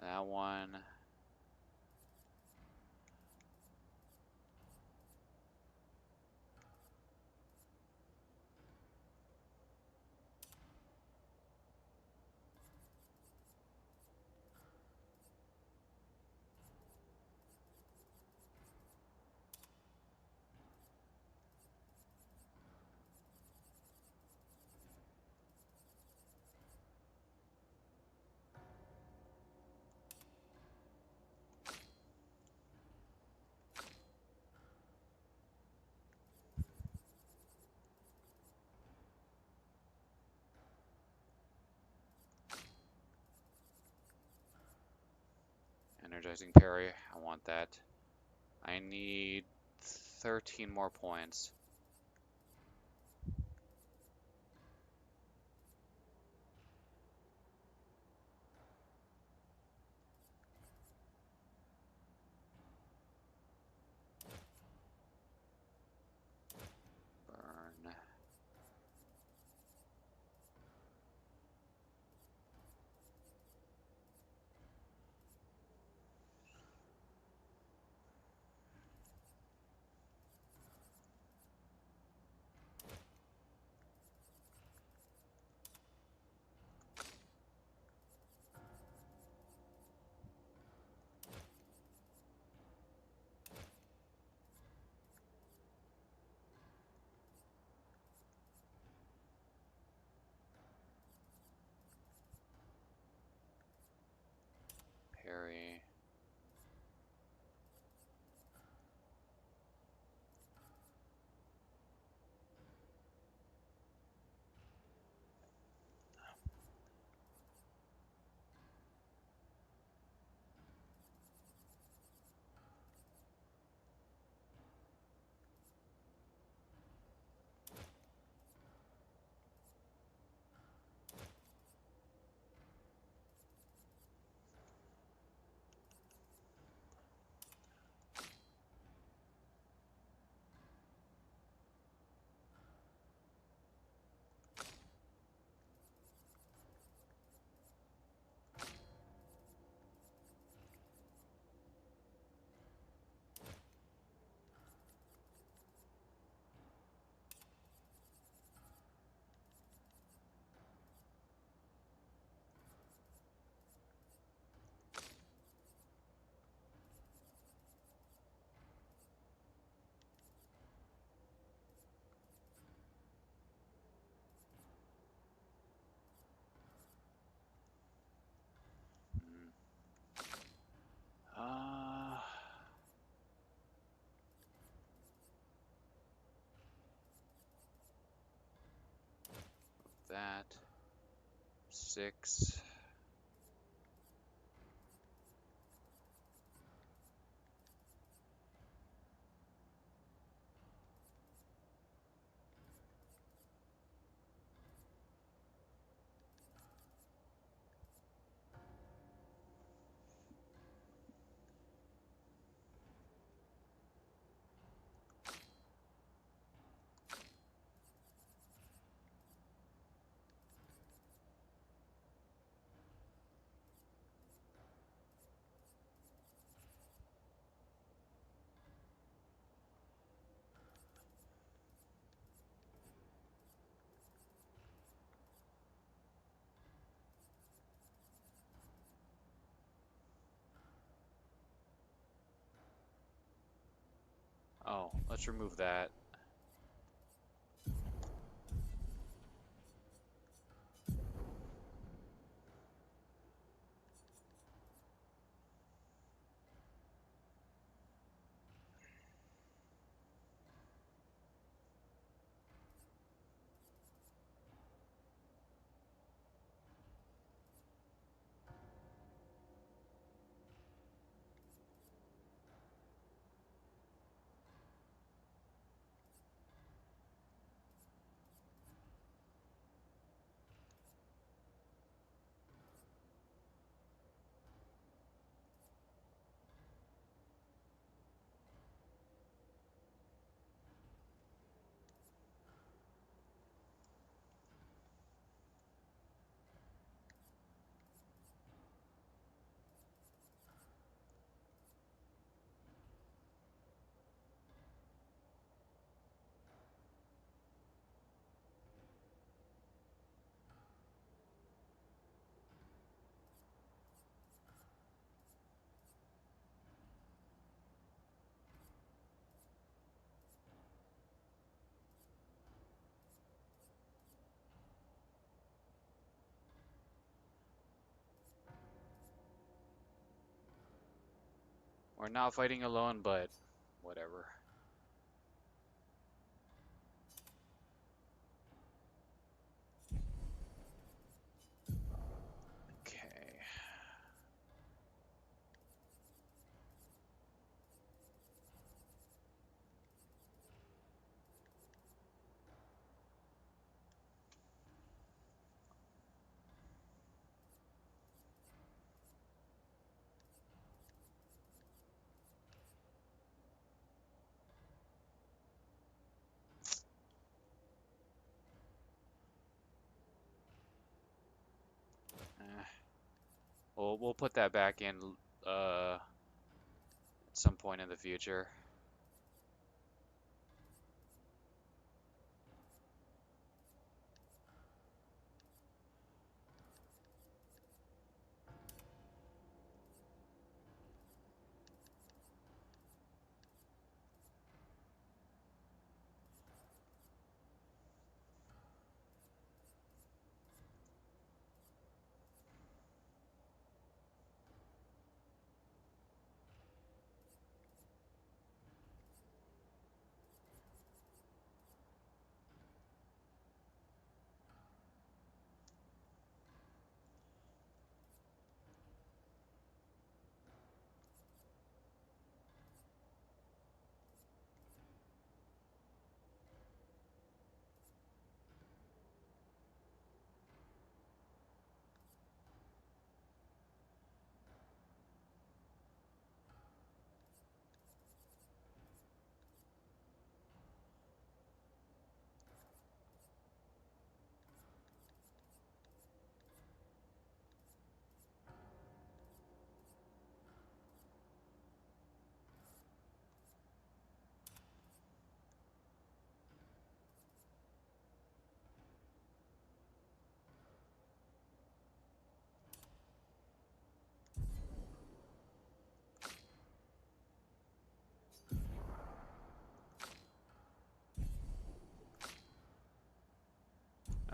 That one. Energizing parry. I want that. I need 13 more points. Burn. Parry. Uh, that. 6. Oh, let's remove that. We're not fighting alone, but whatever. Okay. Eh, we'll put that back in at some point in the future.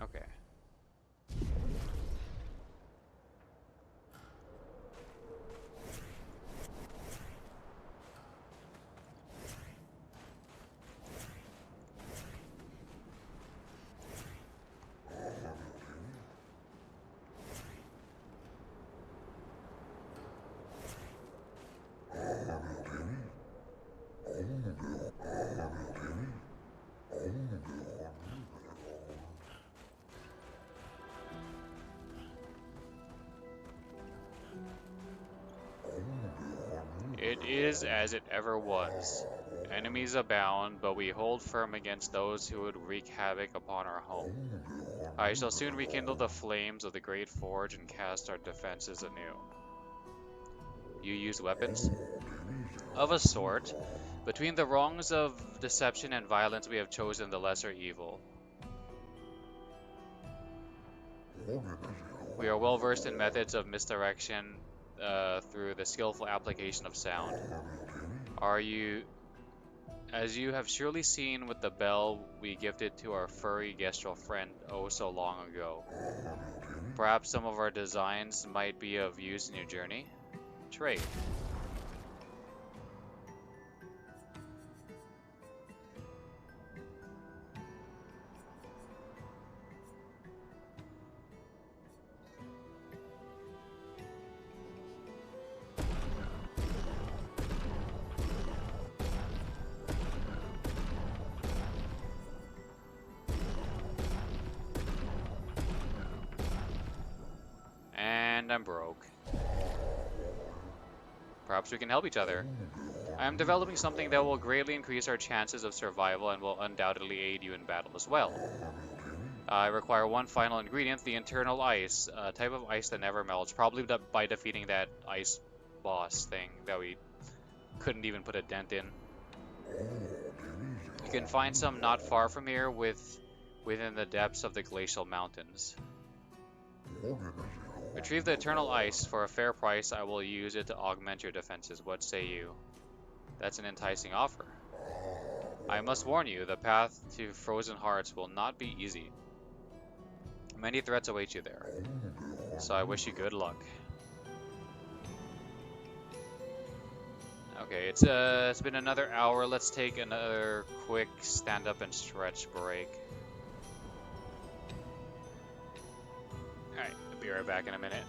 Okay. It is as it ever was. Enemies abound, but we hold firm against those who would wreak havoc upon our home. I shall soon rekindle the flames of the great forge and cast our defenses anew. You use weapons? Of a sort. Between the wrongs of deception and violence, we have chosen the lesser evil. We are well versed in methods of misdirection through the skillful application of sound. Are you As you have surely seen with the bell we gifted to our furry gestural friend oh so long ago. Perhaps some of our designs might be of use in your journey? Trade. And I'm broke. Perhaps we can help each other. I am developing something that will greatly increase our chances of survival and will undoubtedly aid you in battle as well. I require one final ingredient, the internal ice, a type of ice that never melts, probably by defeating that ice boss thing that we couldn't even put a dent in. You can find some not far from here within the depths of the glacial mountains. Retrieve the eternal ice. For a fair price, I will use it to augment your defenses. What say you? That's an enticing offer. I must warn you, the path to Frozen Hearts will not be easy. Many threats await you there, so I wish you good luck. Okay, it's been another hour. Let's take another quick stand up and stretch break. Alright, I'll be right back in a minute.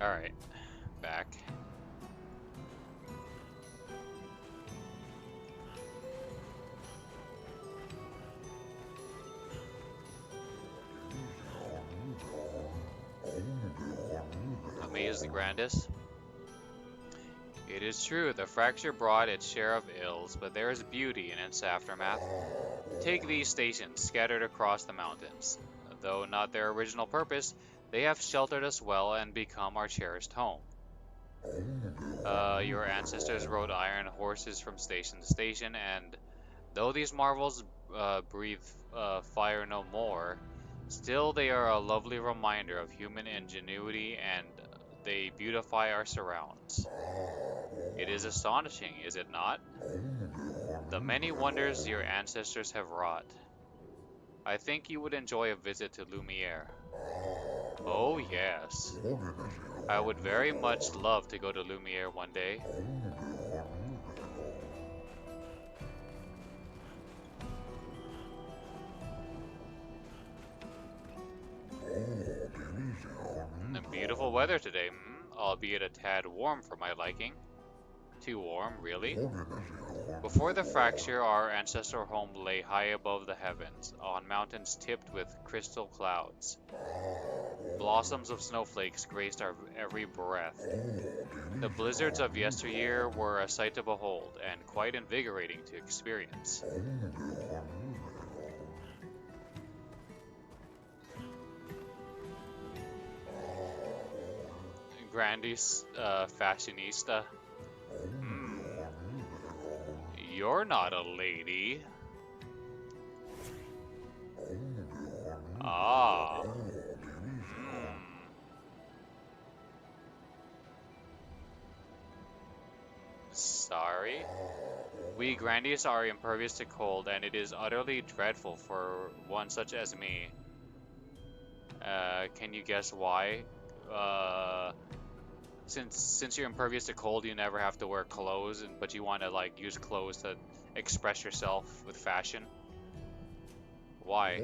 Alright, back. Me is the grandest. It is true, the fracture brought its share of ills, but there is beauty in its aftermath. Take these stations, scattered across the mountains. Though not their original purpose, they have sheltered us well and become our cherished home. Your ancestors rode iron horses from station to station, and though these marvels breathe fire no more, still they are a lovely reminder of human ingenuity, and they beautify our surrounds. It is astonishing, is it not? The many wonders your ancestors have wrought. I think you would enjoy a visit to Lumiere. Oh yes. I would very much love to go to Lumiere one day. And beautiful weather today, albeit a tad warm for my liking. Too warm, really? Before the fracture, our ancestral home lay high above the heavens, on mountains tipped with crystal clouds. Blossoms of snowflakes graced our every breath. The blizzards of yesteryear were a sight to behold, and quite invigorating to experience. Grandis, fashionista. Hmm, you're not a lady. Ah. Hmm. Sorry? We Grandies are impervious to cold, and it is utterly dreadful for one such as me. Can you guess why? Uh, since you're impervious to cold, you never have to wear clothes, but you want to like use clothes to express yourself with fashion. Why?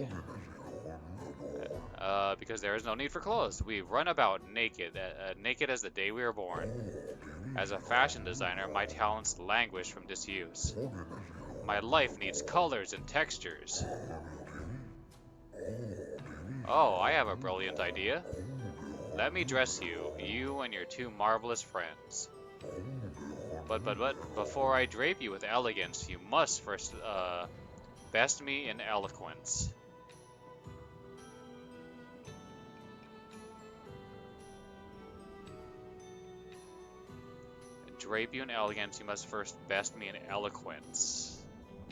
Because there is no need for clothes. We run about naked, naked as the day we were born. As a fashion designer, my talents languish from disuse. My life needs colors and textures. Oh, I have a brilliant idea. Let me dress you, you and your two marvelous friends. But, before I drape you with elegance, you must first, best me in eloquence. Drape you in elegance, you must first best me in eloquence.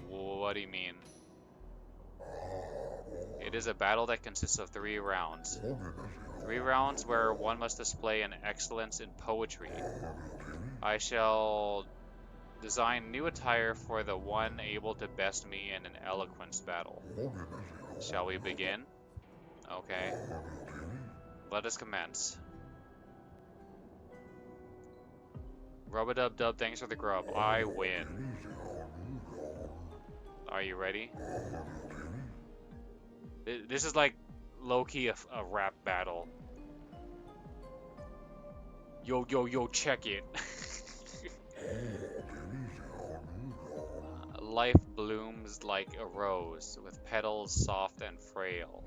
What do you mean? It is a battle that consists of 3 rounds. 3 rounds where one must display an excellence in poetry. I shall design new attire for the one able to best me in an eloquence battle. Shall we begin? Okay. Let us commence. Rub-a-dub-dub, thanks for the grub. I win. Are you ready? This is like low-key a rap battle. Yo, yo, yo, check it. Life blooms like a rose, with petals soft and frail.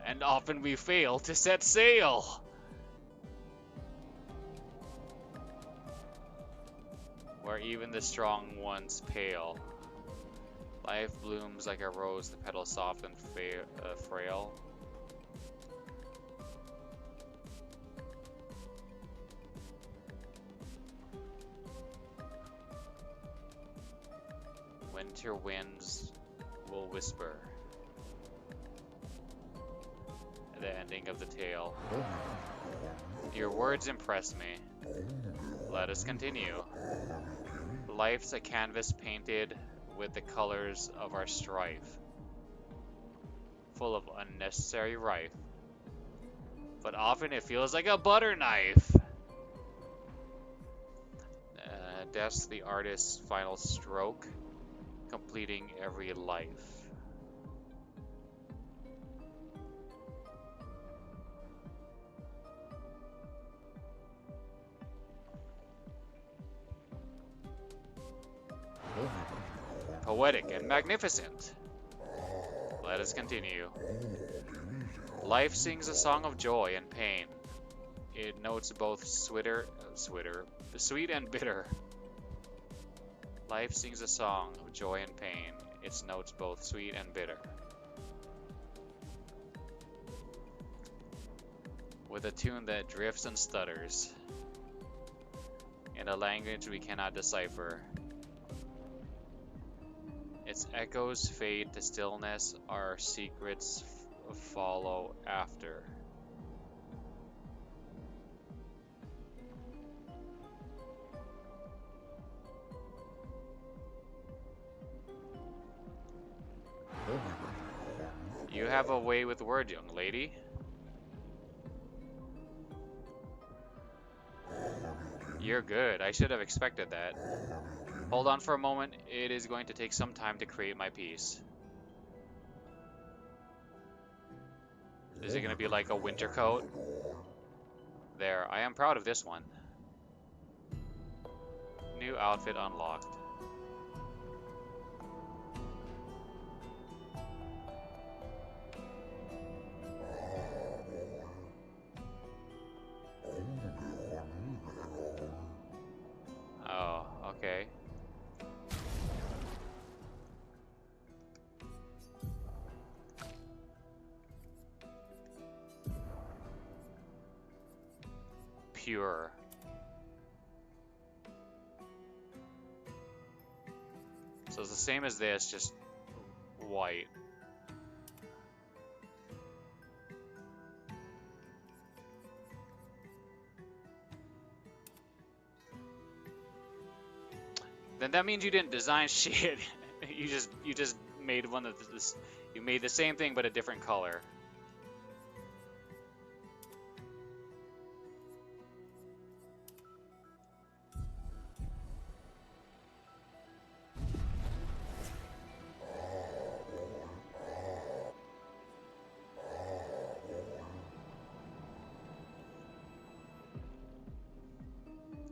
And often we fail to set sail. Where even the strong ones pale. Life blooms like a rose, the petals soft and frail. Winter winds will whisper. The ending of the tale. Your words impress me. Let us continue. Life's a canvas painted with the colors of our strife, full of unnecessary rife, but often it feels like a butter knife. Death's the artist's final stroke, completing every life. Poetic and magnificent. Let us continue. Life sings a song of joy and pain. It notes both sweet and bitter. Life sings a song of joy and pain. Its notes both sweet and bitter. With a tune that drifts and stutters, in a language we cannot decipher. Its echoes fade to stillness, our secrets follow after. You have a way with words, young lady. You're good. I should have expected that. Hold on for a moment. It is going to take some time to create my piece. Is it going to be like a winter coat? There. I am proud of this one. New outfit unlocked. Oh, okay. Pure. So it's the same as this, just white. Then that means you didn't design shit. you just made one of this. You made the same thing but a different color.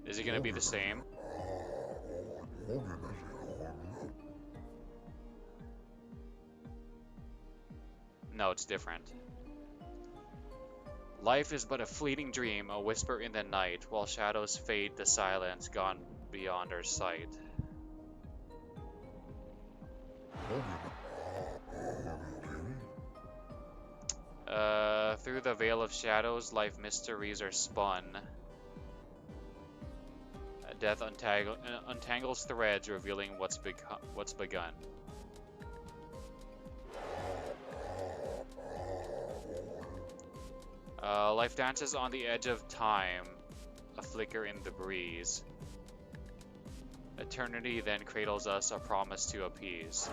Is it gonna be the same? No, it's different. Life is but a fleeting dream, a whisper in the night, while shadows fade to silence gone beyond our sight. Through the veil of shadows, life mysteries are spun. Death untangles threads, revealing what's begun. Life dances on the edge of time, a flicker in the breeze. Eternity then cradles us, a promise to appease.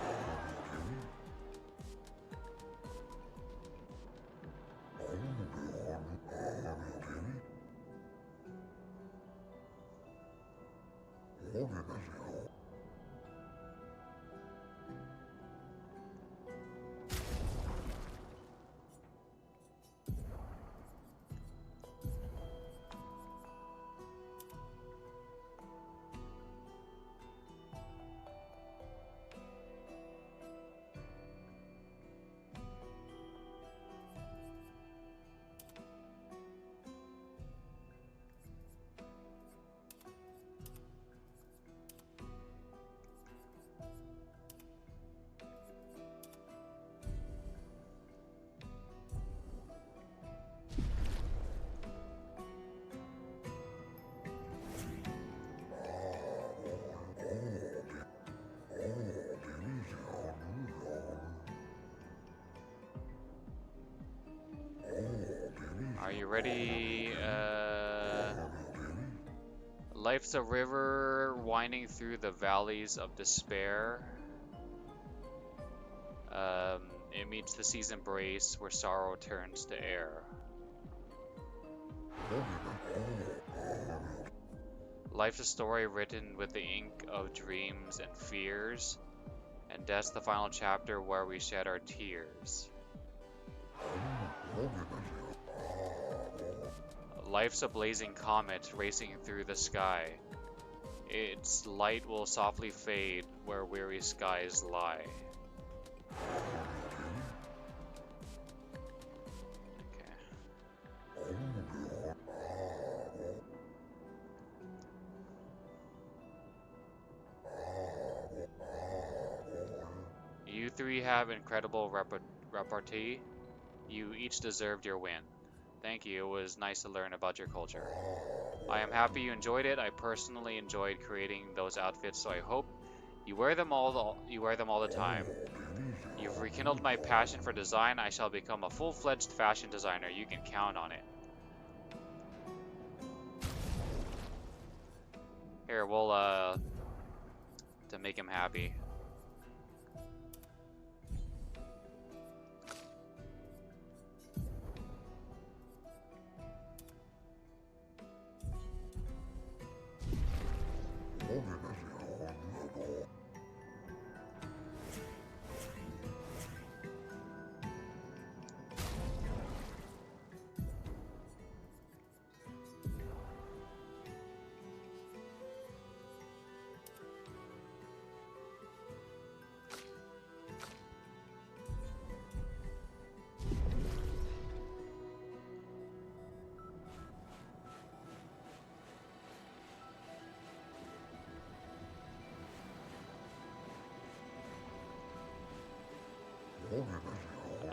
Are you ready? Life's a river winding through the valleys of despair. It meets the sea's embrace where sorrow turns to air. Life's a story written with the ink of dreams and fears, and death's the final chapter where we shed our tears. Life's a blazing comet racing through the sky. Its light will softly fade where weary skies lie. Okay. You three have incredible repartee. You each deserved your win. Thank you, it was nice to learn about your culture. I am happy you enjoyed it. I personally enjoyed creating those outfits, so I hope you wear them all the time. You've rekindled my passion for design. I shall become a full-fledged fashion designer. You can count on it. Here, we'll to make him happy.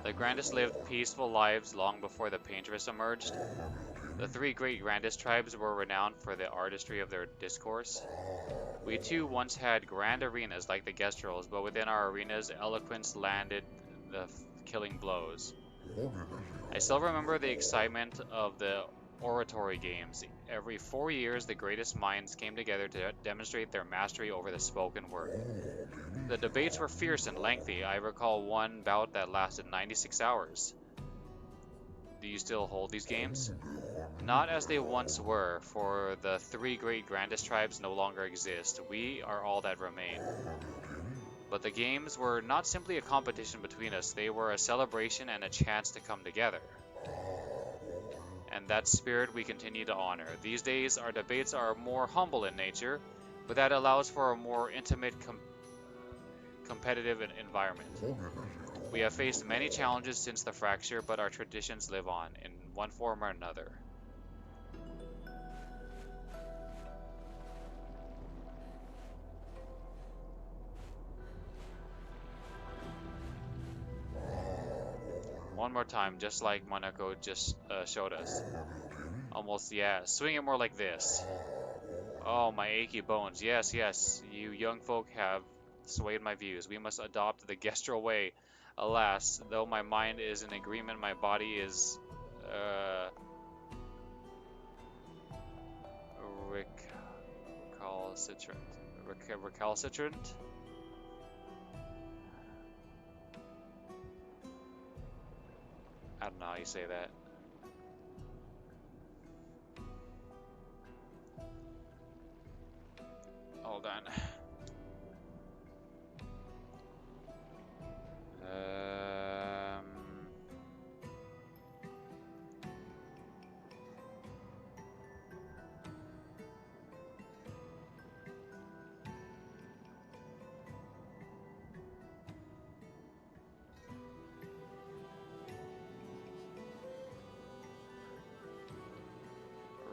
The grandest lived peaceful lives long before the painteress emerged. The three great grandest tribes were renowned for the artistry of their discourse. We too once had grand arenas like the Gestrels, but within our arenas, eloquence landed the killing blows. I still remember the excitement of the oratory games. Every 4 years, the greatest minds came together to demonstrate their mastery over the spoken word. The debates were fierce and lengthy. I recall one bout that lasted 96 hours. Do you still hold these games? Not as they once were, for the three great grandest tribes no longer exist. We are all that remain. But the games were not simply a competition between us, they were a celebration and a chance to come together. And that spirit we continue to honor. These days, our debates are more humble in nature, but that allows for a more intimate, competitive environment. We have faced many challenges since the fracture, but our traditions live on, in one form or another. One more time, just like Monaco just showed us. Almost, yeah. Swing it more like this. Oh, my achy bones. Yes, yes. You young folk have swayed my views. We must adopt the Gestral way. Alas, though my mind is in agreement, my body is recalcitrant. Recalcitrant? I don't know how you say that. Hold on.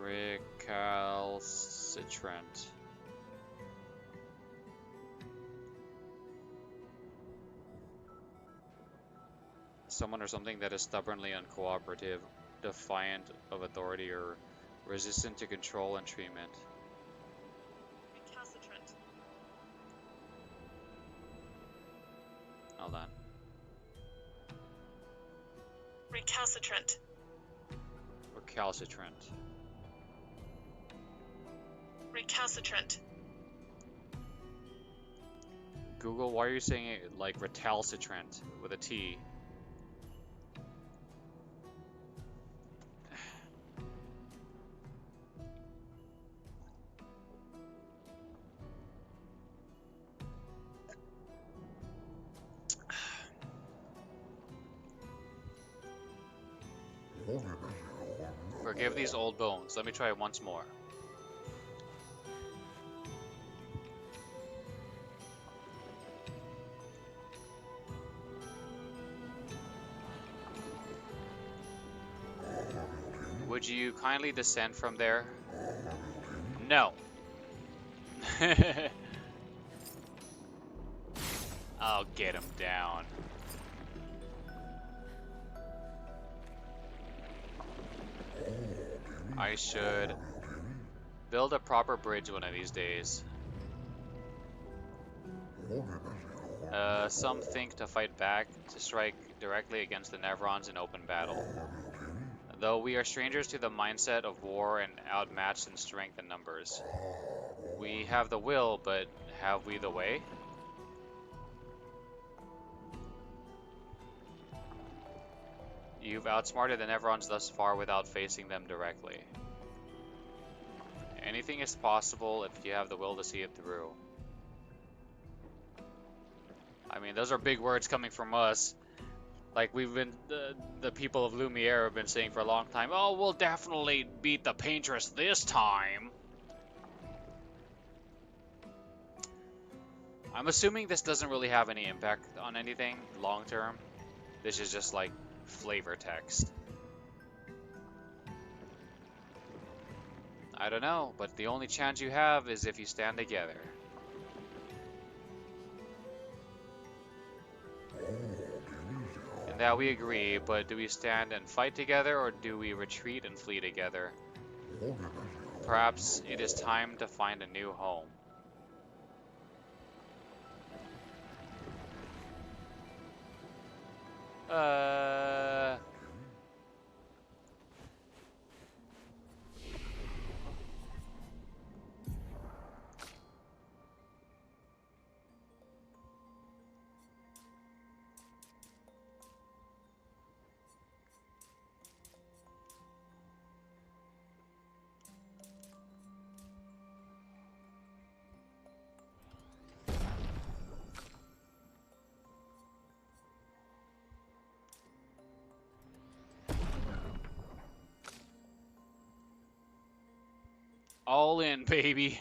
Recalcitrant. Someone or something that is stubbornly uncooperative, defiant of authority, or resistant to control and treatment. Recalcitrant. Hold on. Recalcitrant. Recalcitrant. Recalcitrant. Google, why are you saying it like recalcitrant with a T? Forgive these old bones. Let me try it once more. Would you kindly descend from there? No. I'll get him down. I should build a proper bridge one of these days. Some think to fight back, to strike directly against the Nevrons in open battle. Though we are strangers to the mindset of war and outmatched in strength and numbers. We have the will, but have we the way? You've outsmarted the Nevrons thus far without facing them directly. Anything is possible if you have the will to see it through. I mean, those are big words coming from us. Like we've been, the people of Lumiere have been saying for a long time, oh, we'll definitely beat the Paintress this time. I'm assuming this doesn't really have any impact on anything long term. This is just like flavor text. I don't know, but the only chance you have is if you stand together. Now we agree, but do we stand and fight together, or do we retreat and flee together? Perhaps it is time to find a new home. Uh... All in, baby.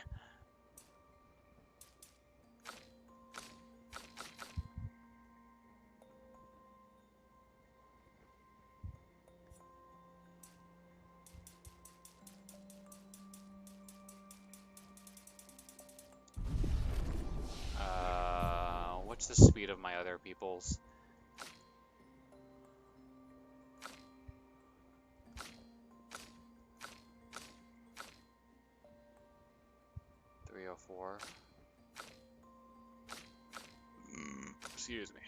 What's the speed of my other people's? .304. Excuse me.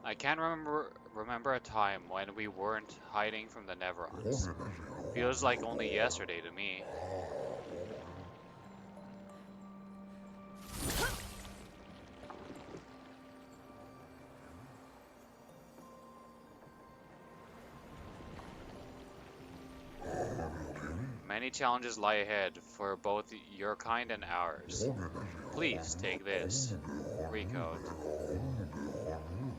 I can't remember a time when we weren't hiding from the Neverons. Feels like only yesterday to me. Many challenges lie ahead for both your kind and ours. Please take this. Recode.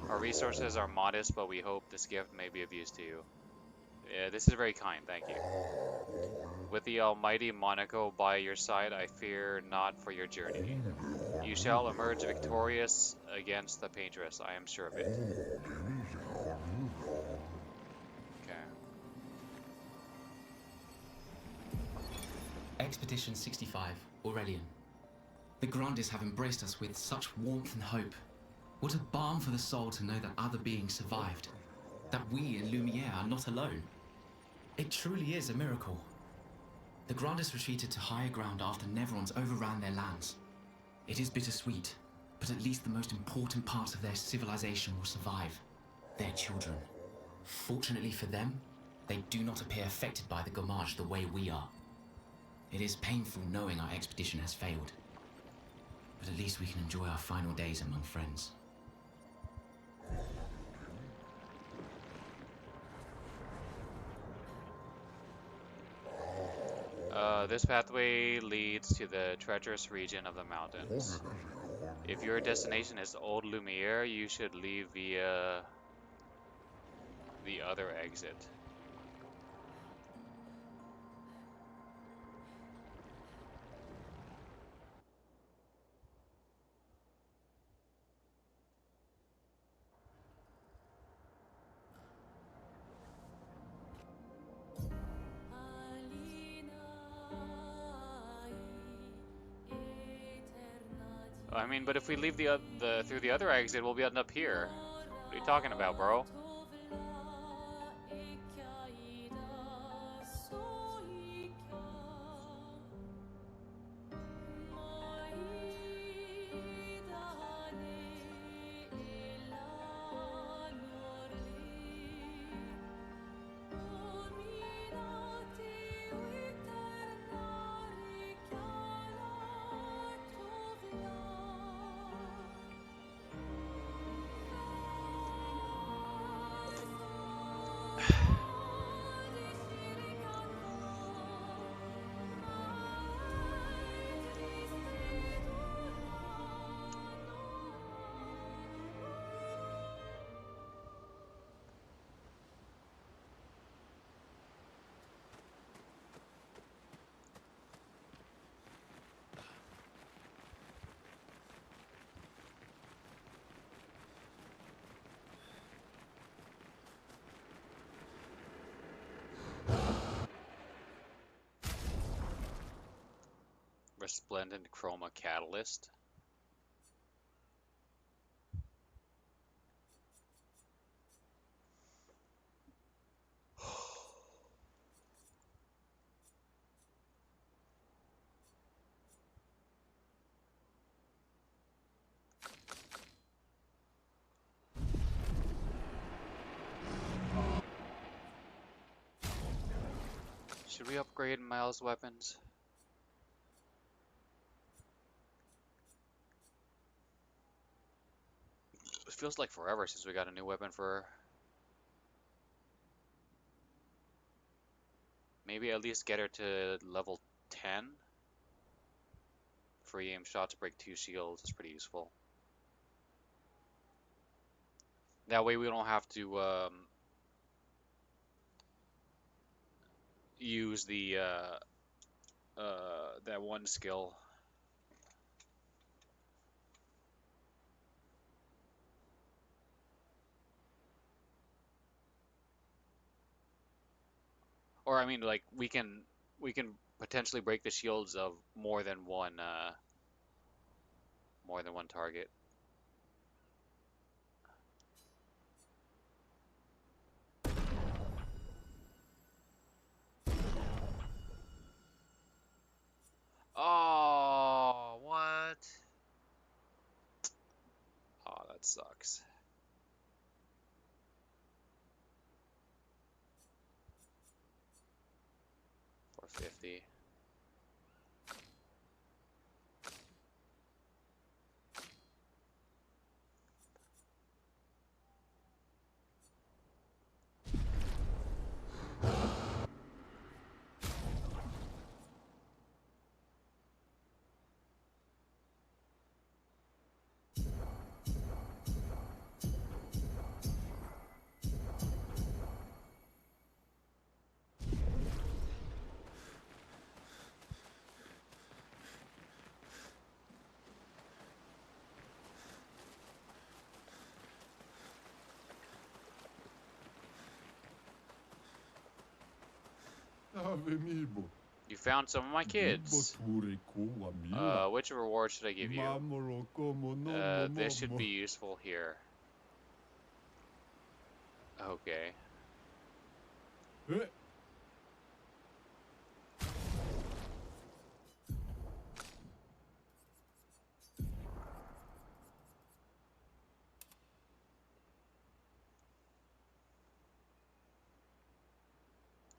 Our resources are modest, but we hope this gift may be of use to you. This is very kind, thank you. With the almighty Monaco by your side, I fear not for your journey. You shall emerge victorious against the Paintress, I am sure of it. Okay. Expedition 65, Aurelian. The Grandes have embraced us with such warmth and hope. What a balm for the soul to know that other beings survived. That we in Lumiere are not alone. It truly is a miracle. The Grandes retreated to higher ground after Neverons overran their lands. It is bittersweet, but at least the most important parts of their civilization will survive. Their children. Fortunately for them, they do not appear affected by the Gommage the way we are. It is painful knowing our expedition has failed. But at least we can enjoy our final days among friends. This pathway leads to the treacherous region of the mountains. If your destination is Old Lumiere, you should leave via the other exit. I mean, but if we leave the through the other exit, we'll be end up here. What are you talking about, bro? Resplendent Chroma Catalyst. Should we upgrade Miles' weapons? It feels like forever since we got a new weapon for her. Maybe at least get her to level 10. Free aim shots break 2 shields is pretty useful. That way we don't have to use the that one skill. Or I mean, like we can potentially break the shields of more than one target. Oh, what? Oh, that sucks. $450. You found some of my kids. Which reward should I give you? This should be useful here. Okay.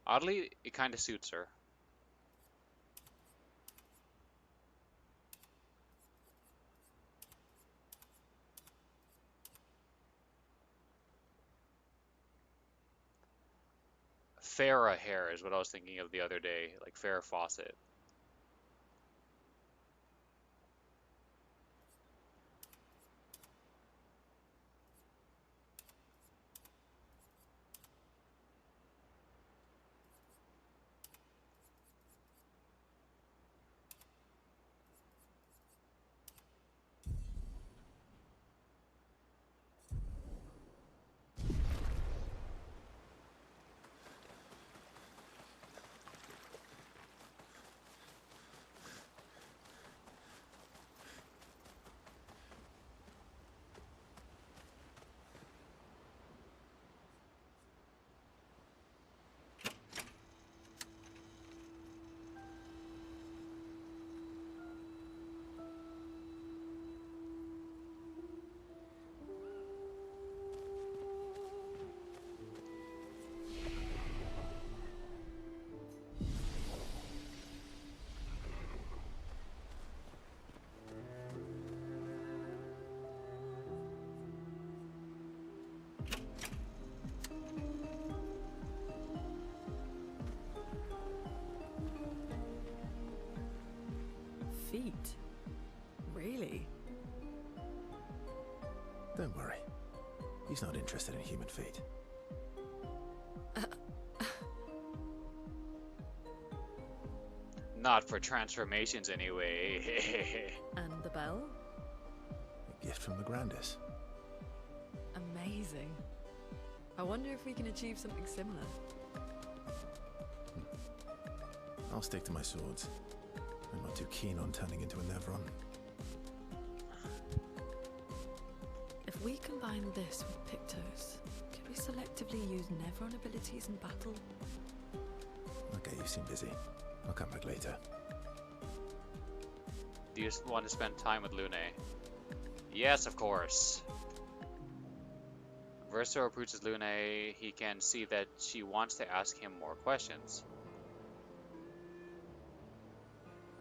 Oddly, it kind of suits her. Farrah hair is what I was thinking of the other day, like Farrah Fawcett. Feet? Really? Don't worry. He's not interested in human feet. Not for transformations anyway. And the bell? A gift from the Grandis. Amazing. I wonder if we can achieve something similar. I'll stick to my swords. I'm not too keen on turning into a Nevron. If we combine this with Pictos, could we selectively use Nevron abilities in battle? Okay, you seem busy. I'll come back later. Do you want to spend time with Lune? Yes, of course. Verso approaches Lune. He can see that she wants to ask him more questions.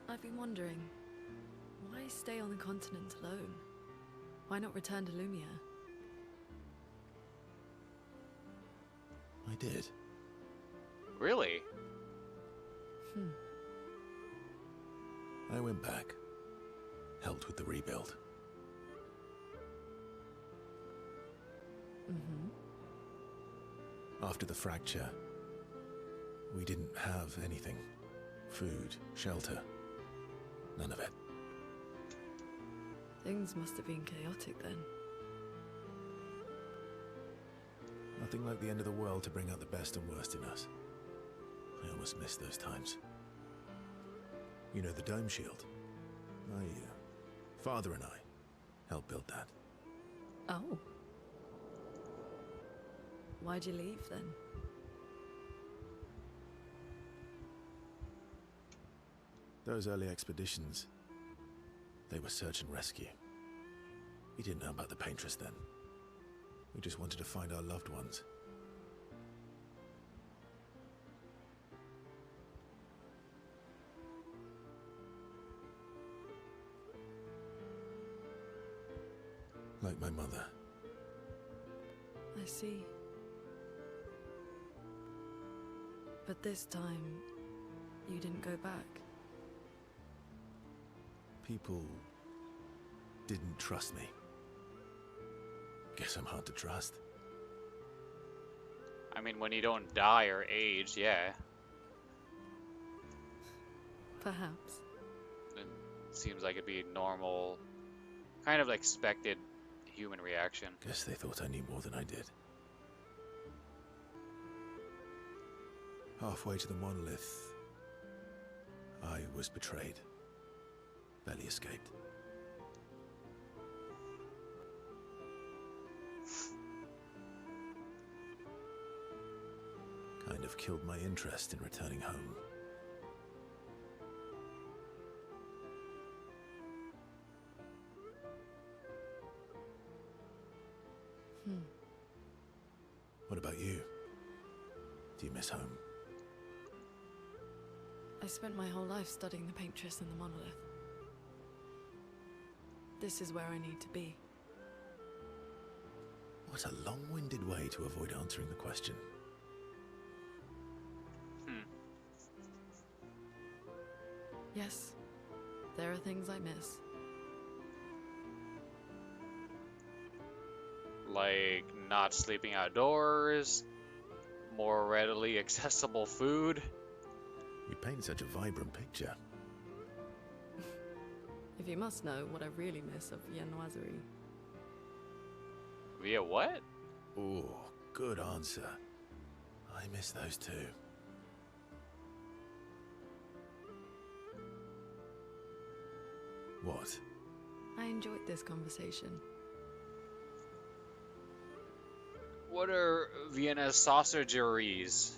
I've been wondering, why stay on the continent alone? Why not return to Lumia? I did. Really? I went back. Helped with the rebuild. After the fracture, we didn't have anything. Food, shelter, none of it. Things must have been chaotic then. Nothing like the end of the world to bring out the best and worst in us. I almost missed those times. You know the dome shield? Father and I helped build that. Oh. Why'd you leave then? Those early expeditions, they were search and rescue. We didn't know about the Paintress then. We just wanted to find our loved ones. Like my mother. I see. But this time, you didn't go back. People didn't trust me. Guess I'm hard to trust. I mean, when you don't die or age, yeah. Perhaps. It seems like it'd be normal, kind of expected human reaction. Guess they thought I knew more than I did. Halfway to the monolith, I was betrayed. Barely escaped. Kind of killed my interest in returning home. What about you? Do you miss home? I spent my whole life studying the Paintress and the monolith. This is where I need to be. What a long-winded way to avoid answering the question. Yes, there are things I miss. Like not sleeping outdoors, more readily accessible food. You paint such a vibrant picture. If you must know what I really miss of viennoiserie. Via what? Oh, good answer. I miss those too. What? I enjoyed this conversation. What are Vienna sausageries?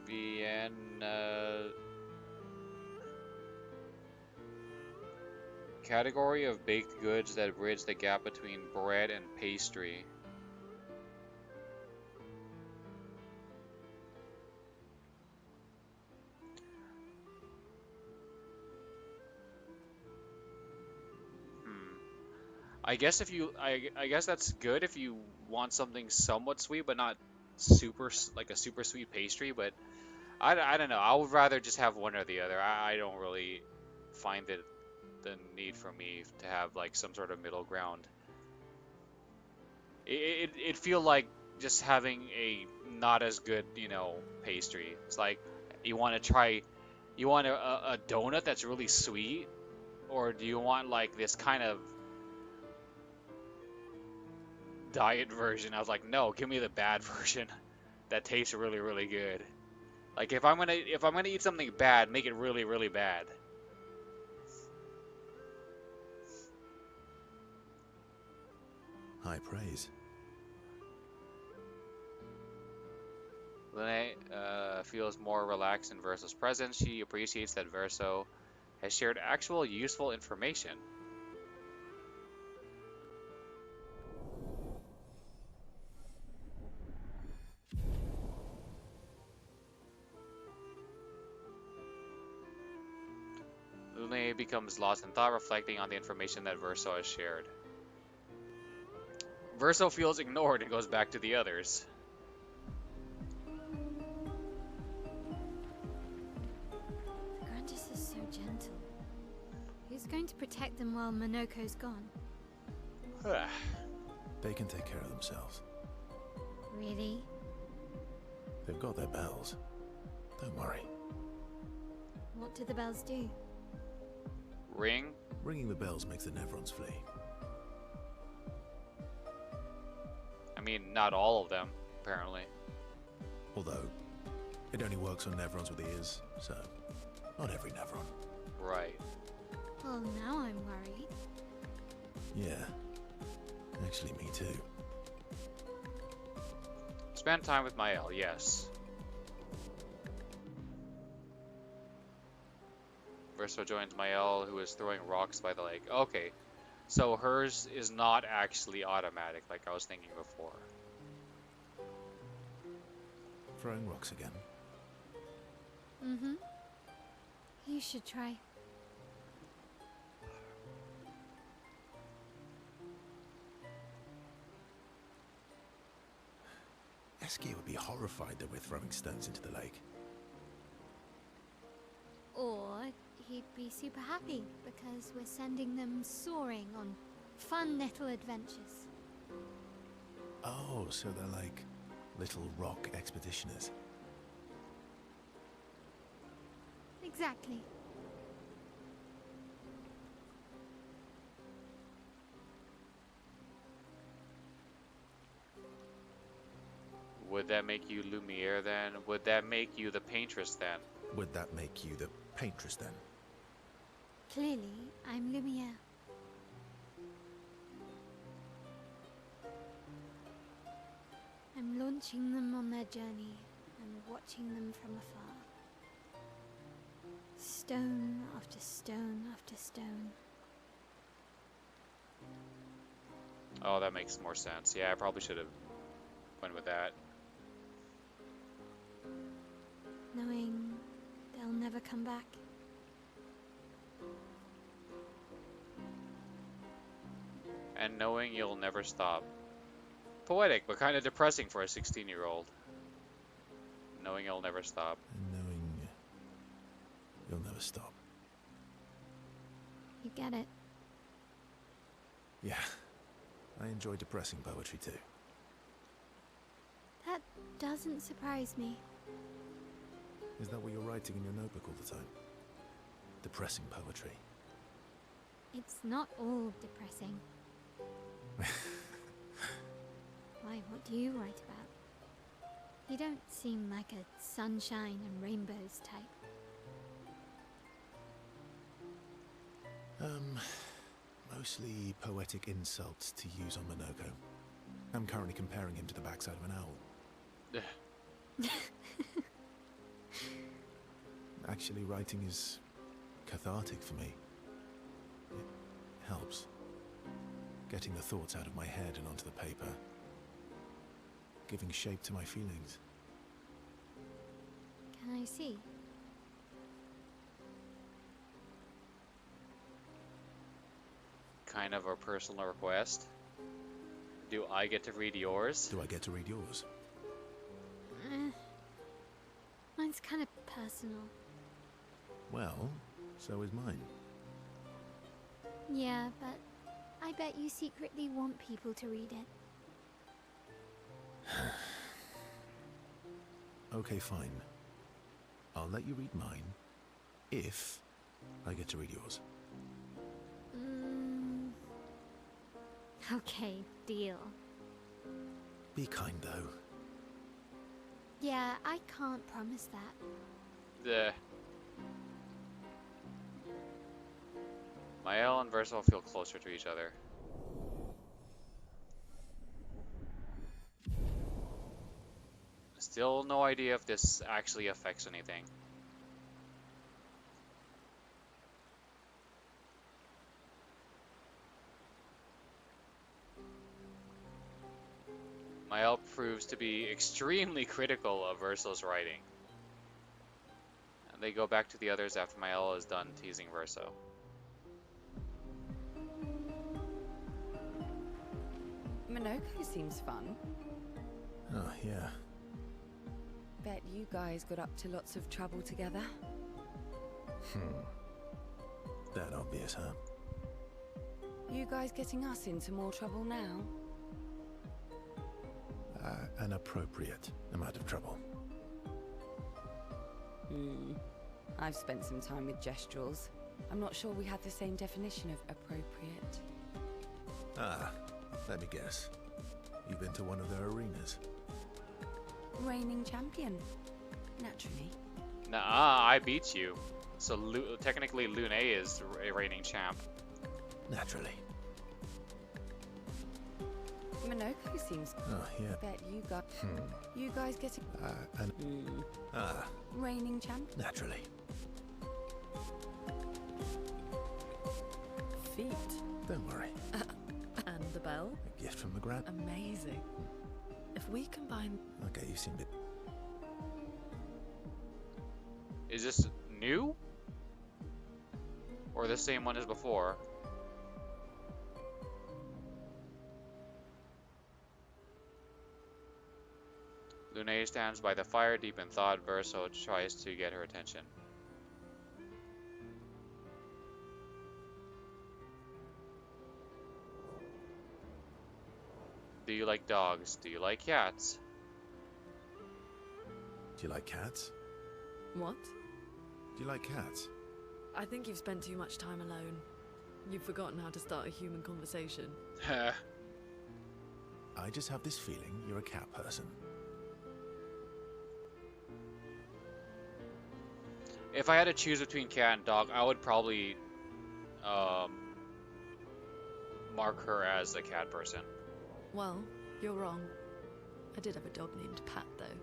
Vienna category of baked goods that bridge the gap between bread and pastry. I guess if you, I guess that's good if you want something somewhat sweet, but not super, like a super sweet pastry. But I don't know. I would rather just have one or the other. I don't really find it the need for me to have like some sort of middle ground. It feel like just having a not as good, pastry. It's like you want to try, you want a donut that's really sweet, or do you want like this kind of diet version? I was like, no, give me the bad version that tastes really, really good. Like if I'm gonna eat something bad, make it really, really bad. High praise. Lene feels more relaxed in Verso's presence. She appreciates that Verso has shared actual useful information. Lune becomes lost in thought, reflecting on the information that Verso has shared. Verso feels ignored and goes back to the others. The Grandis is so gentle. Who's going to protect them while Monoko's gone? They can take care of themselves. Really? They've got their bells. Don't worry. What do the bells do? Ring? Ringing the bells makes the Nevrons flee. I mean, not all of them, apparently. Although, it only works on Nevrons with ears, so not every Nevron. Right. Well, now I'm worried. Yeah. Actually, me too. Spend time with Mael, yes. Verso joins Mael, who is throwing rocks by the lake. Okay, so hers is not actually automatic, like I was thinking before. Throwing rocks again. Mm-hmm. You should try. Eskia would be horrified that we're throwing stones into the lake. Or he'd be super happy because we're sending them soaring on fun little adventures. Oh, so they're like little rock expeditioners. Exactly. Would that make you Lumiere then? Would that make you the Paintress then? Would that make you the Paintress then? Clearly, I'm Lumiere. I'm launching them on their journey and watching them from afar. Stone after stone after stone. Oh, that makes more sense. Yeah, I probably should have went with that. Knowing they'll never come back. And knowing you'll never stop. Poetic, but kind of depressing for a 16-year-old. Knowing you'll never stop. And knowing you'll never stop. You get it. Yeah, I enjoy depressing poetry too. That doesn't surprise me. Is that what you're writing in your notebook all the time? Depressing poetry. It's not all depressing. Why, what do you write about? You don't seem like a sunshine and rainbows type. Mostly poetic insults to use on Minoko. I'm currently comparing him to the backside of an owl. Actually, writing is cathartic for me. It helps. Getting the thoughts out of my head and onto the paper. Giving shape to my feelings. Can I see? Kind of a personal request. Do I get to read yours? Do I get to read yours? Mine's kind of personal. Well, so is mine. Yeah, but I bet you secretly want people to read it. Okay, fine. I'll let you read mine, if I get to read yours. Okay, deal. Be kind, though. Yeah, I can't promise that. Mael and Verso feel closer to each other. Still no idea if this actually affects anything. Mael proves to be extremely critical of Verso's writing. And they go back to the others after Mael is done teasing Verso. Minoko seems fun. Oh, yeah. Bet you guys got up to lots of trouble together. That obvious, huh? You guys getting us into more trouble now? An appropriate amount of trouble. I've spent some time with Gestrels. I'm not sure we had the same definition of appropriate. Let me guess. You've been to one of their arenas? Reigning champion. Naturally. Nah, I beat you. So technically Lune is a reigning champ. Naturally. Minoko seems... Oh, yeah. Bet you got... You guys getting... Reigning champ? Naturally. Feet. Don't worry. And the bell? A gift from the Grant. Amazing. If we combine... Okay, you seem a bit... Is this new? Or the same one as before? Lune stands by the fire deep in thought. Verso tries to get her attention. Do you like dogs? Do you like cats? Do you like cats? What? Do you like cats? I think you've spent too much time alone. You've forgotten how to start a human conversation. I just have this feeling you're a cat person. If I had to choose between cat and dog, I would probably mark her as a cat person. Well, you're wrong. I did have a dog named Pat, though.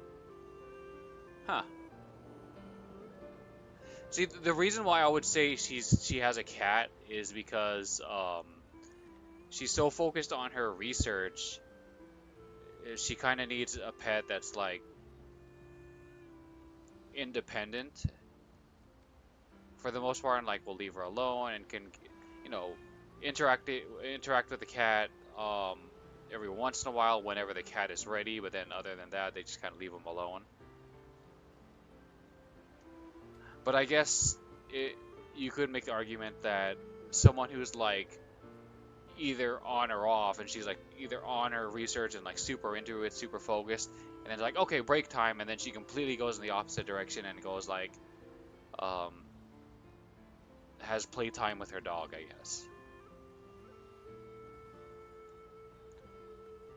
Huh. See, the reason why I would say she has a cat is because she's so focused on her research. She kind of needs a pet that's like independent for the most part, and like will leave her alone and can, you know, interact with the cat every once in a while whenever the cat is ready, but then other than that, they just kind of leave him alone. But I guess you could make the argument that someone who's like either on or off, and she's like either on her research and like super into it, super focused, and then like okay, break time, and then she completely goes in the opposite direction and goes like um has playtime with her dog, I guess.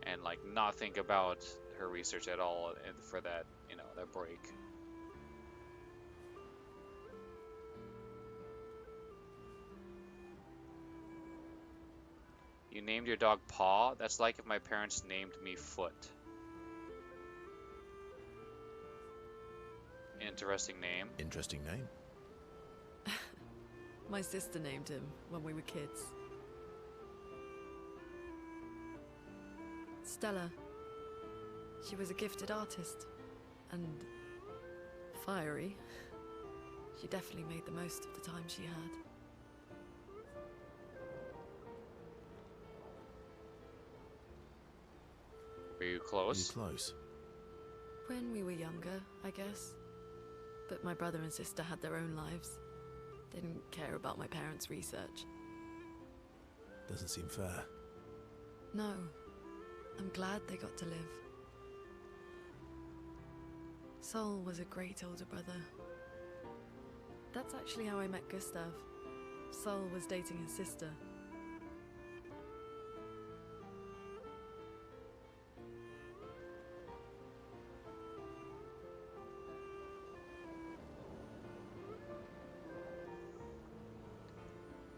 And like not think about her research at all for that, you know, that break. You named your dog Paw? That's like if my parents named me Foot. Interesting name. Interesting name. My sister named him when we were kids. Stella. She was a gifted artist. And fiery. She definitely made the most of the time she had. Were you close? Were you close? When we were younger, I guess. But my brother and sister had their own lives. Didn't care about my parents' research. Doesn't seem fair. No. I'm glad they got to live. Sol was a great older brother. That's actually how I met Gustav. Sol was dating his sister.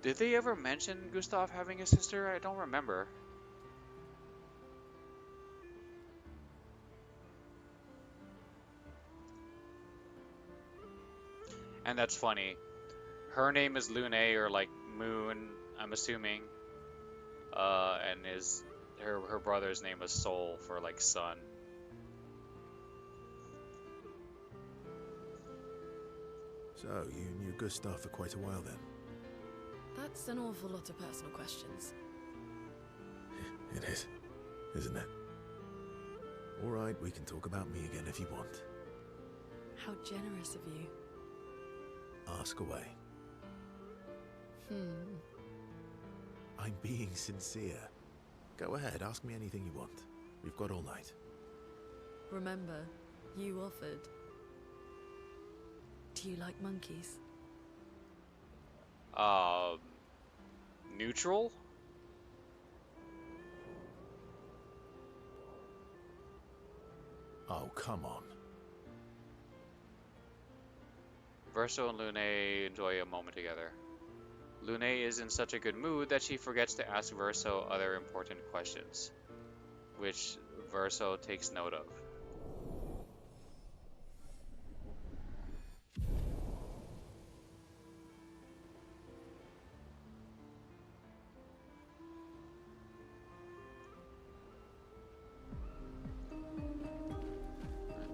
Did they ever mention Gustav having a sister? I don't remember. And that's funny. Her name is Lune, or like Moon, I'm assuming. And her brother's name was Sol, for like sun. So, you knew Gustav for quite a while then? That's an awful lot of personal questions. It is, isn't it? Alright, we can talk about me again if you want. How generous of you. Ask away. I'm being sincere. Go ahead, ask me anything you want. We've got all night. Remember, you offered. Do you like monkeys? Neutral? Oh, come on. Verso and Lune enjoy a moment together. Lune is in such a good mood that she forgets to ask Verso other important questions, which Verso takes note of.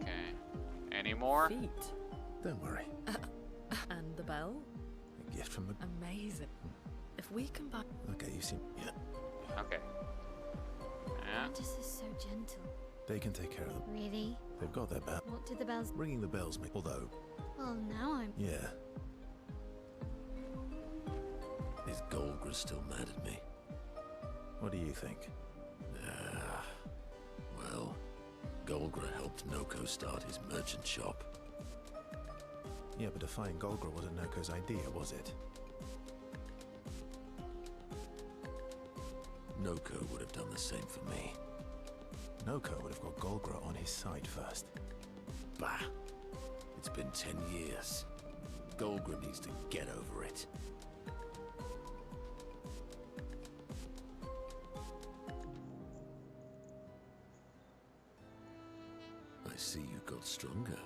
Okay. Any more? Feet. Don't worry. And the bell? A gift from the... Amazing. If we combine... Okay, you seem... Yeah. Okay. Yeah. Mantis is so gentle. They can take care of them. Really? They've got their bell. What did the bells... Ringing the bells make... Although... Well, now I'm... Yeah. Is Golgra still mad at me? What do you think? Well, Golgra helped Noko start his merchant shop. Yeah, but defying Golgra wasn't Noko's idea, was it? Noko would have done the same for me. Noko would have got Golgra on his side first. Bah! It's been 10 years. Golgra needs to get over it. I see you got stronger.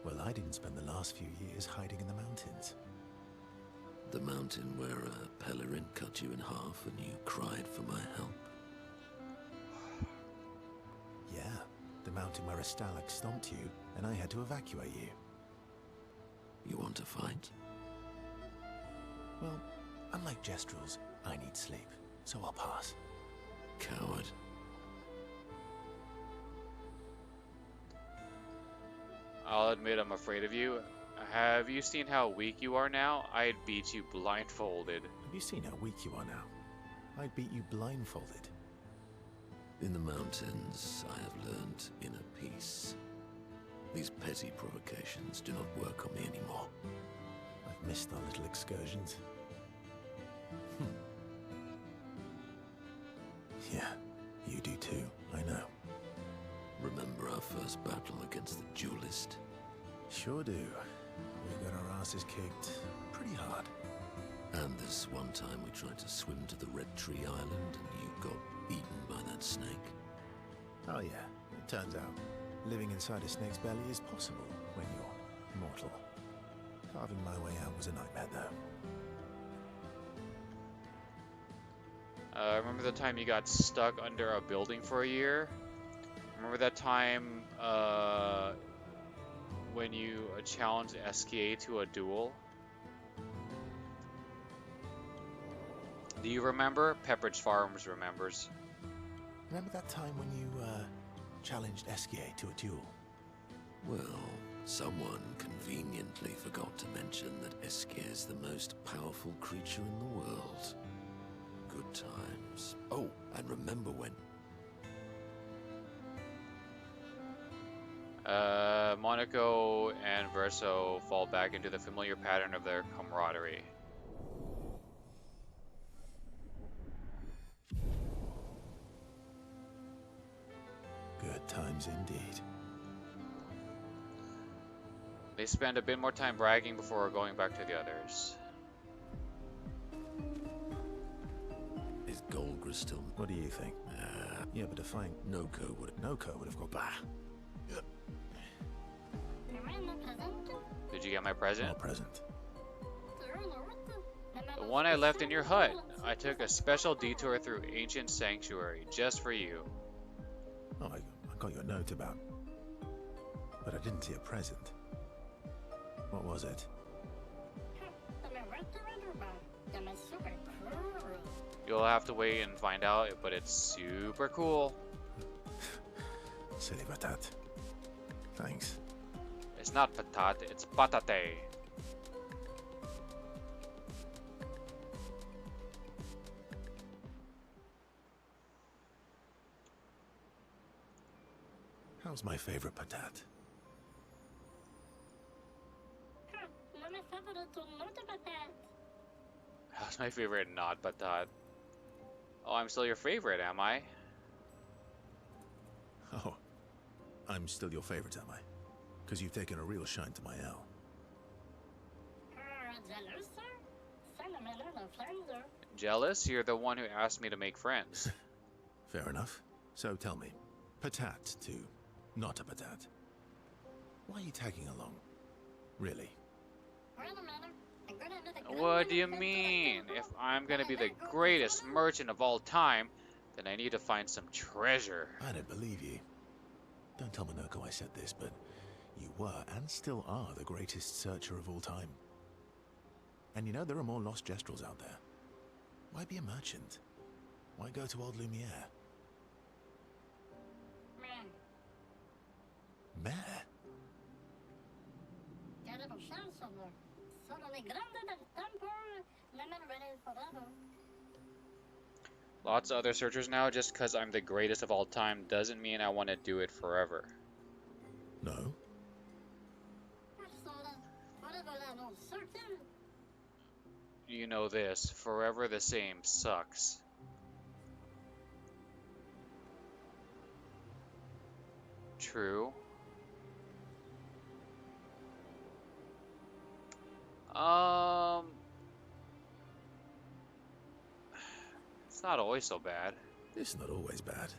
Well, I didn't spend the last few years hiding in the mountains. The mountain where a Pelerin cut you in half and you cried for my help. Yeah, the mountain where a Stalag stomped you, and I had to evacuate you. You want to fight? Well, unlike Jestrels, I need sleep, so I'll pass. Coward. I'll admit I'm afraid of you. Have you seen how weak you are now? I'd beat you blindfolded. Have you seen how weak you are now? I'd beat you blindfolded. In the mountains, I have learned inner peace. These petty provocations do not work on me anymore. I've missed our little excursions. Yeah, you do too, I know. Remember our first battle against the duelist? Sure do. We got our asses kicked pretty hard. And this one time we tried to swim to the Red Tree Island and you got eaten by that snake. Oh yeah, it turns out living inside a snake's belly is possible when you're mortal. Carving my way out was a nightmare though. Remember the time you got stuck under a building for a year? Remember that time when you challenged SKA to a duel? Do you remember? Pepperidge Farms remembers. Remember that time when you challenged SKA to a duel? Well, someone conveniently forgot to mention that Eskier is the most powerful creature in the world. Good times. Oh, and remember when... Monaco and Verso fall back into the familiar pattern of their camaraderie. Good times indeed. They spend a bit more time bragging before going back to the others. Is Golgra still... What do you think? Yeah, but if I... Noko would... Noko would have got... Bah! Did you get my present? What present? The one I left in your hut. I took a special detour through ancient sanctuary just for you. Oh, I got your note about... But I didn't see a present. What was it? You'll have to wait and find out, but it's super cool. Silly patat. Thanks. It's not patat, it's patate. How's my favorite patat? How's my favorite not patat? Oh, I'm still your favorite, am I? Oh, I'm still your favorite, am I? Because you've taken a real shine to my L. Jealous? You're the one who asked me to make friends. Fair enough. So tell me, patat to not a patat. Why are you tagging along? Really? What do you mean? If I'm gonna be the greatest merchant of all time, then I need to find some treasure. I don't believe you. Don't tell Monoko I said this, but you were and still are the greatest searcher of all time. And you know there are more lost Jestrels out there. Why be a merchant? Why go to old Lumiere? Mare? Lots of other searchers now. Just because I'm the greatest of all time doesn't mean I want to do it forever. No. You know this, forever the same sucks. True. It's not always so bad. It's not always bad.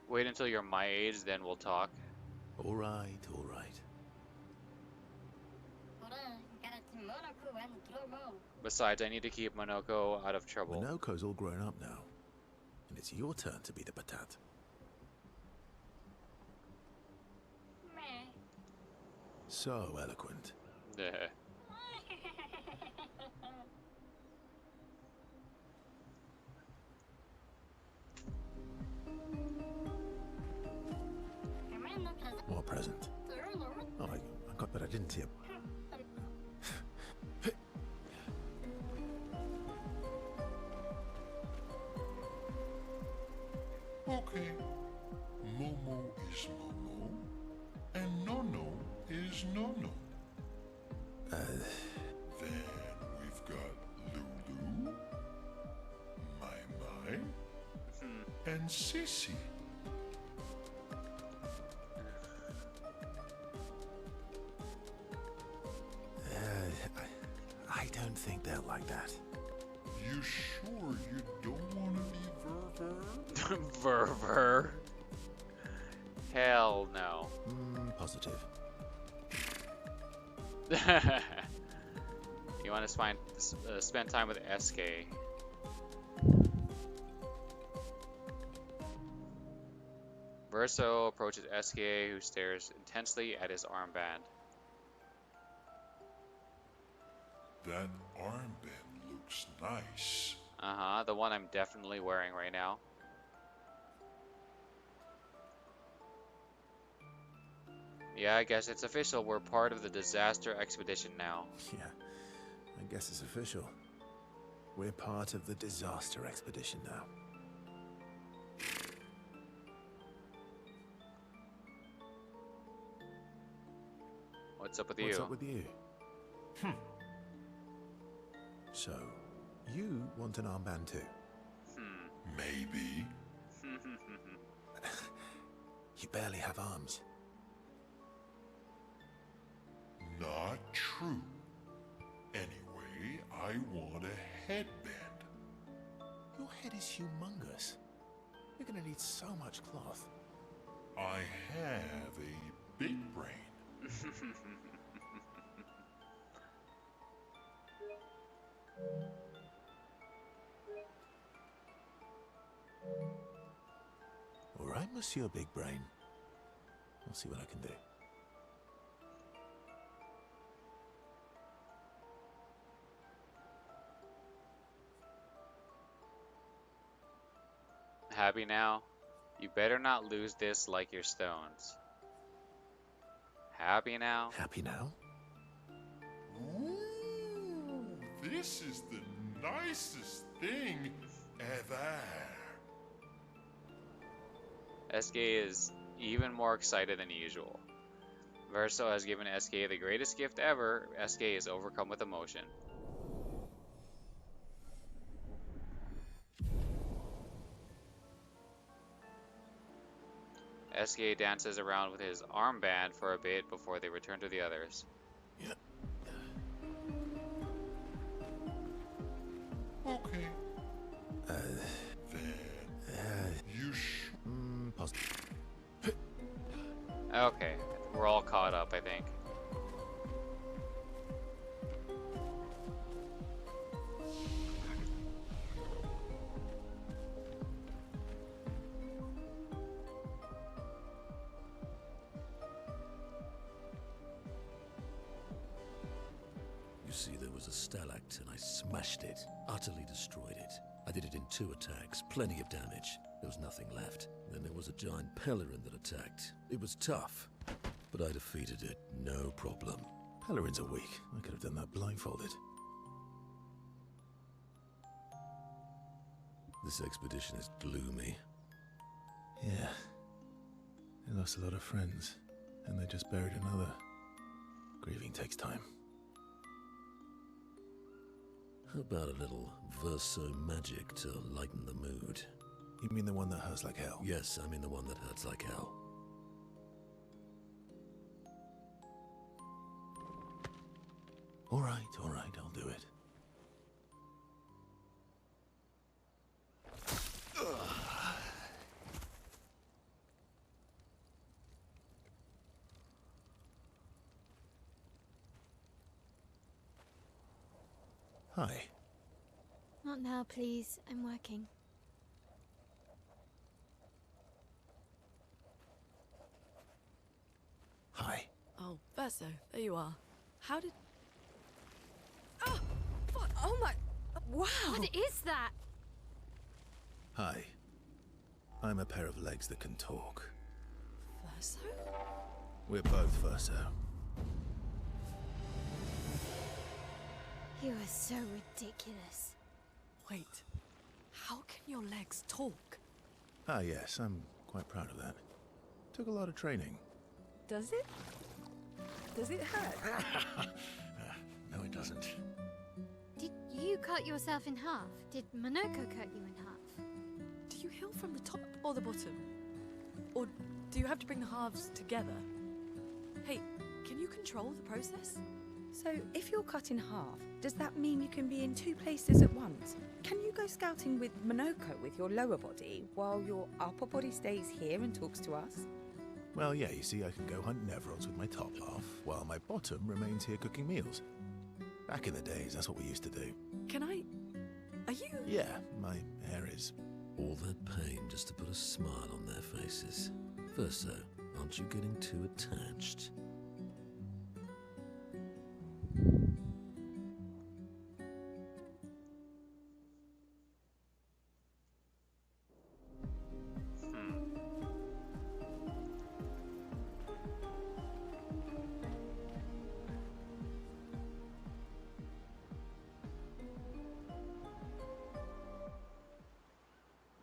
Wait until you're my age, then we'll talk. All right, all right. Besides, I need to keep Monoko out of trouble. Monoko's all grown up now. And it's your turn to be the patat. So eloquent. to you. Okay. Momo is Momo, and Nono is Nono. Then we've got Lulu, Mai, and Sissy. I don't think they'll like that. You sure you don't want to be Verver? Verver. Hell no. Positive. You want to spend time with SK. Verso approaches SK, who stares intensely at his armband. That armband looks nice. Uh-huh, the one I'm definitely wearing right now. Yeah, I guess it's official. We're part of the disaster expedition now. Yeah, I guess it's official. We're part of the disaster expedition now. What's up with you? What's up with you? So, you want an armband too? Maybe. You barely have arms. Not true. Anyway, I want a headband. Your head is humongous. You're gonna need so much cloth. I have a big brain. All right, Monsieur Big Brain. I'll see what I can do. Happy now? You better not lose this like your stones. Happy now? Happy now? Ooh, this is the nicest thing ever. SK is even more excited than usual. Verso has given SK the greatest gift ever. SK is overcome with emotion. SK dances around with his armband for a bit before they return to the others. Yeah. Okay. Then you Positive. Okay, we're all caught up, I think. You see, there was a stalact and I smashed it, utterly destroyed it. I did it in 2 attacks, plenty of damage. There was nothing left. Then there was a giant pelican that attacked. It was tough, but I defeated it, no problem. Pelerins are weak. I could have done that blindfolded. This expedition is gloomy. Yeah. They lost a lot of friends, and they just buried another. Grieving takes time. How about a little verso magic to lighten the mood? You mean the one that hurts like hell? Yes, I mean the one that hurts like hell. All right, I'll do it. Hi. Not now, please. I'm working. Hi. Oh, Verso, there you are. How did... Oh, fuck, oh my... Wow! What is that? Hi. I'm a pair of legs that can talk. Verso? We're both Verso. You are so ridiculous. Wait, how can your legs talk? Ah, yes, I'm quite proud of that. Took a lot of training. Does it? Does it hurt? No, it doesn't. Did you cut yourself in half? Did Monoko cut you in half? Do you heal from the top or the bottom? Or do you have to bring the halves together? Hey, can you control the process? So, if you're cut in half, does that mean you can be in two places at once? Can you go scouting with Monoko with your lower body, while your upper body stays here and talks to us? Well, yeah, you see, I can go hunt Nevrils with my top half, while my bottom remains here cooking meals. Back in the days, that's what we used to do. Can I... Are you... Yeah, my hair is... All that pain just to put a smile on their faces. Verso, aren't you getting too attached?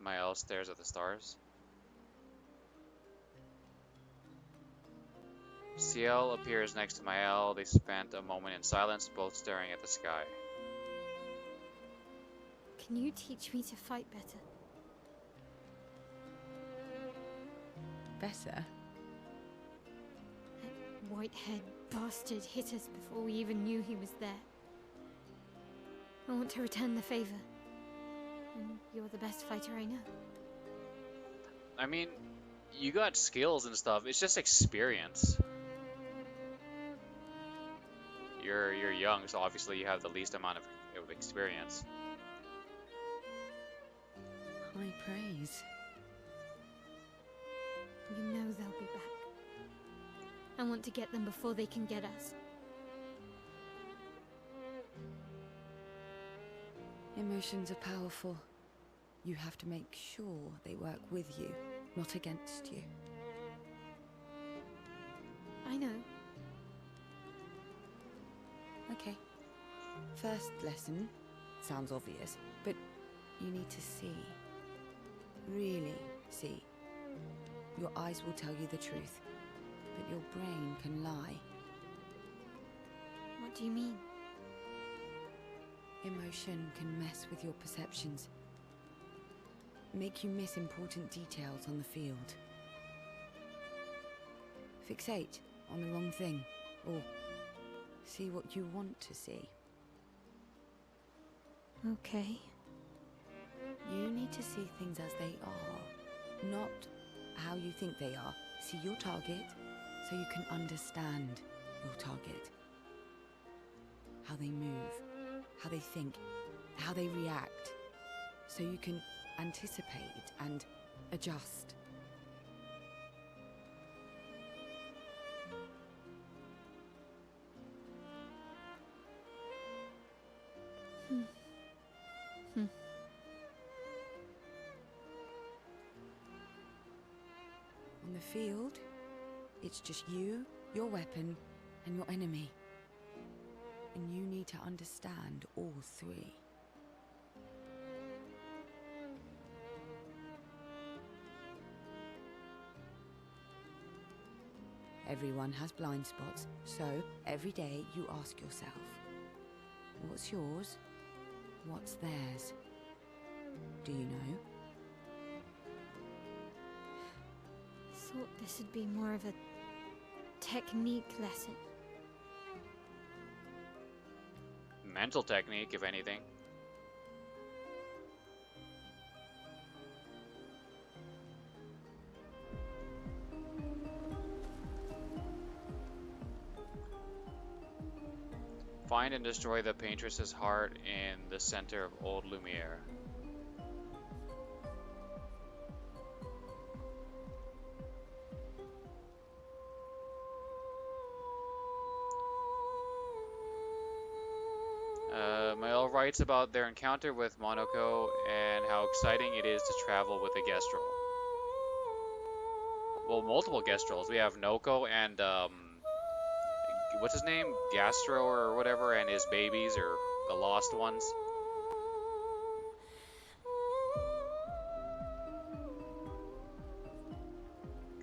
Mael stares at the stars. Ciel appears next to Mael. They spent a moment in silence, both staring at the sky. Can you teach me to fight better? Better? That white-haired bastard hit us before we even knew he was there. I want to return the favor. And you're the best fighter I know. I mean, you got skills and stuff. It's just experience. You're young, so obviously you have the least amount of experience. High praise. You know they'll be back. I want to get them before they can get us. Emotions are powerful. You have to make sure they work with you, not against you. I know. Okay. First lesson sounds obvious, but you need to see. Really see. Your eyes will tell you the truth, but your brain can lie. What do you mean? Emotion can mess with your perceptions. Make you miss important details on the field. Fixate on the wrong thing, or see what you want to see. Okay. You need to see things as they are, not how you think they are. See your target so you can understand your target. How they move, how they think, how they react, so you can anticipate and adjust. On the field, it's just you, your weapon, and your enemy. And you need to understand all three. Everyone has blind spots, so every day you ask yourself, what's yours? What's theirs? Do you know? Thought this would be more of a technique lesson. Mental technique, if anything. Find and destroy the Paintress's heart in the center of Old Lumiere. Mael writes about their encounter with Monoko and how exciting it is to travel with a Gestrel. Well, multiple Gestrels. We have Noko and what's his name? Gastro or whatever, and his babies, or the lost ones.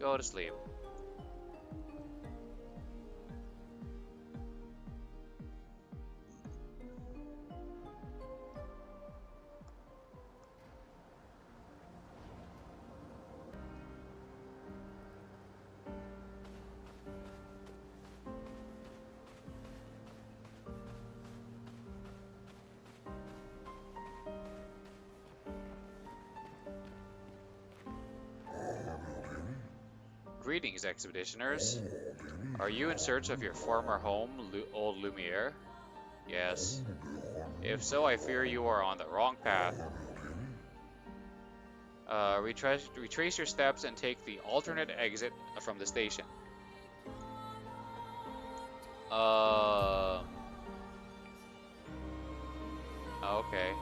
Go to sleep. Greetings, expeditioners. Are you in search of your former home, Old Lumiere? Yes. If so, I fear you are on the wrong path. Retrace your steps and take the alternate exit from the station. Okay.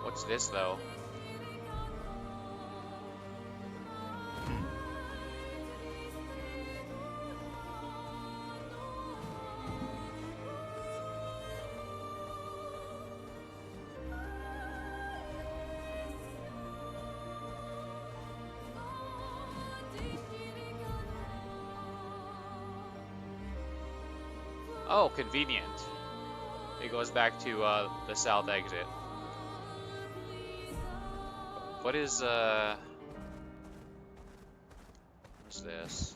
What's this, though? Oh, convenient. It goes back to the south exit. What is what's this?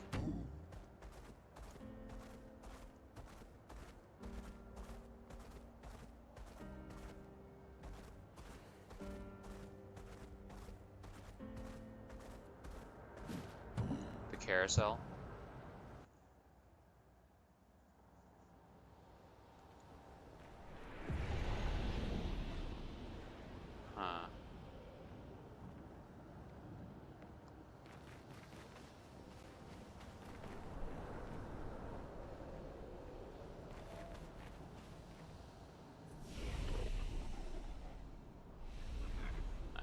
The carousel. Huh.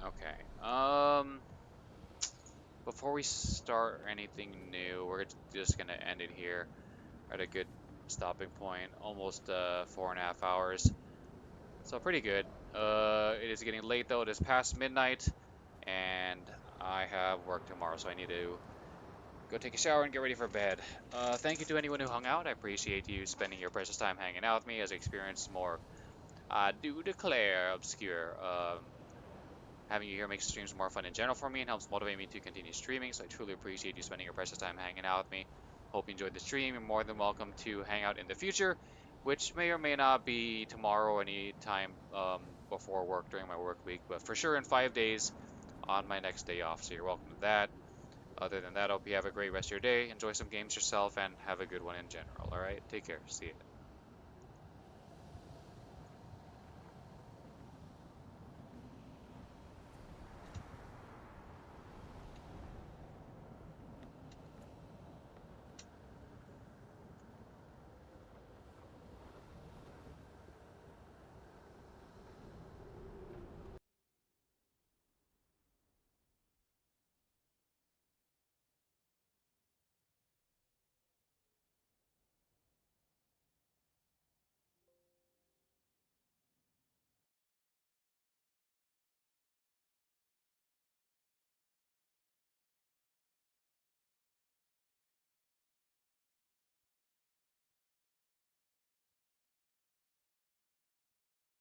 Okay. Before we start anything new, we're just gonna end it here at a good stopping point. Almost 4.5 hours. So pretty good. It is getting late though. It is past midnight, and I have work tomorrow, so I need to go take a shower and get ready for bed. Thank you to anyone who hung out. I appreciate you spending your precious time hanging out with me as I experience more. I do declare Obscur. Having you here makes streams more fun in general for me and helps motivate me to continue streaming, so I truly appreciate you spending your precious time hanging out with me. Hope you enjoyed the stream. You're more than welcome to hang out in the future, which may or may not be tomorrow or any time before work during my work week, but for sure in 5 days on my next day off, so you're welcome to that. Other than that, I hope you have a great rest of your day, enjoy some games yourself, and have a good one in general, alright? Take care. See ya.